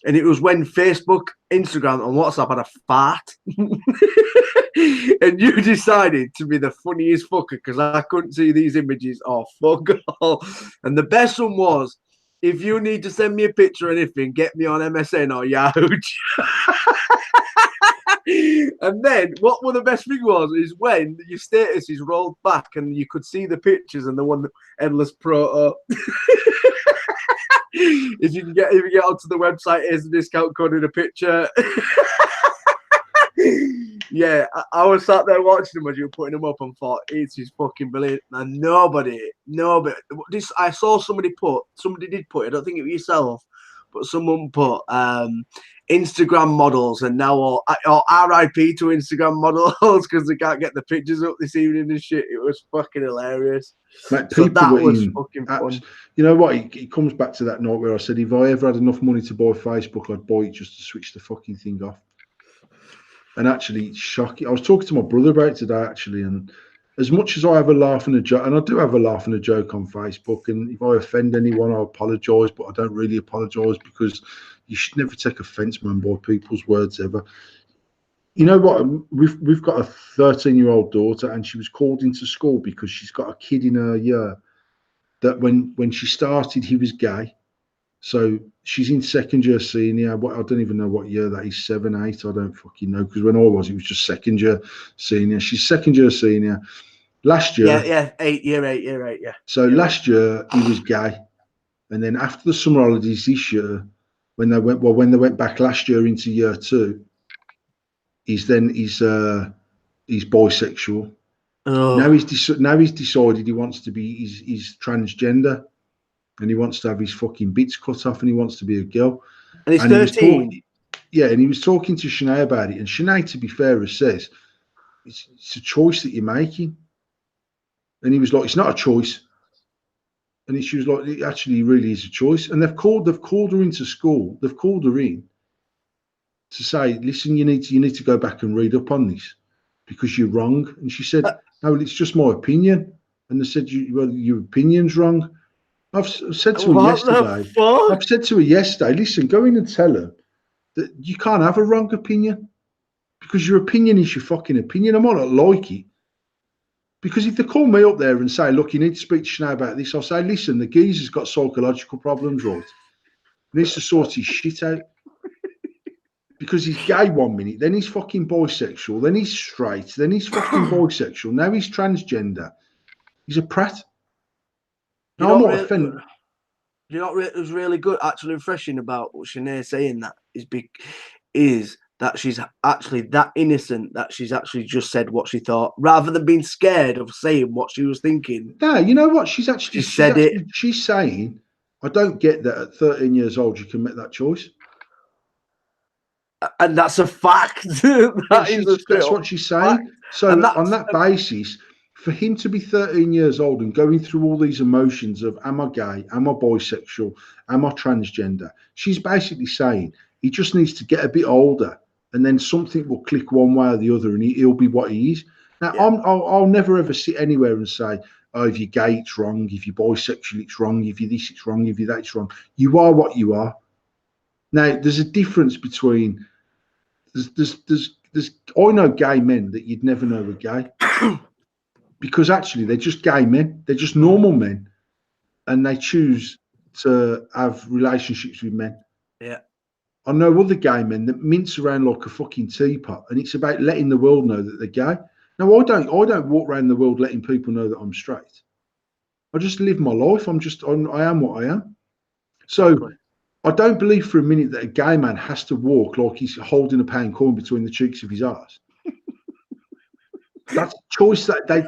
And it was when Facebook, Instagram, and WhatsApp had a fart. And you decided to be the funniest fucker because I couldn't see these images. Oh, fuck all. And the best one was, if you need to send me a picture or anything, get me on MSN or Yahoo. And then what the best thing was is when your status is rolled back and you could see the pictures and the one endless proto. if you get onto the website, here's a discount code in a picture. Yeah, I was sat there watching them as you were putting them up and thought, it is fucking brilliant. And nobody, I saw somebody did put, I don't think it was yourself, but someone put Instagram models, and now or RIP to Instagram models because they can't get the pictures up this evening and shit. It was fucking hilarious. Mate, so that was fucking fun. You know what? It comes back to that note where I said if I ever had enough money to buy Facebook, I'd buy it just to switch the fucking thing off. And actually, it's shocking. I was talking to my brother about it today, actually, and as much as I have a laugh and a joke, and I do have a laugh and a joke on Facebook, and if I offend anyone, I apologise, but I don't really apologise because you should never take offence, man, by people's words ever. You know what? We've got a 13-year-old daughter, and she was called into school because she's got a kid in her year that when she started, he was gay. So she's in second year senior. I don't even know what year that is, 7, 8. I don't fucking know because when I was, it was just second year senior. She's second year senior. Last year, year eight, yeah. So last year he was gay, and then after the summer holidays this year, when they went back last year into year 2, he's bisexual. Oh. Now he's decided he wants to be he's transgender. And he wants to have his fucking bits cut off, and he wants to be a girl. And he's 13. And he was talking to Sinead about it. And Sinead, to be fair, says it's a choice that you're making. And he was like, it's not a choice. And she was like, it actually really is a choice. And they've called her into school. They've called her in to say, listen, you need to go back and read up on this because you're wrong. And she said, no, it's just my opinion. And they said, your opinion's wrong. I've said to her yesterday, listen, go in and tell her that you can't have a wrong opinion because your opinion is your fucking opinion. I might not like it. Because if they call me up there and say, look, you need to speak to Sinead about this, I'll say, listen, the geezer's got psychological problems, right? He needs to sort his shit out. Because he's gay 1 minute, then he's fucking bisexual, then he's straight, then he's fucking bisexual, now he's transgender. He's a prat. No, I'm not offended. You know what was really good, actually refreshing about what Sinead's saying that is that she's actually that innocent that she's actually just said what she thought rather than being scared of saying what she was thinking. No, you know what? She's said it. She's saying, I don't get that at 13 years old you can make that choice. And that's a fact. That's what she's saying. Fact. So on that basis, for him to be 13 years old and going through all these emotions of am I gay, am I bisexual, am I transgender, she's basically saying he just needs to get a bit older and then something will click one way or the other and he'll be what he is. Now, yeah. I'll never ever sit anywhere and say, oh, if you're gay, it's wrong. If you're bisexual, it's wrong. If you're this, it's wrong. If you're that, it's wrong. You are what you are. Now, there's a difference between I know gay men that you'd never know were gay because actually they're just gay men. They're just normal men, and they choose to have relationships with men. Yeah, I know other gay men that mince around like a fucking teapot, and it's about letting the world know that they're gay. Now, I don't walk around the world letting people know that I'm straight. I just live my life. I am what I am. So Exactly. I don't believe for a minute that a gay man has to walk like he's holding a pound coin between the cheeks of his ass. That's a choice that they.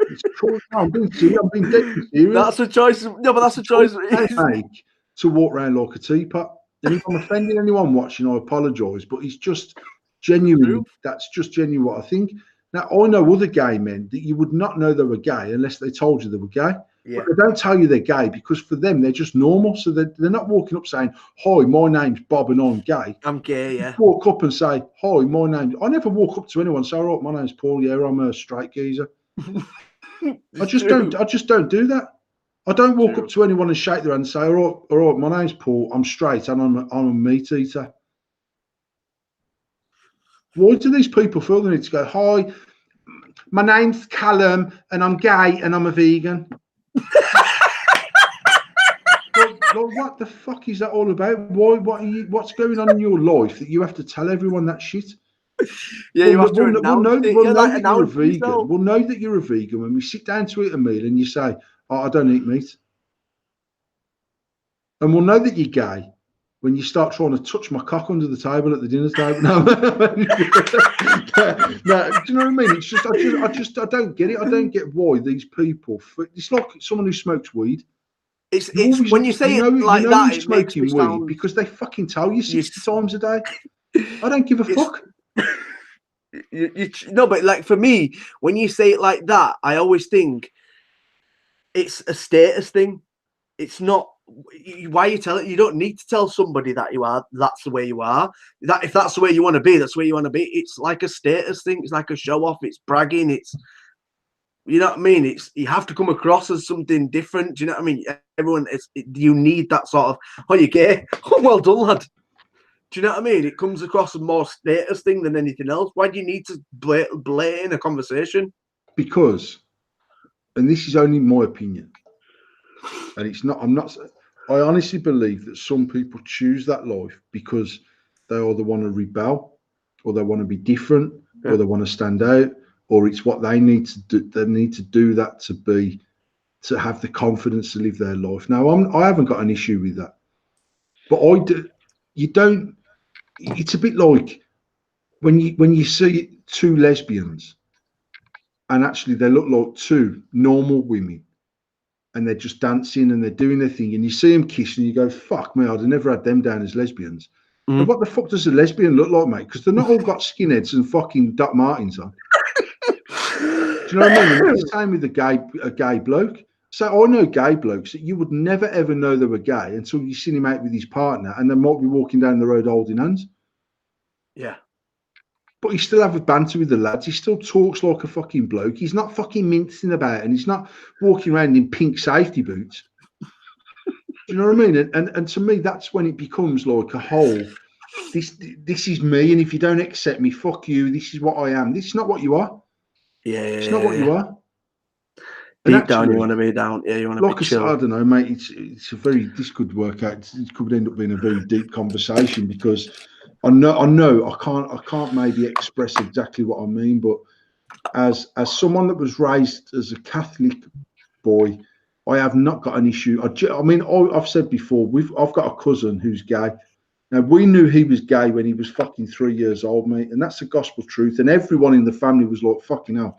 It's a choice. No, I'm being serious. I'm being dead serious. That's a choice. No, but that's a choice. They make to walk around like a teapot. And if I'm offending anyone watching, I apologise. But it's just genuine. That's just genuine what I think. Now, I know other gay men that you would not know they were gay unless they told you they were gay. Yeah. But they don't tell you they're gay because for them, they're just normal. So they're not walking up saying, hi, my name's Bob and I'm gay. I'm gay, yeah. Walk up and say, hi, my name. I never walk up to anyone and say, all right, my name's Paul. Yeah, I'm a straight geezer. I just don't do that. I don't walk up to anyone and shake their hand and say, all right, my name's Paul. I'm straight and I'm a meat eater. Why do these people feel the need to go, hi, my name's Callum and I'm gay and I'm a vegan? What the fuck is that all about? What's going on in your life that you have to tell everyone that shit? Yeah, you have to announce it. We'll know that you're a vegan. We'll know that you're a vegan when we sit down to eat a meal and you say, oh, I don't eat meat. And we'll know that you're gay when you start trying to touch my cock under the table at the dinner table. No, no, do you know what I mean? It's just, I don't get it. I don't get why these people. It's like someone who smokes weed. It's when you say it like that, it makes me sound because they fucking tell you 60 times a day. I don't give a fuck. No, but like for me, when you say it like that, I always think it's a status thing. It's not. Why you tell it? You don't need to tell somebody that you are. That's the way you are. That if that's the way you want to be, that's the way you want to be. It's like a status thing. It's like a show off. It's bragging. It's, you know what I mean? It's, you have to come across as something different. Do you know what I mean? Everyone, you need that sort of, oh, you're gay. Oh, well done, lad. Do you know what I mean? It comes across as more status thing than anything else. Why do you need to blate in a conversation? Because, and this is only my opinion, and it's not, I honestly believe that some people choose that life because they either want to rebel or they want to be different or they want to stand out, or it's what they need to do. They need to do that to have the confidence to live their life. Now, I haven't got an issue with that, but I do. You don't. It's a bit like when you see two lesbians, and actually they look like two normal women, and they're just dancing and they're doing their thing, and you see them kissing, and you go, "Fuck me, I'd have never had them down as lesbians." Mm. And what the fuck does a lesbian look like, mate? Because they're not all got skinheads and fucking Doc Martens on. Do you know what I mean? It's the same with a gay bloke. So I know gay blokes that you would never ever know they were gay until you see him out with his partner, and they might be walking down the road holding hands. Yeah. But he still have a banter with the lads. He still talks like a fucking bloke. He's not fucking mincing about, and he's not walking around in pink safety boots. Do you know what I mean? And to me, that's when it becomes like a whole. This is me, and if you don't accept me, fuck you. This is what I am. This is not what you are. Yeah, it's not what you are. Deep actually, down, you want to be down. Yeah, you want to be chill. I don't know, mate. It's a very. This could work out. It could end up being a very deep conversation because I know. I can't maybe express exactly what I mean, but as someone that was raised as a Catholic boy, I have not got an issue. I mean, I've said before, I've got a cousin who's gay. Now, we knew he was gay when he was fucking 3 years old, mate, and that's the gospel truth. And everyone in the family was like, fucking hell,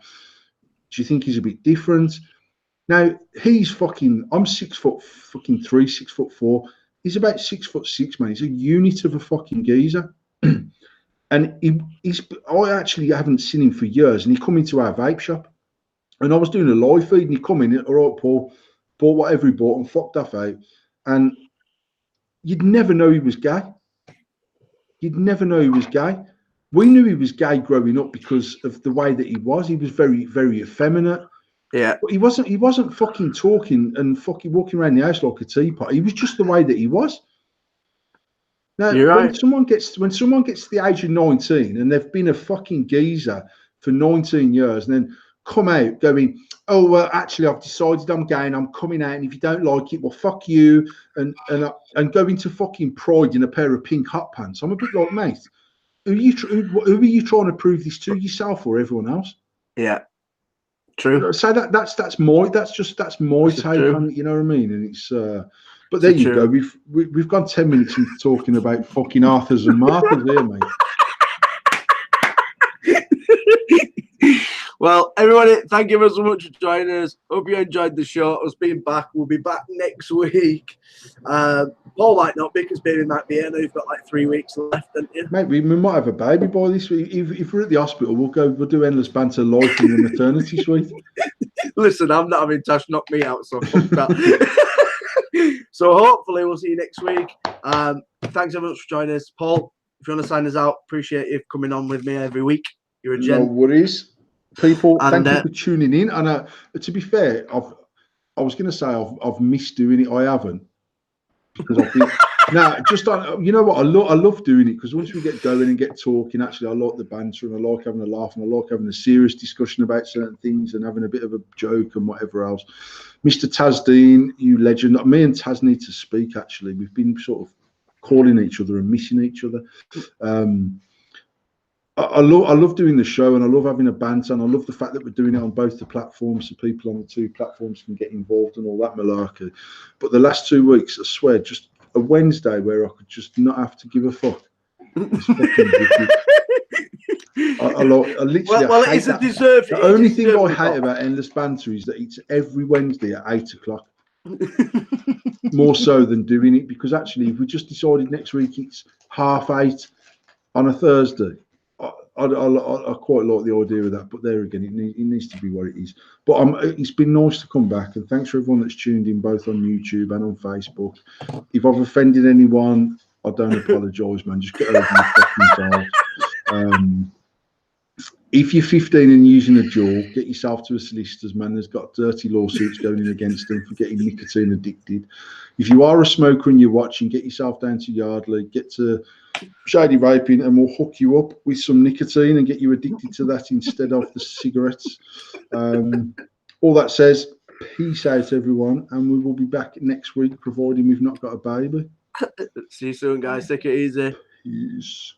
do you think he's a bit different? Now, he's fucking, I'm 6'3", 6'4". He's about 6'6", man. He's a unit of a fucking geezer. And I actually haven't seen him for years, and he come into our vape shop. And I was doing a live feed, and he come in, all right, Paul, bought whatever he bought and fucked off out. And you'd never know he was gay. You'd never know he was gay. We knew he was gay growing up because of the way that he was. He was very, very effeminate. Yeah. But he wasn't fucking talking and fucking walking around the house like a teapot. He was just the way that he was. Now, when someone gets to the age of 19 and they've been a fucking geezer for 19 years, and then come out going, oh, well, actually, I've decided I'm gay and I'm coming out, and if you don't like it, well, fuck you, and go into fucking Pride in a pair of pink hot pants. I'm a bit like, mate, who are you trying to prove this to, yourself or everyone else? Yeah, true. So that's my take on it. You know what I mean? And it's but there you go. We've gone 10 minutes into talking about fucking Arthurs and Marthas here, mate. Well, everybody, thank you very so much for joining us. Hope you enjoyed the show. Us being back, we'll be back next week. Paul might not be, because baby might be here now. You've got like 3 weeks left, haven't you? Mate, we might have a baby boy this week. If we're at the hospital, we'll do endless banter live in the maternity suite. Listen, I'm not having Tash knock me out, so fuck that. So hopefully we'll see you next week. Thanks so much for joining us. Paul, if you want to sign us out, appreciate you coming on with me every week. You're a gent. No worries. People, And, thank you for tuning in. And to be fair, I was going to say I've missed doing it. I haven't, because I've been you know what, I love doing it, because once we get going and get talking, actually I like the banter, and I like having a laugh, and I like having a serious discussion about certain things and having a bit of a joke and whatever else. Mr. Tasdean, you legend. Me and Taz need to speak, actually. We've been sort of calling each other and missing each other. I love doing the show, and I love having a banter, and I love the fact that we're doing it on both the platforms, so people on the two platforms can get involved and all that malarkey. But the last 2 weeks, I swear, just a Wednesday where I could just not have to give a fuck. It's fucking ridiculous. I literally hate it's a that. deserved. The only thing I hate about endless banter is that it's every Wednesday at 8 o'clock. More so than doing it, because actually, if we just decided next week it's 8:30 on a Thursday, I quite like the idea of that. But there again, it needs to be what it is. But it's been nice to come back, and thanks for everyone that's tuned in both on YouTube and on Facebook. If I've offended anyone, I don't apologise, man. Just get over your fucking selves. If you're 15 and using a jaw, get yourself to a solicitor's, man. There's got dirty lawsuits going in against them for getting nicotine addicted. If you are a smoker and you're watching, get yourself down to Yardley, get to Shady Vaping, and we'll hook you up with some nicotine and get you addicted to that instead of the cigarettes. All that says, peace out, everyone, and we will be back next week, providing we've not got a baby. See you soon, guys. Take it easy. Peace.